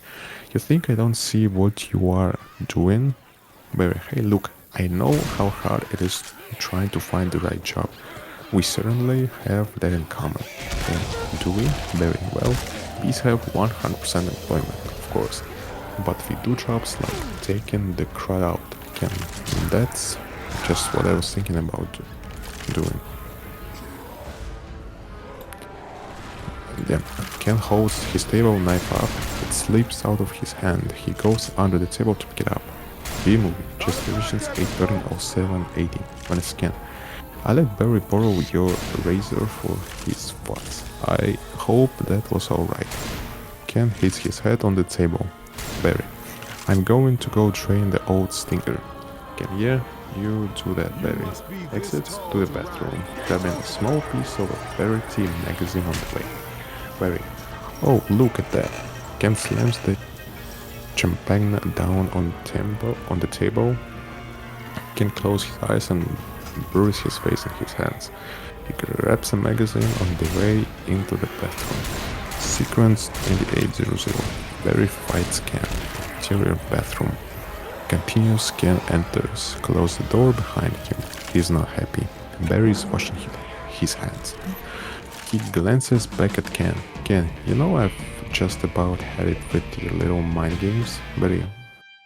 You think I don't see what you are doing? Barry, hey look, I know how hard it is trying to find the right job. We certainly have that in common. And do we? Barry, well, bees have 100% employment, of course. But we do jobs like taking the crowd out. Ken, that's just what I was thinking about doing. Yeah, Ken holds his table knife up. It slips out of his hand. He goes under the table to pick it up. B-movie, just revisions 8130780. When it's Ken. I let Barry borrow your razor for his spots. I hope that was alright. Ken hits his head on the table. Barry, I'm going to go train the old stinker. Ken, yeah, you do that, Barry. Exits to the bathroom, grabbing a small piece of a Verity magazine on the way. Barry, oh, look at that. Ken slams the champagne down on the table. Ken closes his eyes and buries his face in his hands. He grabs a magazine on the way into the bathroom. Sequence 2800. Barry fights Ken. Interior bathroom. Continues. Ken enters. Close the door behind him. He's not happy. Barry is washing his hands. He glances back at Ken. Ken, you know I've just about had it with your little mind games. Barry,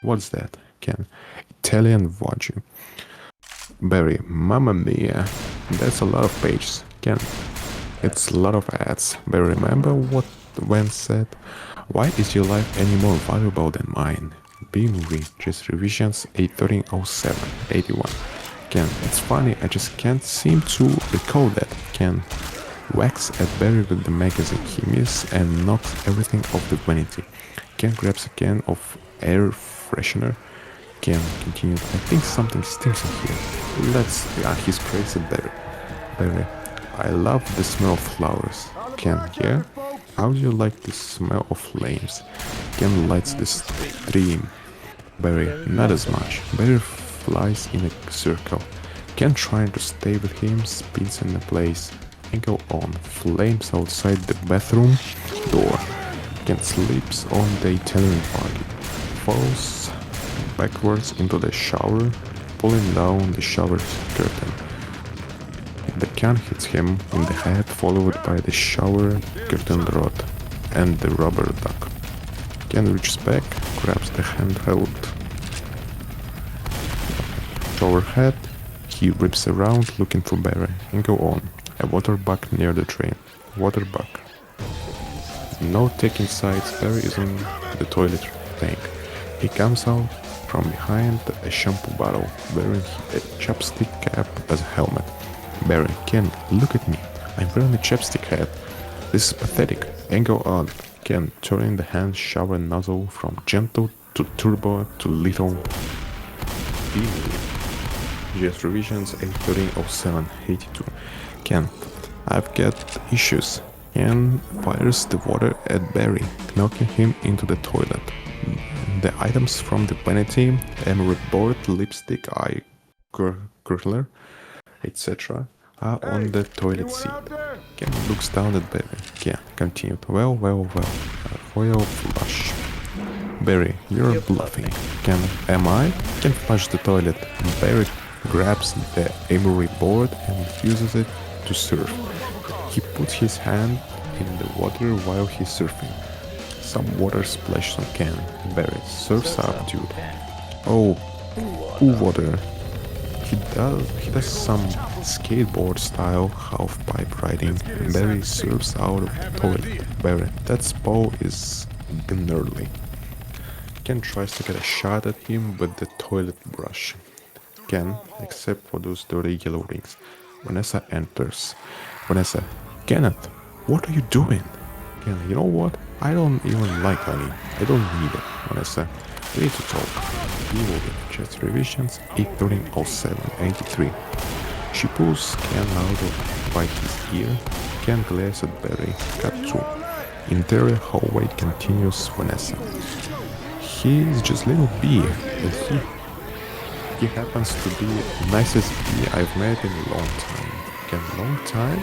what's that? Ken, Italian vodka. Barry, mamma mia, that's a lot of pages. Ken, it's a lot of ads. Barry, remember what Wen said? Why is your life any more valuable than mine? B-movie, just revisions 81307, 81. Ken, it's funny, I just can't seem to recall that. Ken, whacks at Barry with the magazine. He misses and knocks everything off the vanity. Ken grabs a can of air freshener. Ken continued. I think something stinks in here. Let's... he's crazy, Barry. Barry, I love the smell of flowers. Ken, yeah? How do you like the smell of flames? Ken lights the stream. Barry, not as much. Barry flies in a circle. Ken trying to stay with him, spins in place. Angle on. Flames outside the bathroom door. Ken slips on the Italian party. Falls backwards into the shower, pulling down the shower curtain. The can hits him in the head, followed by the shower curtain rod and the rubber duck. Ken reaches back, grabs the handheld shower head. He rips around looking for Barry and go on. A water buck near the drain. Water buck. No taking sides. Barry is in the toilet tank. He comes out from behind a shampoo bottle, wearing a chapstick cap as a helmet. Barry, Ken, look at me. I'm wearing a chapstick hat. This is pathetic. Angle on. Ken, turning the hand shower nozzle from gentle to turbo to little. GS revisions 8130782. Ken, I've got issues. Ken fires the water at Barry, knocking him into the toilet. The items from the vanity, emerald board, lipstick, eye curler, etc. are on the toilet seat. Ken looks down at Barry. Ken continued. Well. Royal flush. Barry, you're bluffing. Ken, am I? Ken flushes the toilet. Barry grabs the emery board and uses it to surf. He puts his hand in the water while he's surfing. Some water splashes on Ken. Barry, surf's up, dude. Oh, water. He does some skateboard style half pipe riding. Barry surfs out of the toilet. Barry, that bow is gnarly. Ken tries to get a shot at him with the toilet brush. Ken, except for those dirty yellow rings. Vanessa enters. Vanessa, Kenneth, what are you doing? Ken, you know what? I don't even like honey. I don't need it. Vanessa, we need to talk. We will get chest revisions 8130783. She pulls Ken out by his ear. Ken glares at Barry. Cut to interior hallway continues Vanessa. He's just little B, and he happens to be the nicest B I've met in a long time. Ken, long time?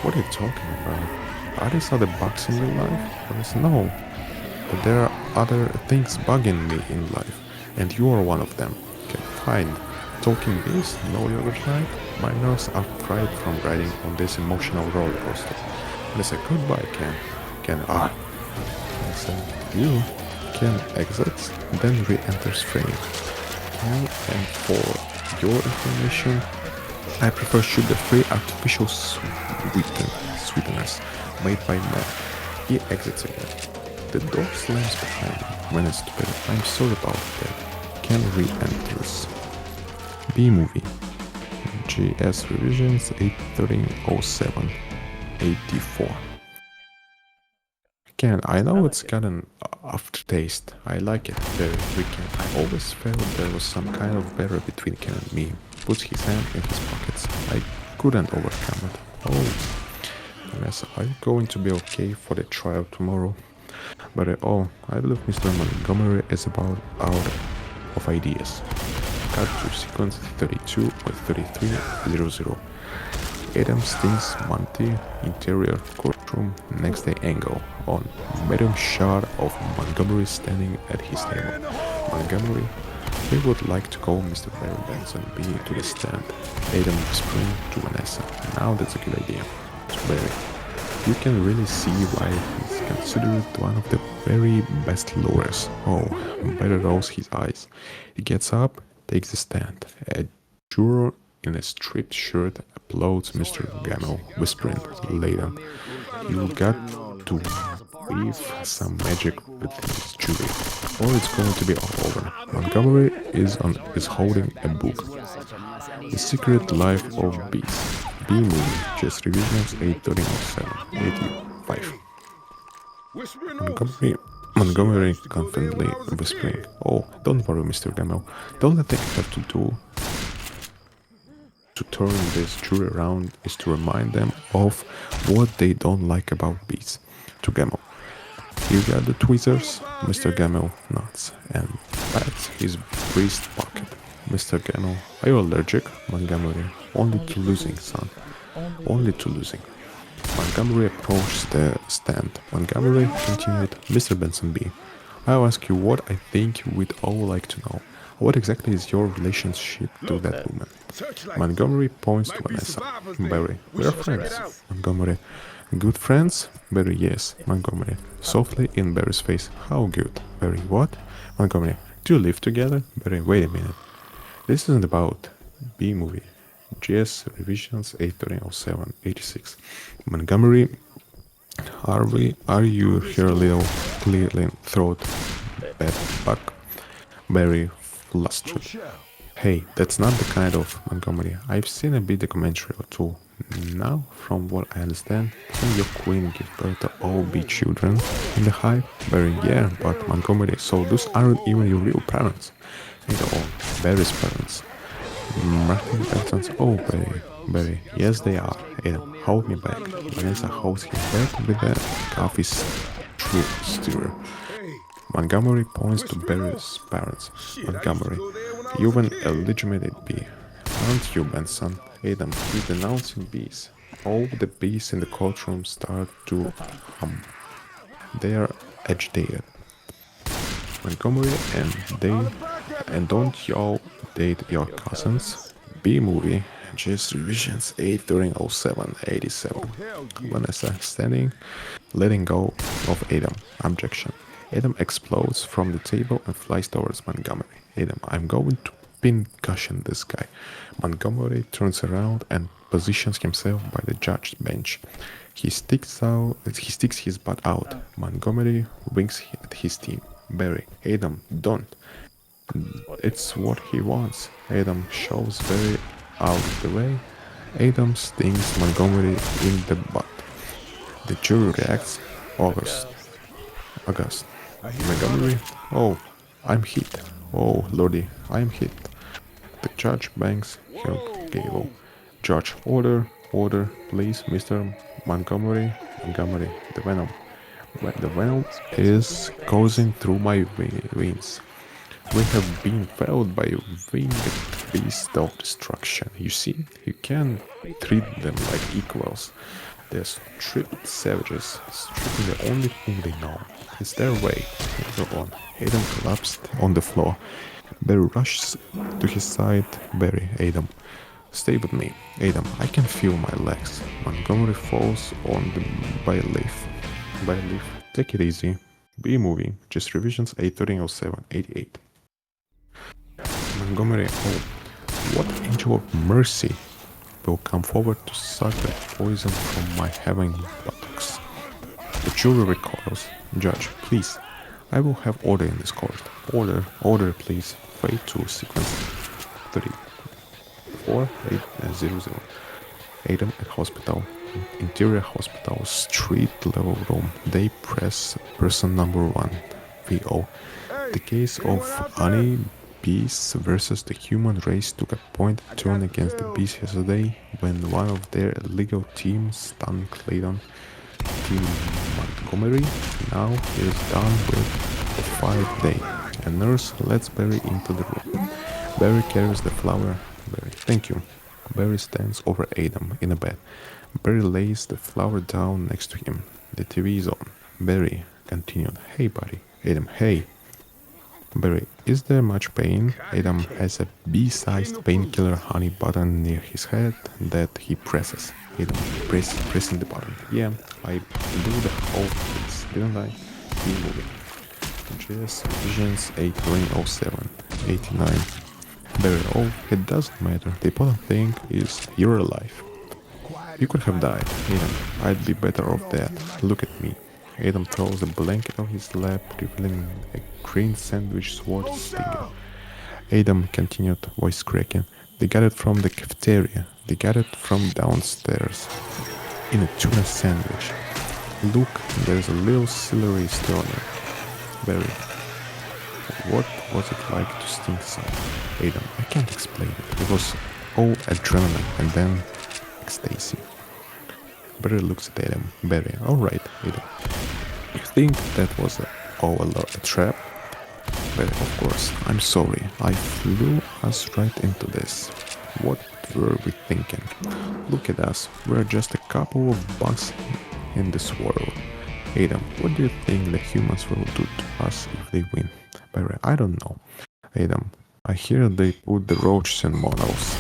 What are you talking about? Are these other bugs in your life? Vanessa, no. But there are other things bugging me in life, and you are one of them. Okay, fine. Talking is no yogurt night. My nerves are fried from riding on this emotional roller coaster. Vanessa, goodbye, Ken. Ken, Vanessa, you. Ken exits, then re-enters frame. Ken, and for your information, I prefer sugar-free artificial sweeteners made by men. He exits again. The door slams behind him. When it's together, I'm sorry about that. Ken re-enters. B-movie. GS revisions 8130784. Ken, I know it's got an aftertaste. I like it very weekend. I always felt there was some kind of barrier between Ken and me. Puts his hand in his pockets. I couldn't overcome it. Oh. Vanessa, are you going to be okay for the trial tomorrow? But I believe Mr. Montgomery is about out of ideas. Cut to sequence 32 or 3300. Adam stings Monty, interior courtroom, next day angle on medium shot of Montgomery standing at his table. Montgomery, they would like to call Mr. Barry Benson B to the stand. Adam whispering to Vanessa. Now that's a good idea. To Barry. You can really see why he's considered one of the very best lawyers. Oh, Barry rolls his eyes. He gets up, takes the stand. A juror in a striped shirt applauds Mr. Gamel, whispering later. You got to weave some magic with his jury, or it's going to be all over. Montgomery is holding a book. The Secret Life of Bees. B-movie, just revisions 8130785. Montgomery Montgomery confidently whispering, "Oh, don't worry, Mr. Gamel. The only thing I have to do to turn this jury around is to remind them of what they don't like about bees." To Gamel, "You got the tweezers?" Mr. Gamel nods and pats his breast pocket. Mr. Gamel, "Are you allergic?" Montgomery, "Only to losing, son. Only to losing." Montgomery approached the stand. Montgomery continued, "Mr. Benson B, I'll ask you what I think we'd all like to know. What exactly is your relationship to that woman?" Montgomery points to Vanessa. Barry, "We're friends." Montgomery, "Good friends?" Barry, "Yes." Montgomery, softly in Barry's face, "How good?" Barry, "What?" Montgomery, "Do you live together?" Barry, "Wait a minute. This isn't about B-movie. GS revisions 8:07:86. Montgomery, are you here, little clearly throat bed bug?" Barry, flustered, "Hey, that's not the kind of..." Montgomery, "I've seen a bit documentary or two. Now, from what I understand, can your queen give birth to all bee children in the hive?" Barry, "Yeah, but..." Montgomery, "So those aren't even your real parents?" And all, "Barry's parents." Martin Benson's, "Oh, Barry, yes they are." Adam, "Hold me back." Vanessa holds him back with a coffee stirrer. Montgomery points to Barry's parents. Montgomery, "You've an illegitimate bee, aren't you, Benson?" Adam, "He's denouncing bees." All the bees in the courtroom start to hum. They are agitated. Montgomery, and don't y'all date your cousins? B-movie, just revisions 8:07:87. Vanessa standing, letting go of Adam. Objection. Adam explodes from the table and flies towards Montgomery. Adam, "I'm going to pincushion this guy." Montgomery turns around and positions himself by the judge's bench. He sticks his butt out. Montgomery winks at his team. Barry, "Adam, don't. It's what he wants." Adam shoves Barry out of the way. Adam stings Montgomery in the butt. The jury reacts. August. Montgomery, "Oh, I'm hit. Oh, lordy, I'm hit." The judge bangs her gavel. Judge, order, please, Mr. Montgomery. Montgomery, the venom. The venom is coursing through my veins. We have been felled by winged beasts of destruction. You see, you can treat them like equals. They're stripped savages, stripping the only thing they know. It's their way. Go on. Adam collapsed on the floor. Barry rushes to his side. Barry, Adam, "Stay with me." Adam, "I can feel my legs." Montgomery falls on the by-leaf. Take it easy. B-movie, just revisions 8:13:07:88. Montgomery, "Oh, what angel of mercy will come forward to suck the poison from my heavenly buttocks?" The jury recoils. Judge, "Please, I will have order in this court." Order, please. Fade to sequence 34:8:00. Adam at hospital. Interior hospital, street level room. Day press, person number 1. VO. The case of honey bees versus the human race took a pointed turn against the bees yesterday when one of their legal teams stunned Clayton. Team Montgomery now is done with the fight day. A nurse lets Barry into the room. Barry carries the flower. Barry, "Thank you." Barry stands over Adam in a bed. Barry lays the flower down next to him. The TV is on. Barry continued, "Hey, buddy." Adam, "Hey." Barry, "Is there much pain?" Adam has a bee-sized painkiller honey button near his head that he presses. Adam, pressing the button. "Yeah, I blew the whole piece, didn't I?" B-movie. GS Visions 8:07:89. Barry, "Oh, it doesn't matter. The important thing is you're alive. You could have died. Adam, I'd be better off dead. Look at me." Adam throws a blanket on his lap, revealing a green sandwich sword stinger. Adam continued, voice cracking, "They got it from the cafeteria. They got it from downstairs. In a tuna sandwich. Look, there's a little celery still on it." Barry, what was it like to sting someone? Adam, I can't explain it. It was all adrenaline and then ecstasy. Barry looks at Adam. Barry, alright, Adam. You think that was a trap? Barry, of course, I'm sorry. I flew us right into this. What were we thinking? Look at us. We're just a couple of bugs in this world. Adam, what do you think the humans will do to us if they win? Barry, I don't know. Adam, I hear they put the roaches in models.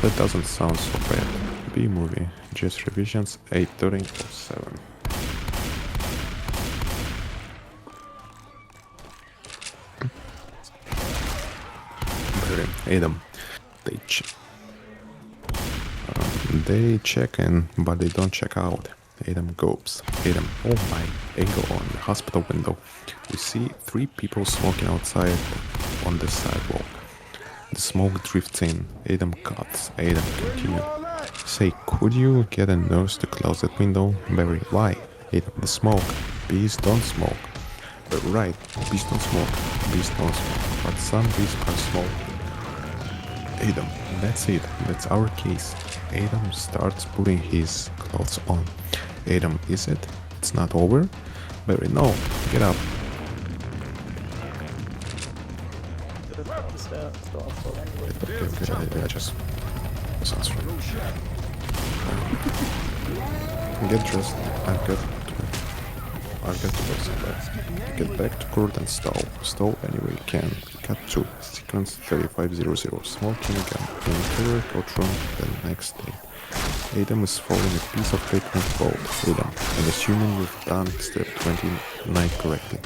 That doesn't sound so bad. B-movie, just revisions 8:13:07. Barry, Adam, they check in, but they don't check out. Adam gulps. Adam, oh my, angle on the hospital window. You see 3 people smoking outside on the sidewalk. The smoke drifts in. Adam cuts. Adam continue. Say, could you get a nurse to close that window? Barry, why? Adam, the smoke. Bees don't smoke. Right, bees don't smoke. Bees don't smoke. But some bees are smoke. Adam, that's it. That's our case. Adam starts putting his clothes on. Adam, is it? It's not over? Barry, no. Get up. Okay, I just... Sounds right. Get dressed. I've got to go somewhere. Get back to court and stall anywhere you can. Cut to sequence 3500. Smoking gun. Painkiller, courtroom, the next day. Adam is folding a piece of paper and fold. Adam, and assuming you've done step 29 correctly.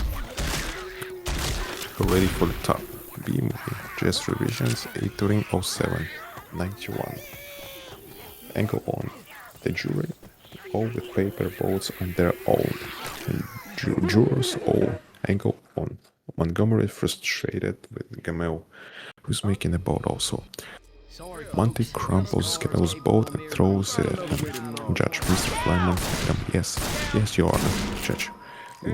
You're ready for the top. B movie. Just revisions 8:07. 91. Angle on. The jury, all with paper boats on their own. And jurors all angle on. Montgomery frustrated with Gamel, who's making a boat also. Monty crumples Gamel's boat and throws it at him. Judge, Mr. Flyman, yes, Your Honor. Judge,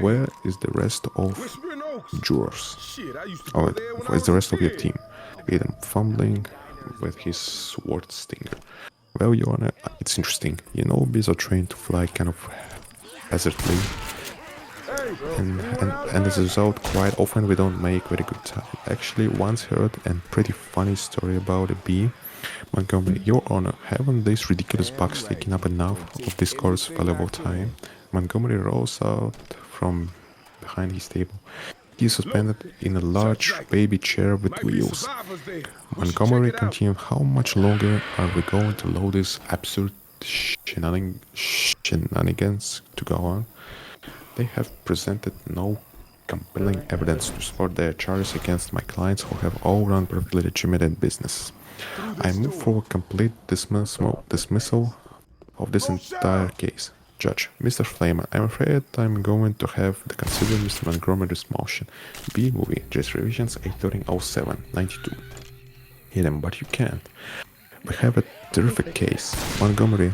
where is the rest of jurors? Oh, where's the rest of your team? Adam fumbling with his sword stinger. Well, Your Honor, it's interesting. You know, bees are trained to fly kind of hazardly. And as a result, quite often we don't make very good time. Actually, once heard a pretty funny story about a bee. Montgomery, Your Honor, haven't these ridiculous bugs taken up enough of this court's valuable time? Montgomery rolls out from behind his table. He is suspended in a large baby chair with wheels. Montgomery continued, how much longer are we going to allow this absurd shenanigans to go on? They have presented no compelling evidence to support their charges against my clients who have all run perfectly legitimate business. I move for a complete dismissal of this entire case. Judge, Mr. Flamer, I'm afraid I'm going to have to consider Mr. Montgomery's motion. B movie, just revisions 8:07, 92. Adam, but you can't. We have a terrific case. Montgomery,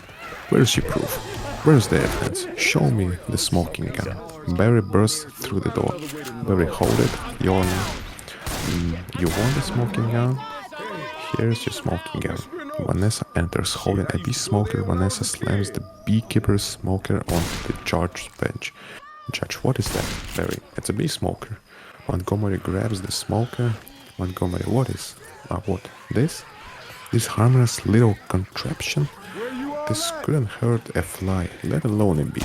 where's your proof? Where's the evidence? Show me the smoking gun. Barry bursts through the door. Barry, hold it. Your Honor. You want the smoking gun? Here's your smoking gun. Vanessa enters holding a bee smoker. Vanessa slams the beekeeper's smoker on the judge's bench. Judge, what is that? Barry, it's a bee smoker. Montgomery grabs the smoker. Montgomery, what is? What? This? This harmless little contraption? This couldn't hurt a fly, let alone a bee.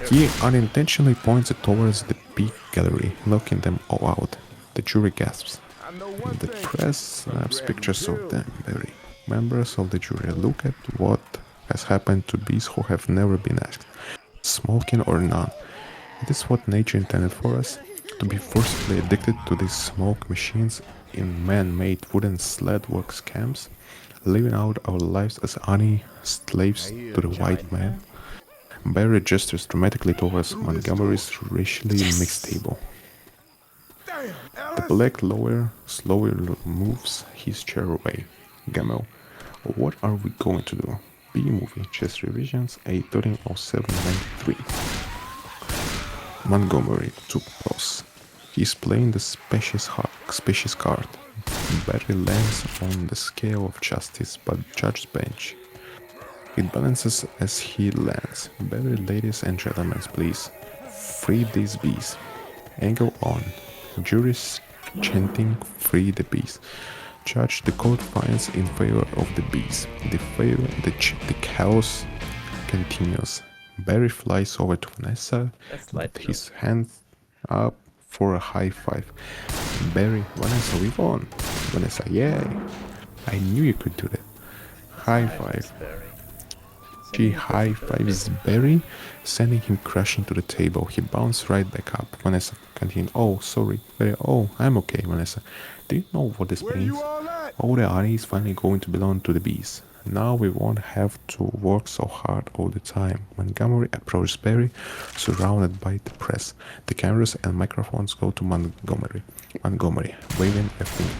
He unintentionally points it towards the bee gallery, knocking them all out. The jury gasps. The press snaps pictures of them, Barry. Members of the jury, look at what has happened to bees who have never been asked, smoking or none. It is what nature intended for us, to be forcibly addicted to these smoke machines in man-made wooden sled work camps, living out our lives as honey slaves to the white man. Barry gestures dramatically towards Montgomery's racially mixed table. The black lawyer slowly moves his chair away. Gamel, what are we going to do? B movie, chess revisions, 8:07:93. Montgomery to pause. He's playing the species card. Barry lands on the scale of justice, but judge's bench. It balances as he lands. Barry, ladies and gentlemen, please, free these bees. Angle on. Jury's chanting, free the bees. Judge, the court finds in favor of the bees. The chaos continues. Barry flies over to Vanessa with his hands up for a high five. Barry, Vanessa, we won. Vanessa, yay. I knew you could do that. High five. She high fives Barry, sending him crashing to the table. He bounced right back up. Vanessa continued, oh, sorry. Barry, oh, I'm okay, Vanessa. Do you know what this means? All the honey is finally going to belong to the bees. Now we won't have to work so hard all the time. Montgomery approaches Barry, surrounded by the press. The cameras and microphones go to Montgomery. Montgomery, waving a finger.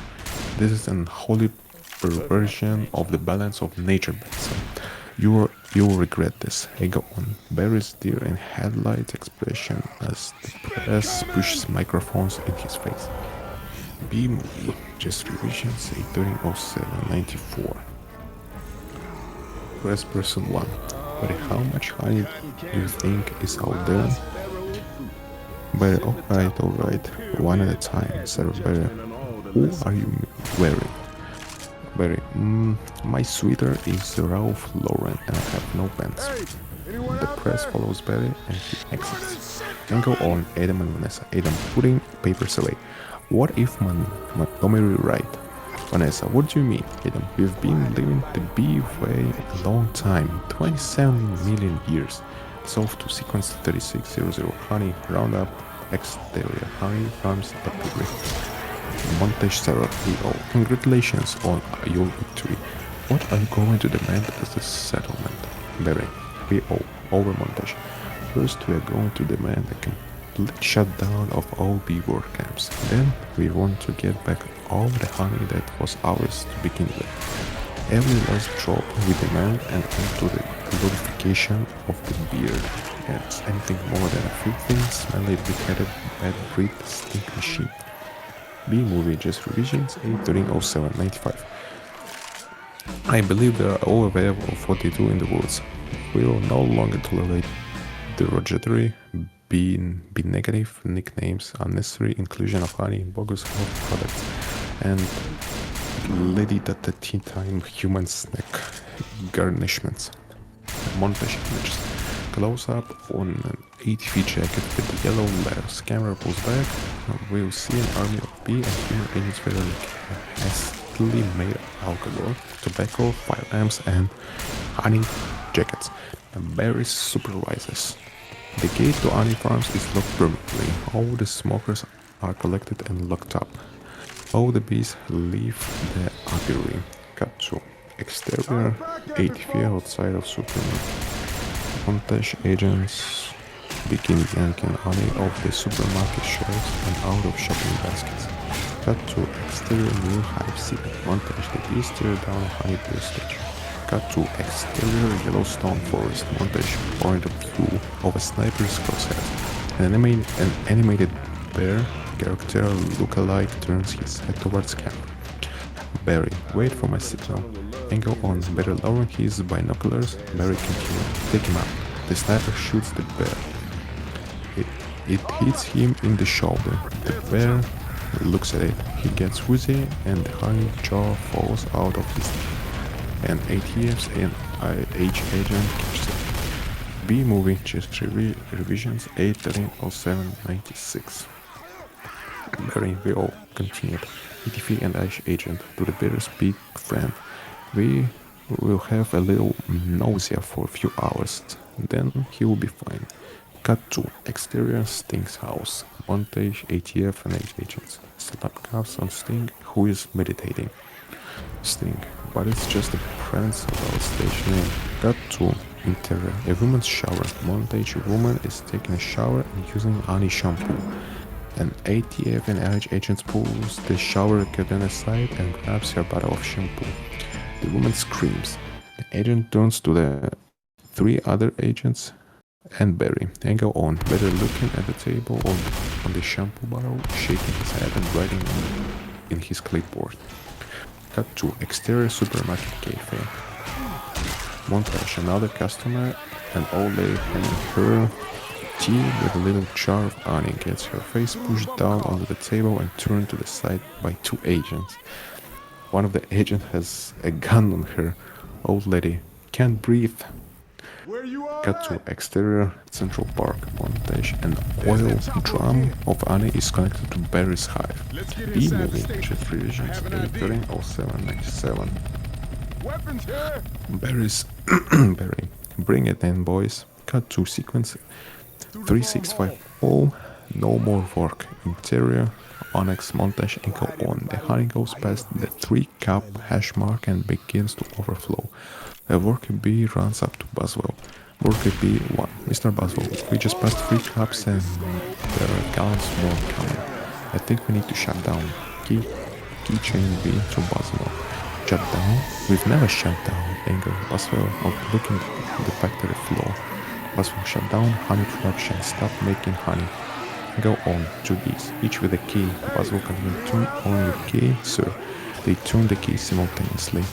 This is an unholy perversion of the balance of nature, Benson. You'll regret this. Hey, go on. Barry's deer in headlight expression as the press pushes microphones in his face. B-movie, just revisions 8:30:07:94. Press person 1. But how much honey do you think is out there? Barry, alright. One at a time, Sir Barry. Who are you wearing? Barry, my sweater is Ralph Lauren and I have no pants. The press follows Barry and he exits. Then go on, Adam and Vanessa. Adam, putting papers away. What if Montgomery right? Vanessa, what do you mean? Adam, we've been living the bee way a long time, 27 million years. Solved to sequence 3600 honey, roundup, exterior honey, farms, apiary. Montage Sarah VO. Congratulations on your victory. What are you going to demand as the settlement? Barry VO. Over montage. First we are going to demand a complete shutdown of all bee work camps. Then we want to get back all the honey that was ours to begin with. Every last drop we demand an end to the glorification of the beard. Yes, anything more than a filthy, smelly, big-headed, bad-breed stink machine. B-movie, just revisions 8:30:07:95. I believe they are all aware of what they do in the woods. We will no longer tolerate derogatory, B-negative nicknames, unnecessary inclusion of honey, bogus health products, and lady-time human snack garnishments. Montage images. Close up on an 80-feet jacket with the yellow letters. Camera pulls back. We'll see an army of bee and human agents wearing hastily made alcohol, tobacco, firearms, and honey jackets. And Barry supervises. The gate to honey farms is locked permanently. All the smokers are collected and locked up. All the bees leave the apiary. Cut to exterior 80 feet outside of supermarket. Montage agents begin yanking honey off the supermarket shelves and out of shopping baskets. Cut to exterior new hive city. Montage the bees tear down a honeydew stage. Cut to exterior Yellowstone forest. Montage point of view of a sniper's crosshairs. An animated bear character look-alike turns his head towards camera. Barry, wait for my signal. Angle on. Barry lowering his binoculars. Barry continue. Take him out. The sniper shoots the bear. It hits him in the shoulder. The bear looks at it. He gets woozy and the honey jaw falls out of his teeth. An ATF's and H agent catches it. B movie, just revisions 8:30:07:96. Barry VO continued. ETV and H agent to the bear's big friend. We will have a little nausea for a few hours, then he will be fine. Cut to exterior Sting's house. Montage ATF and H agents. Slap cuffs on Sting, who is meditating. Sting, but it's just a presence of our station. Cut to interior. A woman's shower. Montage, a woman is taking a shower and using honey shampoo. An ATF and H agent pulls the shower curtain aside and grabs her bottle of shampoo. The woman screams. The agent turns to the three other agents and Barry, and go on. Barry looking at the table on the shampoo bottle, shaking his head and writing in his clipboard. Cut to exterior supermarket cafe. Montage, another customer, an old lady handing her tea with a little jar of honey, gets her face pushed down onto the table and turned to the side by two agents. One of the agents has a gun on her. Old lady can't breathe. Cut to exterior Central Park. Montage, an oil drum of honey is connected to Barry's hive. B movie, shift revisions, 8:07:97. Barry's Barry, bring it in, boys. Cut to sequence 3650. No more work. Interior Onyx montage and go on. The honey goes past the 3-cup hash mark and begins to overflow. The worker B runs up to Boswell. Worker B1, Mr. Boswell, we just passed 3 cups and there are gallons more coming. I think we need to shut down. Keychain B to Boswell. Shut down? We've never shut down. Anger Boswell looking at the factory floor. Boswell shut down honey production. Stop making honey. Go on, 2 bees, each with a key. Boswell continued, turn on your key, sir. They turned the key simultaneously.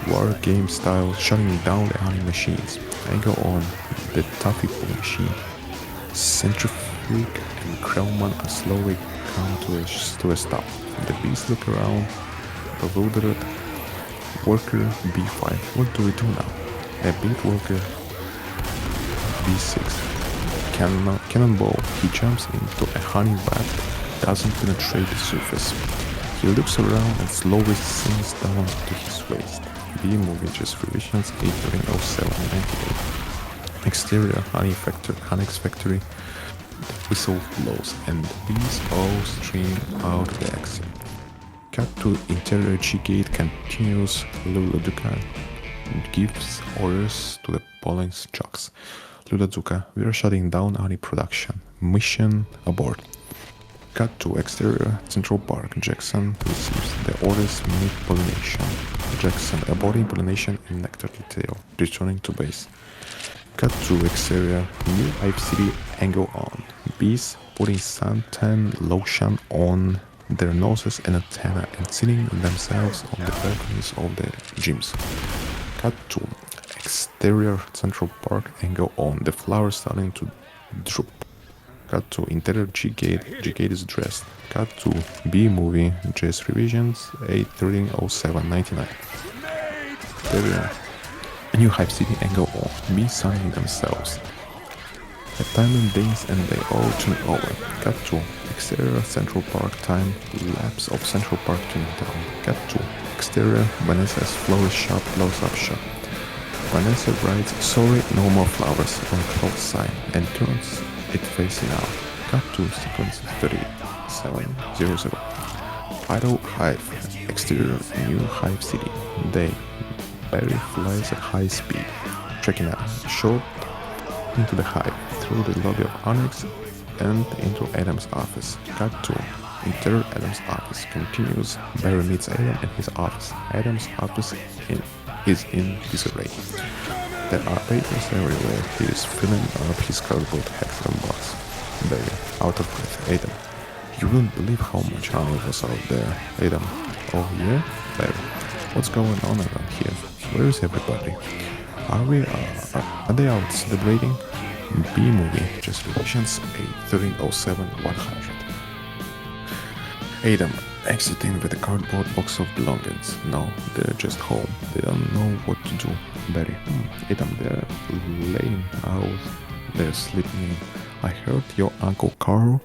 War game style, shutting down the honey machines. And go on, the toffee pull machine. Centrifuge and Krellman are slowly come to a stop. The bees look around, bewildered. Worker B5, what do we do now? A beat worker B6. Cannonball, he jumps into a honey vat, doesn't penetrate the surface. He looks around and slowly sinks down to his waist. B movie just revisions 8:07:98. Exterior Honey's factory. The whistle blows and the bees all stream out the exit. Cut to interior G-gate continues. Luladuka gives orders to the polling jocks. Luladuka, we are shutting down honey production. Mission abort. Cut to exterior Central Park. Jackson receives the orders mid-pollination. Jackson aborting pollination in nectar detail, returning to base. Cut to exterior New Hive City and go on. Bees putting suntan lotion on their noses and antenna and sitting themselves on the balconies of the gyms. Cut to exterior Central Park and go on. The flowers starting to droop. Cut to interior G-gate. G-gate is dressed. Cut to B movie. Jazz revisions 8:13:07:99. Interior New Hive City and go on. B sunning themselves. A time and days and they all turn over. Cut to exterior Central Park. Time lapse of Central Park turning down. Cut to exterior Vanessa's flower shop blows up shop. Vanessa writes sorry no more flowers on close sign and turns it facing out. Cut to sequence 37:00. Idle Hive. Exterior New Hive City. Day. Barry flies at high speed. Checking out. Short into the hive. Through the lobby of Onyx and into Adam's office. Cut to interior Adam's office. Continues. Barry meets Adam in his office. Adam's office is in disarray. There are papers everywhere. He is filling up his cardboard hexagon box. Barry, out of breath. Adam, you wouldn't believe how much honey was out there. Adam, oh yeah? Barry, what's going on around here? Where is everybody? Are they out celebrating? B movie, just revisions 8:13:07:100. Adam, exiting with a cardboard box of belongings. No, they're just home. They don't know what to do. Barry, Adam, they're laying out. They're sleeping in. I heard your Uncle Carl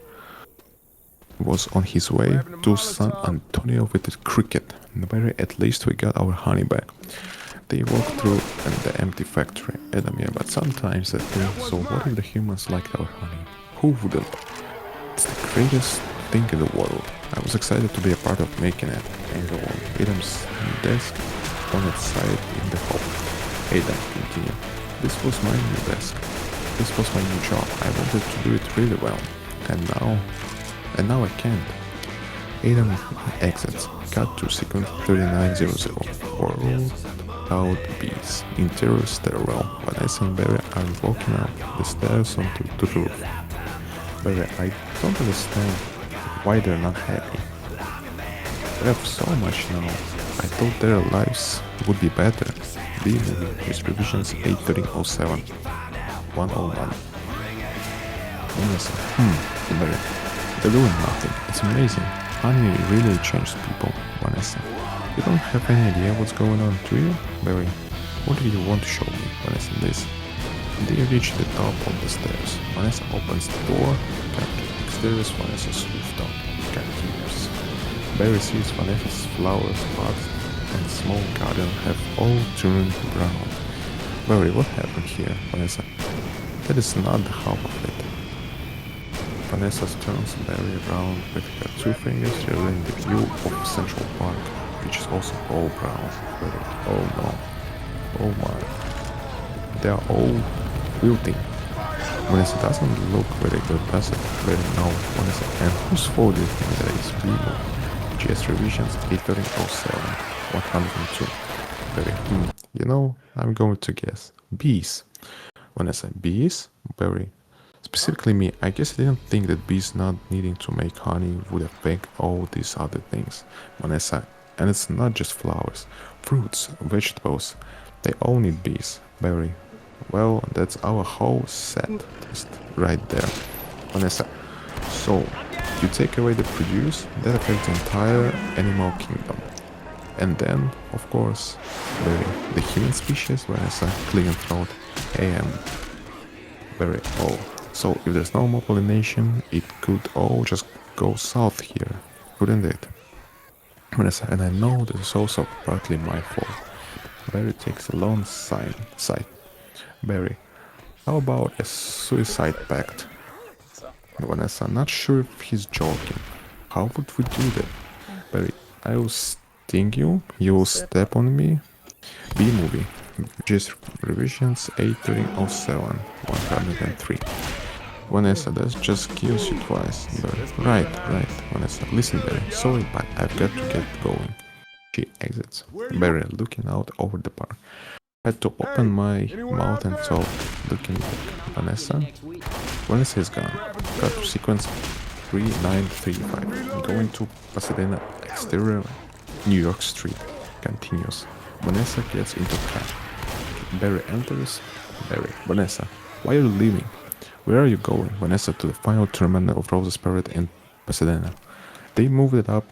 was on his way to San Antonio with a cricket. Barry, at least we got our honey back. They walk through the empty factory. Adam, yeah, but sometimes I think, so what if the humans liked our honey? Who wouldn't? It's the greatest thing in the world. I was excited to be a part of making it. And go on. Adam's desk on its side in the hall. Adam, continue. This was my new desk. This was my new job. I wanted to do it really well. And now I can't. Adam exits. Cut to sequence 39:00. World without bees. Interior stairwell. Vanessa and Barry are walking up the stairs onto the roof. Barry, I don't understand why they're not happy. They have so much now. I thought their lives would be better. B movie, his revisions 81307 101. Vanessa, Barry, they're doing nothing. It's amazing. Honey really changed people. Vanessa, you don't have any idea what's going on, do you? Barry, what do you want to show me? Vanessa, this. They reach the top of the stairs. Vanessa opens the door. Exteriors, Vanessa's rooftop. Continues. Barry sees Vanessa's flowers, pots, and small garden have all turned brown. Barry, what happened here? Vanessa, that is not the half of it. Vanessa turns Barry around with her two fingers, revealing the view of Central Park, which is also all brown. Barry, oh no. Oh my. They are all wilting. Vanessa doesn't look very good, does it? Very no. Vanessa, and whose fault do you think that is? People. GS revisions 81307 102. Barry, you know, I'm going to guess. Bees. Vanessa, bees? Barry. Specifically me, I guess I didn't think that bees not needing to make honey would affect all these other things. Vanessa, and it's not just flowers. Fruits, vegetables, they all need bees. Barry, well, that's our whole set test right there. Vanessa, so you take away the produce, that affects the entire animal kingdom. And then, of course, the human species, Vanessa, clean throat, and very oh. So if there's no more pollination, it could all just go south here, couldn't it? Vanessa, and I know this is also partly my fault. Barry takes a long sigh. Barry, how about a suicide pact? Vanessa, not sure if he's joking. How would we do that? Barry, I will sting you, you will step on me. B movie, just revisions 81307 103. Vanessa, that just kills you twice. Barry, right, Vanessa, listen Barry, sorry but I've got to get going. She exits. Barry looking out over the park. I had to open my mouth and talk, looking like Vanessa. Vanessa is gone. Cut to sequence 3935. Going to Pasadena exterior, New York Street. Continues. Vanessa gets into cab. Barry enters. Barry, Vanessa, why are you leaving? Where are you going? Vanessa, to the final tournament of Rose's Parade in Pasadena. They moved it up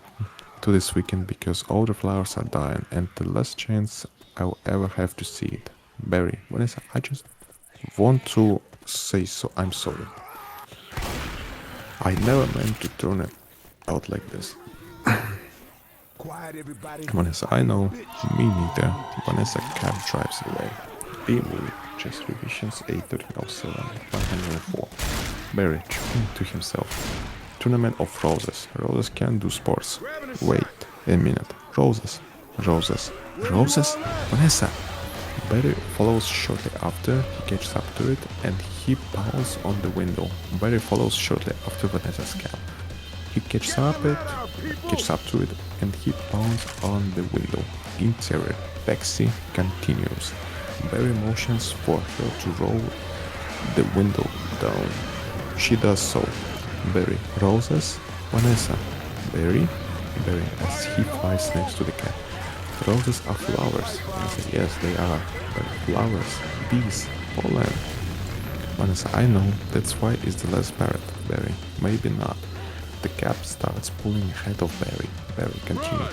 to this weekend because all the flowers are dying and the last chance I'll ever have to see it. Barry, Vanessa, I just want to say so I'm sorry. I never meant to turn it out like this. Vanessa, I know. Me neither. Vanessa cab drives away. B-movie, just revisions 81307 104. Barry to himself. Tournament of roses. Roses can't do sports. Wait a minute. Roses. Vanessa. Barry follows shortly after. He catches up to it and he pounds on the window. Barry follows shortly after Vanessa's cab. He catches up to it and he pounds on the window. Interior. Taxi continues. Barry motions for her to roll the window down. She does so. Barry, roses? Vanessa. Barry, as he flies next to the cat. Roses are flowers. Vanessa, yes, they are. But flowers, bees, pollen. Vanessa, I know. That's why it's the last parrot. Barry, maybe not. The cab starts pulling ahead of Barry. Barry, continue.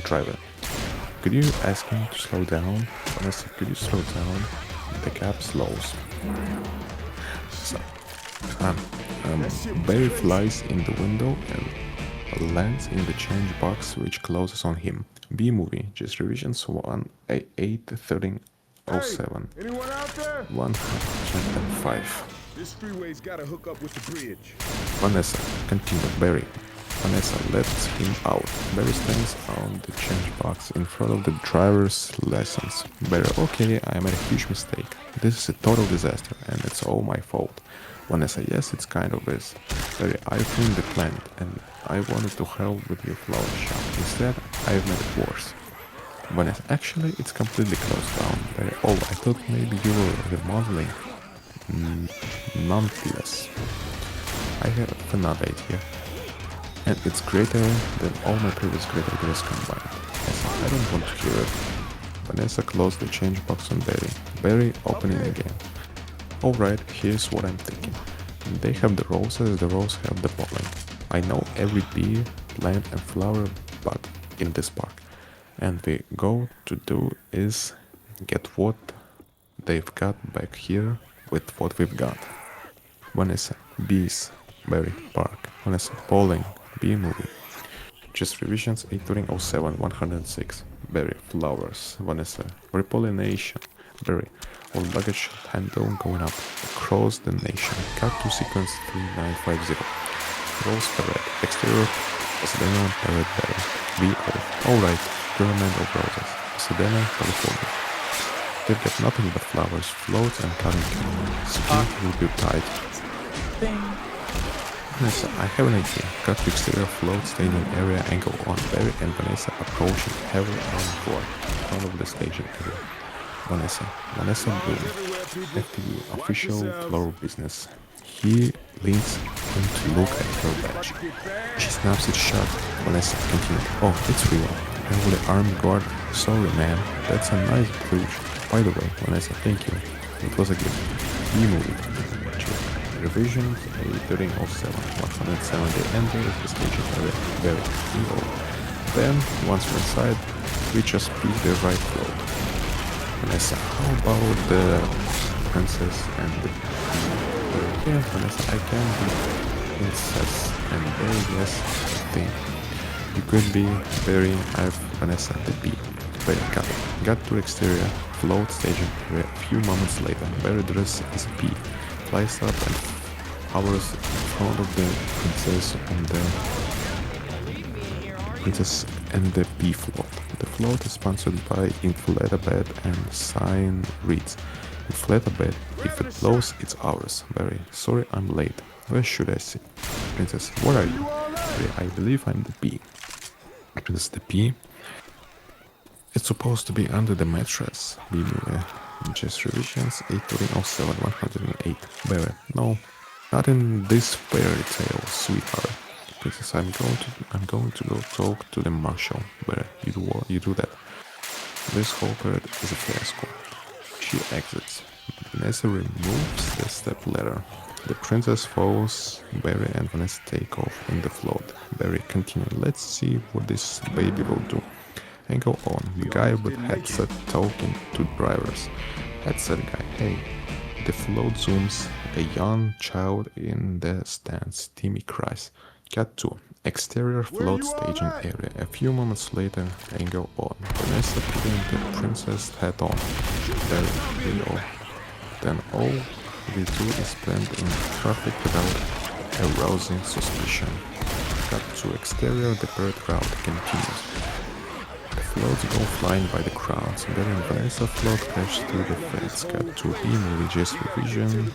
Driver, could you ask him to slow down? Vanessa, could you slow down? The cab slows. So, Barry flies in the window and lands in the change box which closes on him. B movie, just revisions 81307 105. This freeway's gotta hook up with the bridge. Vanessa, continue. Barry. Vanessa lets him out. Barry stands on the change box in front of the driver's license. Barry, okay, I made a huge mistake. This is a total disaster and it's all my fault. Vanessa, yes, it's kind of is. Barry, I ruined the planet and I wanted to help with your flower shop. Instead, I've made it worse. Vanessa, actually, it's completely closed down. Oh, I thought maybe you were remodeling. Nonetheless, I have another idea, and it's greater than all my previous great ideas combined. Yes, I don't want to hear it. Vanessa closed the change box on Barry. Barry opening again. Alright, here's what I'm thinking. They have the roses have the pollen. I know every bee, plant and flower bud in this park. And we go to do is get what they've got back here with what we've got. Vanessa, bees, Barry, park. Vanessa, pollen, bee movie. Just revisions 807 106. Barry, flowers. Vanessa, repollination. Barry, all luggage handle going up across the nation. Cut to sequence 3950. Rose parade. Exterior Pasadena parade Barry. VO. Alright. Pyramid of roses. Pasadena, California. They've got nothing but flowers, floats and cutting. Security will be tight. Vanessa, I have an idea. Cut to exterior float staging area angle on Barry and Vanessa approaching heavily on floor in front of the staging area. Vanessa Bloom, FTV, official floor business. He leans in to look at her badge. She snaps it shut. Vanessa continues. Oh, it's real. And with the armed guard. Sorry, man. That's a nice bridge. By the way, Vanessa, thank you. It was a gift. You moved. Revisions 1307 170 enters the staging area. Very EO. Then, once we're inside, we just pick the right float. Vanessa, how about the princess and the bee? Yeah, Vanessa, I can be princess and very yes thing. You could be very Vanessa the bee. Very cut. Got to exterior, float staging area. A few moments later, very dress is bee. Flies up and hovers in front of the princess and the bee float. The float is sponsored by Inflatabed and sign reads, Inflatabed, if it blows, it's ours. Barry, sorry I'm late. Where should I sit? Princess, where are you? Barry, I believe I'm the bee. Princess, the bee? It's supposed to be under the mattress. Bee movie. Just revisions 807 108. Barry, no, not in this fairy tale, sweetheart. Princess, I'm going to go talk to the marshal. Barry, you do that. This whole parade is a fiasco. She exits. Vanessa removes the step ladder. The princess follows Barry and Vanessa take off in the float. Barry continue. Let's see what this baby will do. And go on. The guy with headset talking to drivers. Headset guy, hey. The float zooms. A young child in the stands. Timmy cries. Cut to exterior float staging area. A few moments later, and go on. Vanessa putting the princess hat on. Barry, Leo. Then all we do is blend in traffic without arousing suspicion. Cut to exterior, the bird route continues. The floats go flying by the crowds. Barry and Vanessa float crash through the fence. Cut to B-Movie revision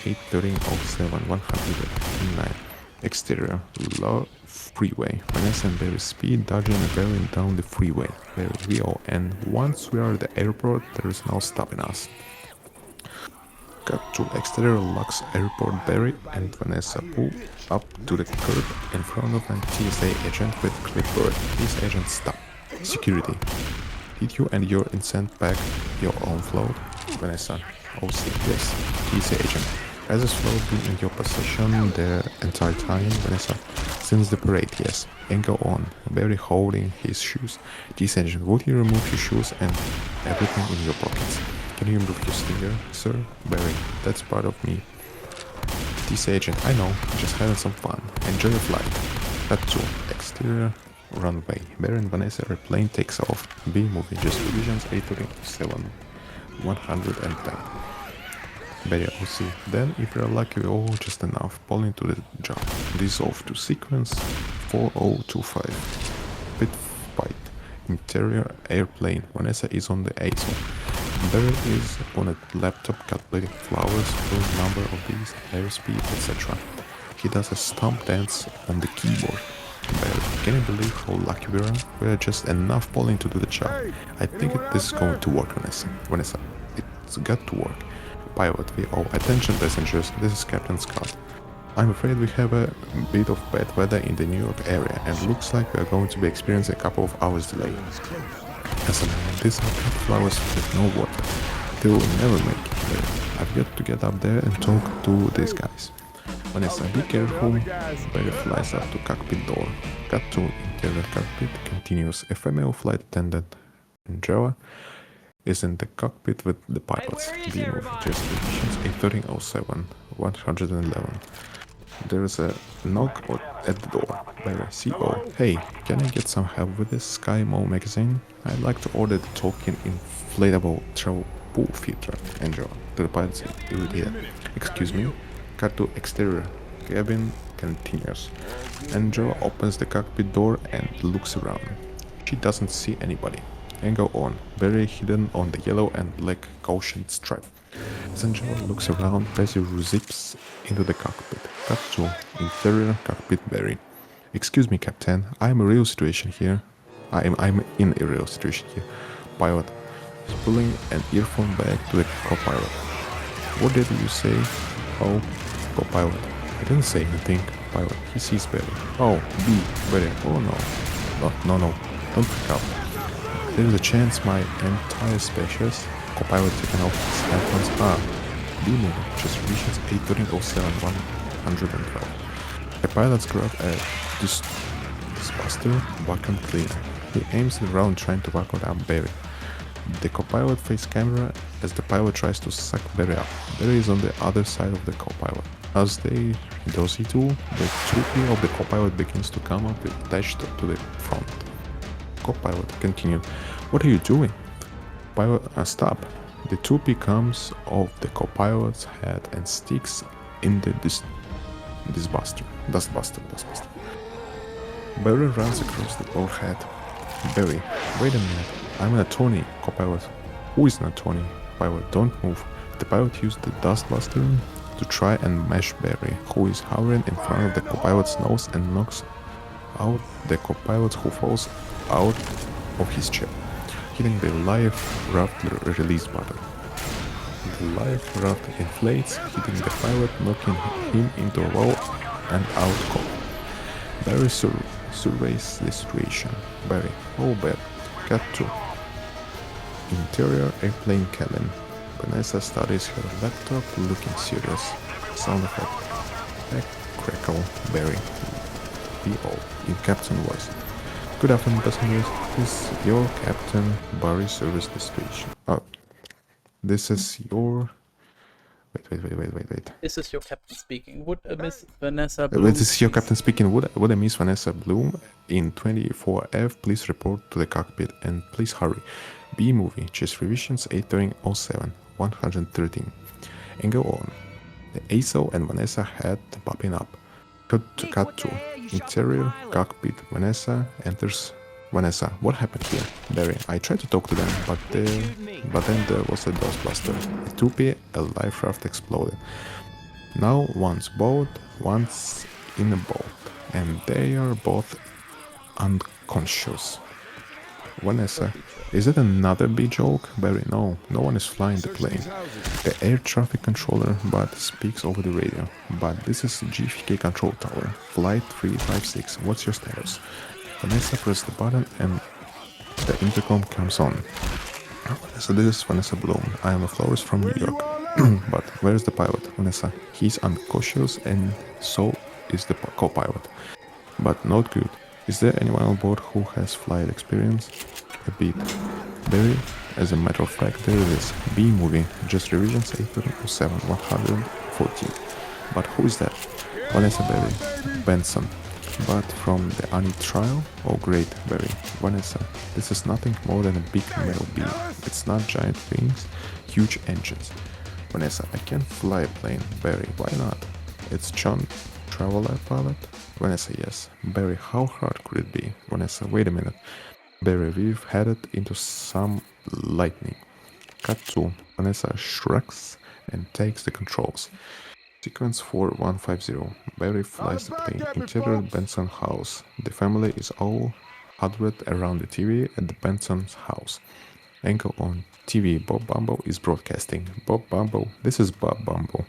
81307 109. Exterior, low freeway. Vanessa and Barry speed, dodging and barreling down the freeway. Very real, and once we are at the airport, there is no stopping us. Cut to exterior Lux Airport. Barry and Vanessa pull up to the curb in front of a TSA agent with clipboard. This agent stop. Security. Did you and your sent back your own float? Vanessa. OC. Yes. TSA agent. Has this float been in your possession the entire time? Vanessa. Since the parade, yes. And go on. Barry holding his shoes. TSA agent. Would you remove your shoes and everything in your pockets? Can you remove your stinger, sir? Barry, that's part of me. TSA agent, I know, just having some fun. Enjoy your flight. Cut to exterior runway. Barry and Vanessa airplane takes off. B-Movie, just revisions 837 110. Barry OC. Then, if you're lucky, oh, just enough. Pull into the jump. Dissolve to sequence 4025. Pit fight. Interior airplane. Vanessa is on the ASO. Barry is on a laptop calculating flowers, full number of these, airspeed, etc. He does a stomp dance on the keyboard. Barry. Can you believe how lucky we are? We are just enough polling to do the job. I think this is going to work, Vanessa. Vanessa, it's got to work. Pilot, we all attention passengers, this is Captain Scott. I'm afraid we have a bit of bad weather in the New York area and looks like we are going to be experiencing a couple of hours delay. As a man, these are pink flowers with no water. They will never make it there. I've got to get up there and talk to these guys. Vanessa, be careful. Barry flies up to cockpit door. Cut to interior cockpit continues. A female flight attendant, Angela, is in the cockpit with the pilots. B move, just positions 81307, 111. There is a knock at the door. Barry, CO. Hey, can I get some help with this Sky Mo magazine? I'd like to order the token inflatable travel pool filter. Angela, to the pilots, irritated. Excuse me? Cut to exterior cabin continues. Angela opens the cockpit door and looks around. She doesn't see anybody. And go on, very hidden on the yellow and black caution stripe. As Angela looks around, Bessie zips into the cockpit. Cut to interior cockpit Barry. Excuse me, Captain, I'm in a real situation here. I'm in a real situation here. Pilot is pulling an earphone back to the co-pilot. What did you say? Oh, co-pilot. I didn't say anything. Pilot, he sees Barry. Oh, B, Barry. Oh no. No, don't freak out. There's a chance my entire species. Co-pilot taken off his headphones. B moving, just reaches 81307 112. The pilots grab a disbuster vacuum cleaner. He aims it around trying to vacuum up Barry. The co-pilot face camera as the pilot tries to suck Barry up. Barry is on the other side of the co-pilot. As they does he do, the toupee of the co-pilot begins to come up attached to the front. Co-pilot continued. What are you doing? Pilot, stop. The toupee comes off the co-pilot's head and sticks in the dustbuster. Barry runs across the forehead. Barry, wait a minute. I'm an attorney. Co-pilot. Who is an attorney? Pilot, don't move. The pilot used the dustbuster to try and mash Barry, who is hovering in front of the co-pilot's nose, and knocks out the co-pilot, who falls out of his chair, hitting the life raft release button. The life raft inflates, hitting the pilot, knocking him into a low and out call. Barry surveys the situation. Barry, oh Barry, cut to interior airplane cabin. Vanessa studies her laptop, looking serious. Sound effect. A crackle. Barry. B.O. in captain voice. Good afternoon, passengers. This is your captain. Barry service the station. Oh, this is your. Wait. This is your captain speaking. Would a Miss Vanessa Bloom? This is your captain speaking. Would a Miss Vanessa Bloom in 24F please report to the cockpit and please hurry. B movie. Chase revisions 807 113. And go on. The ASO and Vanessa head popping up. Cut to interior cockpit. Vanessa enters. Vanessa, what happened here? Barry, I tried to talk to them, but then there was a dustbuster. A toupee, a life raft exploded. Now one's in a boat, and they are both unconscious. Vanessa, is it another B joke? Barry, no one is flying the plane. The air traffic controller but speaks over the radio. But this is GFK control tower, flight 356, what's your status? Vanessa presses the button and the intercom comes on. So this is Vanessa Bloom. I am a florist from New York. But where is the pilot? Vanessa, he's unconscious and so is the co-pilot. But not good. Is there anyone on board who has flight experience? A beep. Barry, as a matter of fact, there it is. B moving, just revisions 807 114. But who is that? Vanessa Barry. Benson. But from the Annie trial? Oh great, Barry. Vanessa, this is nothing more than a big metal beam. It's not giant wings, huge engines. Vanessa, I can't fly a plane. Barry, why not? It's John Traveler pilot? Vanessa, yes. Barry, how hard could it be? Vanessa, wait a minute. Barry, we've headed into some lightning. Cut to Vanessa shrugs and takes the controls. Sequence 4150. Barry flies the plane. Interior Benson house. The family is all huddled around the TV at the Benson's house. Angle on TV. Bob Bumble is broadcasting. Bob Bumble. This is Bob Bumble.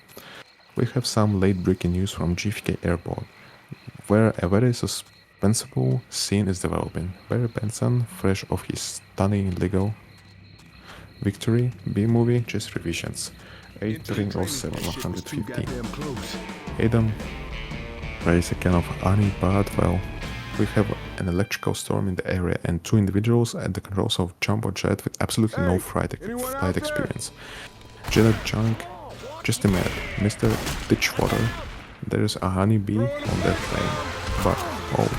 We have some late breaking news from JFK Airport, where a very suspenseful scene is developing. Barry Benson, fresh off his stunning legal victory, B-movie, just revisions. 8:07, 115. Adam raised a can of honey, but well, we have an electrical storm in the area and two individuals at the controls of jumbo jet with absolutely no flight experience. Janet Junk, just a minute, Mr. Ditchwater, there's a honeybee on that plane, but oh,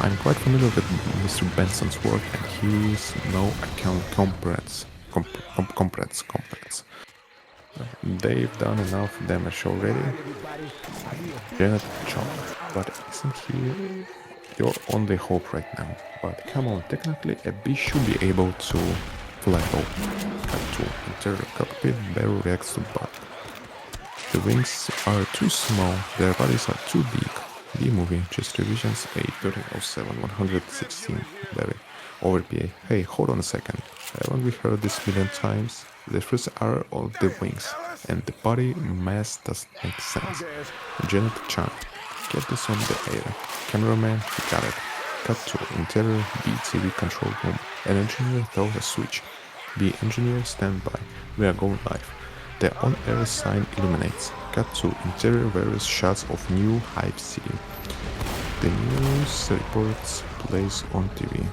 I'm quite familiar with Mr. Benson's work and he's no account comprehensive. They've done enough damage already. Janet Chong, but isn't he your only hope right now? But come on, technically a bee should be able to fly over. Cut to interior cockpit, Barrel reacts to bug. The wings are too small, their bodies are too big. B-movie, just revisions 8:07, 116, Barry. Overpa. Hey, hold on a second. Haven't we heard this a million times? The first are of the wings, and the body mass doesn't make sense. Janet Chan, get this on the air. Cameraman, got it. Cut to interior B-TV control room. An engineer throws a switch. B engineer, stand by. We are going live. The on-air sign illuminates. Cut to interior various shots of New Hive City. The news reports plays on TV.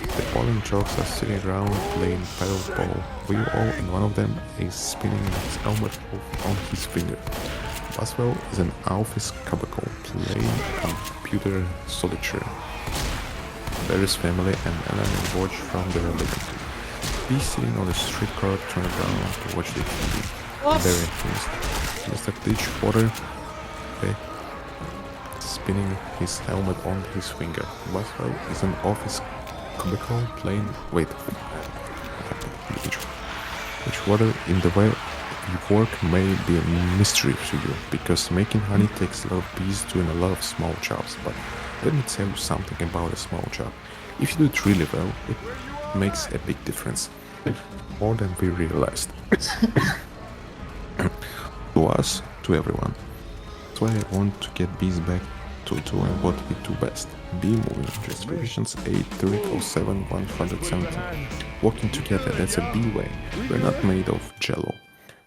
The bowling jocks are sitting around playing paddle ball. We all in one of them is spinning his helmet on his finger. Boswell is an office cubicle playing computer solitaire. Barry's family and Ellen watch from their living room. Be sitting on the streetcar turned around to watch the TV. Barry, Mr. Ditchwater, spinning his helmet on his finger. Boswell is an office cubicle playing. Wait. Ditchwater, in the way you work may be a mystery to you, because making honey takes a lot of bees doing a lot of small jobs, but let me tell you something about a small job. If you do it really well, it makes a big difference. More than we realized. To us, to everyone. That's why I want to get bees back to doing what we do best. Bee moving, just revisions 8:07, 170. Working together, that's a bee way. We're not made of jello.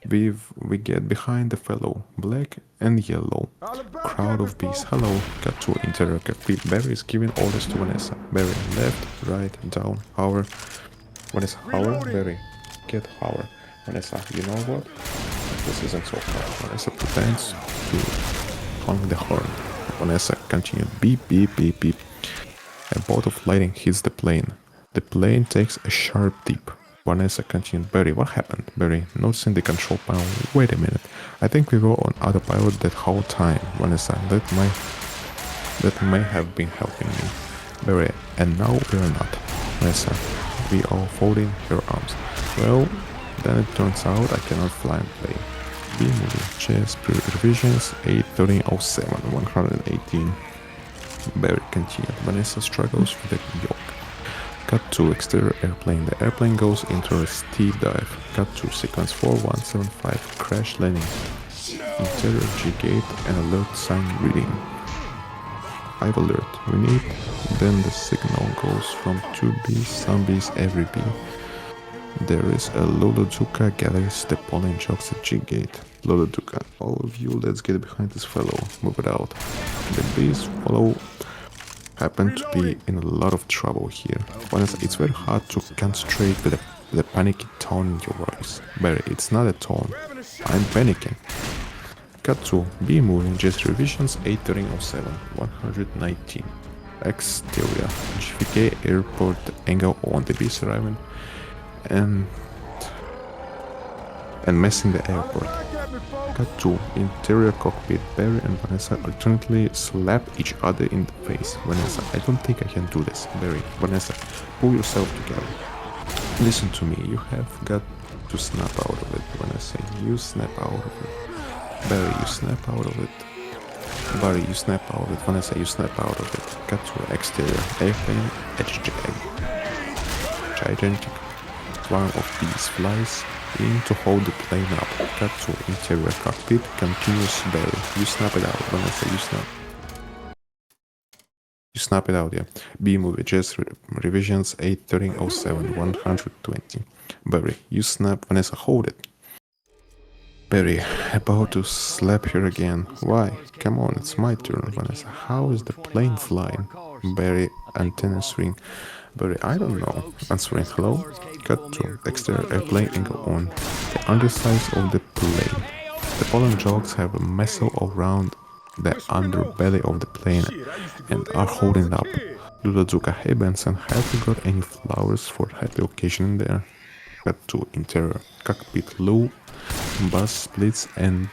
We get behind the fellow, black and yellow. Crowd of bees, hello. Cut to interior cockpit. Barry is giving orders to Vanessa. Barry, left, right, down, hover. Vanessa, hover, Barry, get hover. Vanessa, you know what? This isn't so far. Vanessa pretends to honk the horn. Vanessa continued, beep, beep, beep, beep. A bolt of lightning hits the plane. The plane takes a sharp dip. Vanessa continued, Barry, what happened? Barry, noticing the control panel, wait a minute. I think we were on autopilot that whole time. Vanessa, that may have been helping me. Barry, and now we're not. Vanessa, we are folding your arms. Well, then it turns out I cannot fly and play. B-movie, chess, revisions, 8:07, 118. Barry continued. Vanessa struggles with the yoke. Cut to exterior airplane. The airplane goes into a steep dive. Cut to sequence 4175, crash landing. Interior G-gate and alert sign reading. Hive alert, we need. Then the signal goes from 2 bees, some bees, every bee. There is a Loloduca gathers the pollen jocks at G-gate. Loloduca, all of you, let's get behind this fellow. Move it out. The bees follow. Happen to be in a lot of trouble here. Honestly, it's very hard to concentrate with the panicky tone in your voice. Barry, it's not a tone. I'm panicking. Cut to B moving, just revisions 8:07, 119. Exterior, JFK Airport angle on the bees arriving and messing the airport. Cut to interior cockpit. Barry and Vanessa alternately slap each other in the face. Vanessa, I don't think I can do this. Barry, Vanessa, pull yourself together. Listen to me, you have got to snap out of it. Vanessa, you snap out of it. Barry, you snap out of it. Barry, you snap out of it. Vanessa, you snap out of it. Cut to exterior. Airplane, edge jag. Gigantic swarm of bees flies in to hold the plane up. Cut to interior cockpit. Continuous. Barry, you snap it out. Vanessa, you snap. You snap it out, yeah. B movie, just revisions 81307 120. Barry, you snap. Vanessa, hold it. Barry, about to slap her again. Why? Come on, it's my turn. Vanessa, how is the plane flying? Barry, antennas ring. Barry, I don't know. Answering hello. Cut to exterior airplane angle on the underside of the plane. The pollen jogs have a missile around the underbelly of the plane and are holding up. Dudazuka, hey Benson, have you got any flowers for happy occasion in there? Cut to interior cockpit. Lou, bus splits and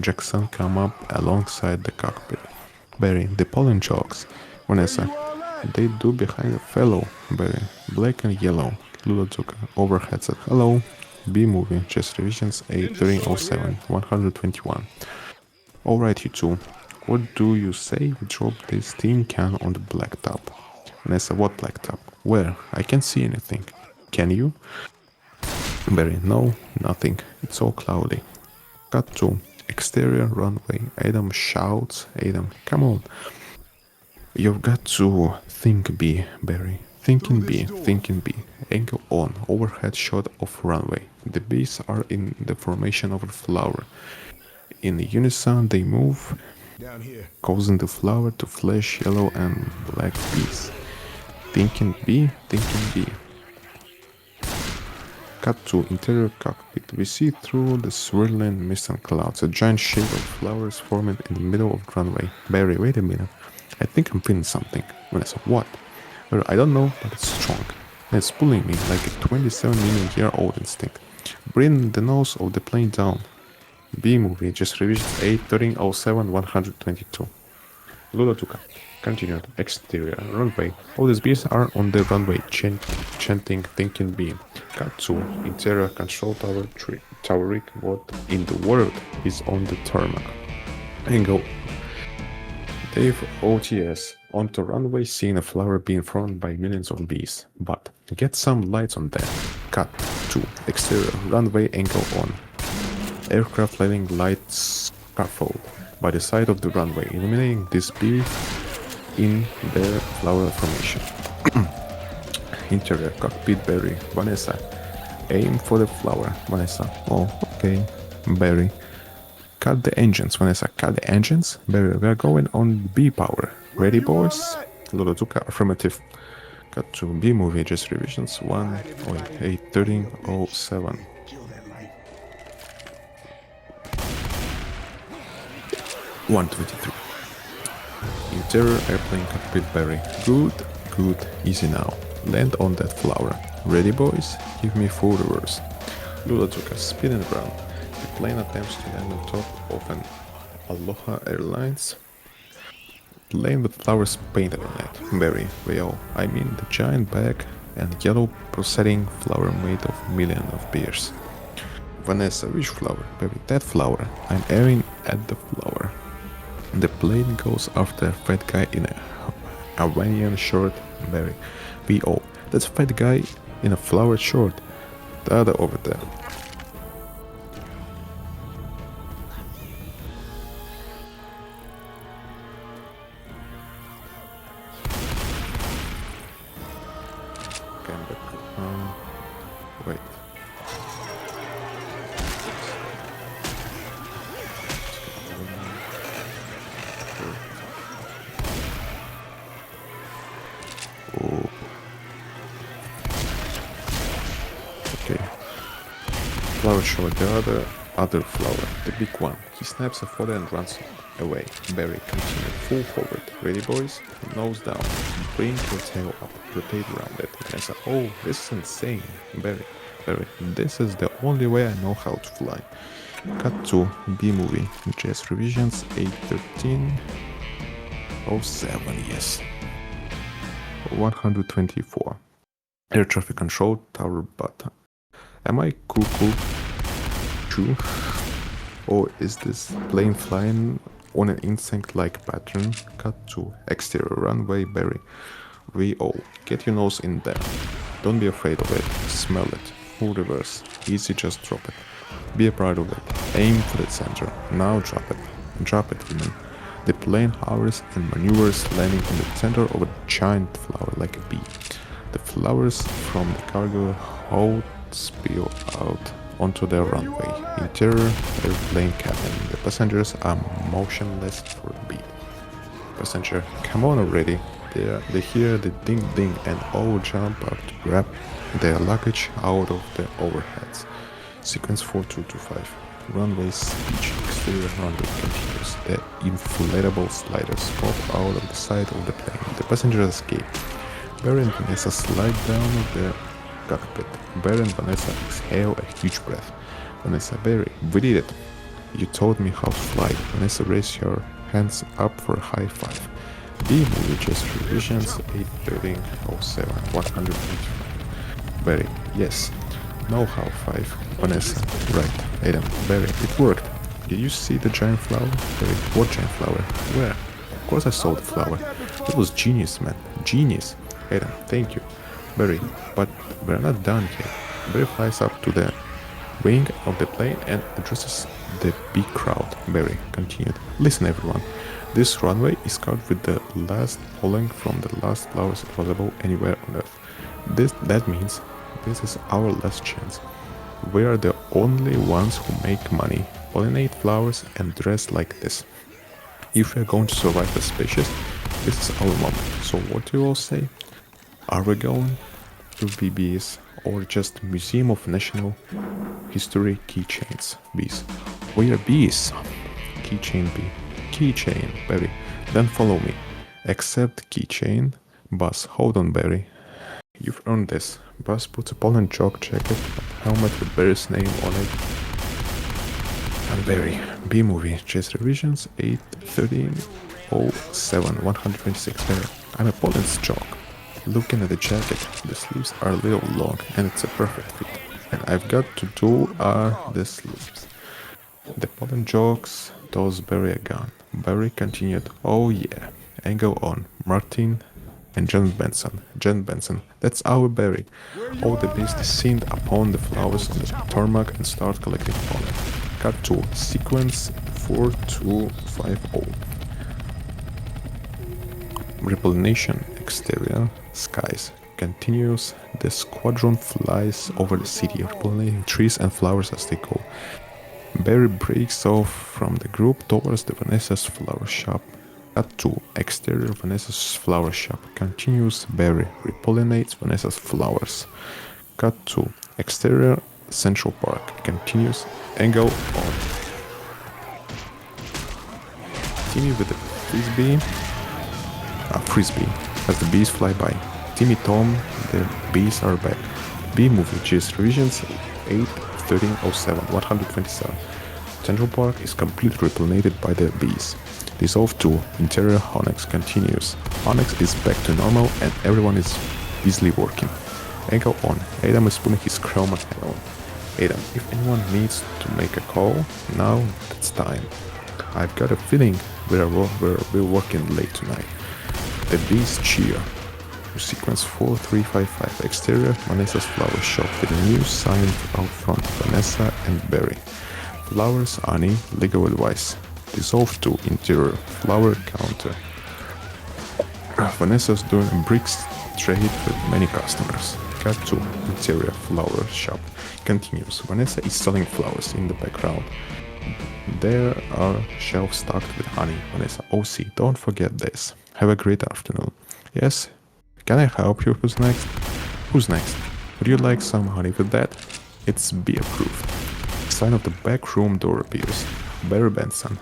Jackson come up alongside the cockpit. Barry, the pollen jogs. Vanessa, they do behind a fellow. Barry, black and yellow. Ludazuka, overhead said hello. B movie, just revisions 81307 121. Alright, you two. What do you say we drop this tin can on the blacktop? Vanessa, what blacktop? Where? I can't see anything. Can you? Barry, no, nothing. It's all cloudy. Cut to exterior runway. Adam shouts. Adam, come on. You've got to think B, Barry. Thinking B, thinking B. Angle on. Overhead shot of runway. The bees are in the formation of a flower. In unison they move, causing the flower to flash yellow and black bees. Thinking B, thinking B. Cut to interior cockpit. We see through the swirling mist and clouds a giant shape of flowers forming in the middle of the runway. Barry, wait a minute. I think I'm feeling something. Vanessa, what? Well, I don't know, but it's strong. And it's pulling me like a 27 million year old instinct. Bring the nose of the plane down. B movie, just revisions 81307 122. Ludazuka. Continued. Exterior. Runway. All these bees are on the runway, chanting, thinking B. Cut to interior control tower. Towering. What in the world is on the tarmac? Angle. Dave OTS. Onto runway, seeing a flower being thrown by millions of bees. But get some lights on that. Cut to exterior. Runway angle on. Aircraft landing lights scaffold by the side of the runway, illuminating this bee in their flower formation. Interior cockpit. Barry, Vanessa, aim for the flower. Vanessa, oh, okay. Barry, cut the engines. Vanessa, cut the engines. Barry, we are going on B power. Ready, boys? Ludazuka, affirmative. Cut to B movie, just revisions 1.81307. Interior airplane cockpit. Barry. Good, good, easy now. Land on that flower. Ready, boys? Give me full reverse. Ludazuka, spin and ground. The plane attempts to land on top of an Aloha Airlines plane with flowers painted on it. Barry, well, I mean the giant bag and yellow pulsating flower made of millions of beers. Vanessa, which flower? Barry, that flower. I'm aiming at the flower. The plane goes after a fat guy in a Hawaiian shirt. Barry, V.O. That's a fat guy in a flowered shirt. The other over there. Okay, I'm back. Wait. Oh. Okay. Flower showed the other flower, the big one. He snaps a photo and runs away. Barry continued full forward. Ready, boys? Nose down. Bring your tail up. Rotate around it. Vanessa, oh, this is insane. Barry, this is the only way I know how to fly. Cut to B movie. JS revisions 81307, yes. 124. Air traffic control tower button. Am I cool? True. Or is this plane flying on an insect-like pattern? Cut to exterior runway Berry. VO. Get your nose in there. Don't be afraid of it. Smell it. Full reverse. Easy, just drop it. Be proud of it. Aim for the center. Now drop it. Drop it, women. The plane hovers and maneuvers, landing in the center of a giant flower like a bee. The flowers from the cargo hold spill out onto the runway. Interior airplane cabin. The passengers are motionless for a beat. Passenger, come on already. They hear the ding ding and all jump up to grab their luggage out of the overheads. Sequence 4225. Runway speech. Exterior runway continues. The inflatable sliders pop out of the side of the plane. The passengers escape. Barry and Vanessa slide down of the cockpit. Barry and Vanessa exhale a huge breath. Vanessa, Barry, we did it. You taught me how to fly. Vanessa, raise your hands up for a high five. B movie just revisions 81307 185. Barry, yes. No how five. Vanessa, right. Adam, Barry, it worked. Did you see the giant flower? Barry, what giant flower? Where? Of course I saw the flower. It was genius, man. Genius. Adam, thank you. Barry, but we're not done yet. Barry flies up to the wing of the plane and addresses the big crowd. Barry continued. Listen everyone. This runway is covered with the last pollen from the last flowers available anywhere on Earth. That means this is our last chance. We are the only ones who make money, pollinate flowers and dress like this. If we are going to survive the species, this is our moment. So what do you all say? Are we going to be bees or just Museum of National History keychains? Bees. We are bees. Keychain bee. Keychain, Barry. Then follow me. Accept keychain. Buzz, hold on, Barry. You've earned this. Buzz puts a pollen chalk jacket, helmet with Barry's name on it. And Barry. B movie. Chase revisions 81307 126. Barry. I'm a pollen chalk. Looking at the jacket, the sleeves are a little long and it's a perfect fit. And I've got to do the sleeves. The pollen jokes toss Barry a gun. Barry continued, oh yeah, and go on. Martin and John Benson. John Benson, that's our Barry. All the bees descend upon the flowers on the tarmac and start collecting pollen. Cut to sequence 4250. Repollination exterior skies continues. The squadron flies over the city, repollinating trees and flowers as they go. Barry breaks off from the group towards the Vanessa's flower shop. Cut to exterior Vanessa's flower shop continues. Barry repollinates Vanessa's flowers. Cut to exterior Central Park continues and go on. Timmy with the frisbee as the bees fly by. Timmy Tom, the bees are back. B movie Cheers revisions 81307 127. Central Park is completely repollinated by the bees. Dissolve 2 interior Onyx continues. Onyx is back to normal and everyone is busily working. And go on. Adam is putting his chroma hat on. Adam, if anyone needs to make a call, now it's time. I've got a feeling we're working late tonight. The bees cheer. Sequence 4355 exterior Vanessa's flower shop with a new sign out front. Vanessa and Barry. Flowers, honey, legal advice. Dissolve 2 interior flower counter. Vanessa's doing a bricks trade with many customers. Cut to interior flower shop continues. Vanessa is selling flowers in the background. There are shelves stocked with honey. Vanessa, OC, don't forget this. Have a great afternoon. Yes? Can I help you? Who's next? Who's next? Would you like some honey with that? It's B approved. Sign of the back room door appears. Barry Benson.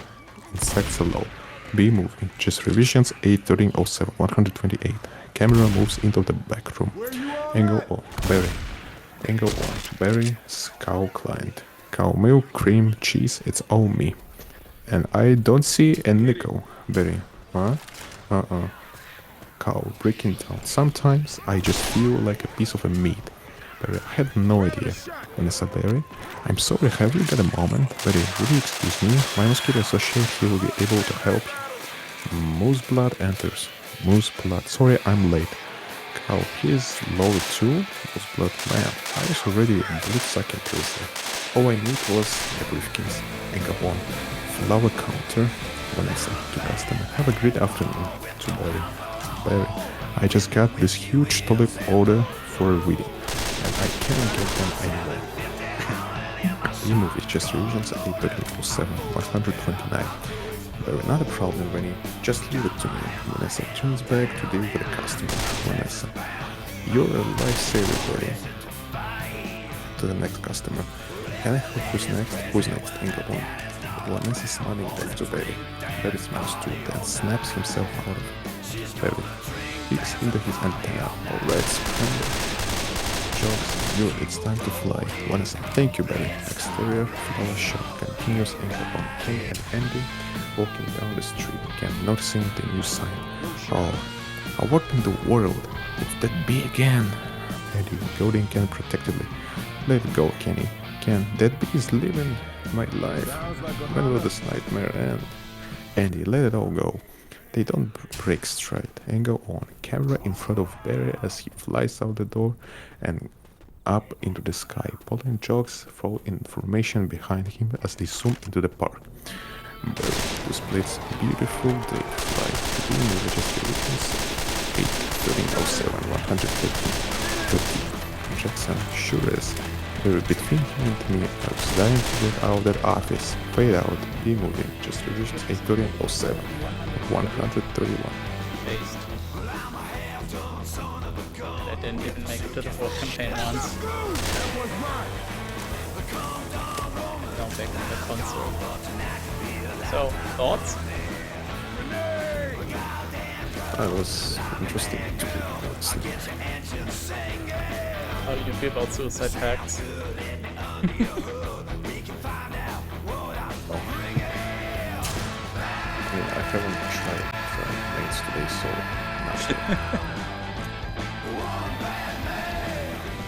Insects alone. B movie. Just revisions 81307 128. Camera moves into the back room. Angle on. Barry. Angle on. Barry. Cow client. Cow milk, cream, cheese. It's all me. And I don't see a nickel. Barry. Huh? Cow breaking down. Sometimes I just feel like a piece of a meat. Barry, I had no idea. Vanessa, Barry, I'm sorry, have you got a moment? Barry, will you excuse me? My mosquito associate, he will be able to help you. Moose Blood enters. Moose Blood, sorry I'm late. Carl, he is loaded too? Moose Blood, man, I was already blood-sucking Tuesday. All I need was the briefcase. And go on. Flower counter. Vanessa, to customer. Have a great afternoon. To Barry. Barry, I just got this huge tulip order for a reading, and I can't get them anywhere. The movie just revisions at 8:37, 129. Barry, not a problem, Rennie. Just leave it to me. Vanessa turns back to deal with the customer. Vanessa, you're a lifesaver, Barry. To the next customer. Can I help? Who's next? Who's next? And go on. Vanessa smiling back to Barry. Barry smiles too, then snaps himself out of it. Barry peeks into his antenna. Alright, splendid. Jokes, you, it's time to fly. Vanessa, thank you, Barry. Exterior flower shop continues and go on. King and Andy walking down the street, again noticing the new sign. Oh, what in the world? It's that bee again. Andy goading Ken protectively. Let it go, Kenny. Ken, that bee is living my life. When will this nightmare end? Andy, let it all go. They don't break straight and go on. Camera in front of Barry as he flies out the door and up into the sky. Paul and Jokes throw information behind him as they zoom into the park. Barry displays a beautiful day flight between the registrations 8:13:07 115 Jackson sure is. Barry, between him and me, I was dying to get out of that office. Fade out, be moving, just reached 8:07 131. Based. That didn't even make it to the fourth campaign once. Now back on the console. So, thoughts? That was interesting to be honest. How do you feel about suicide pacts? I mean, I haven't tried mains today, so not sure.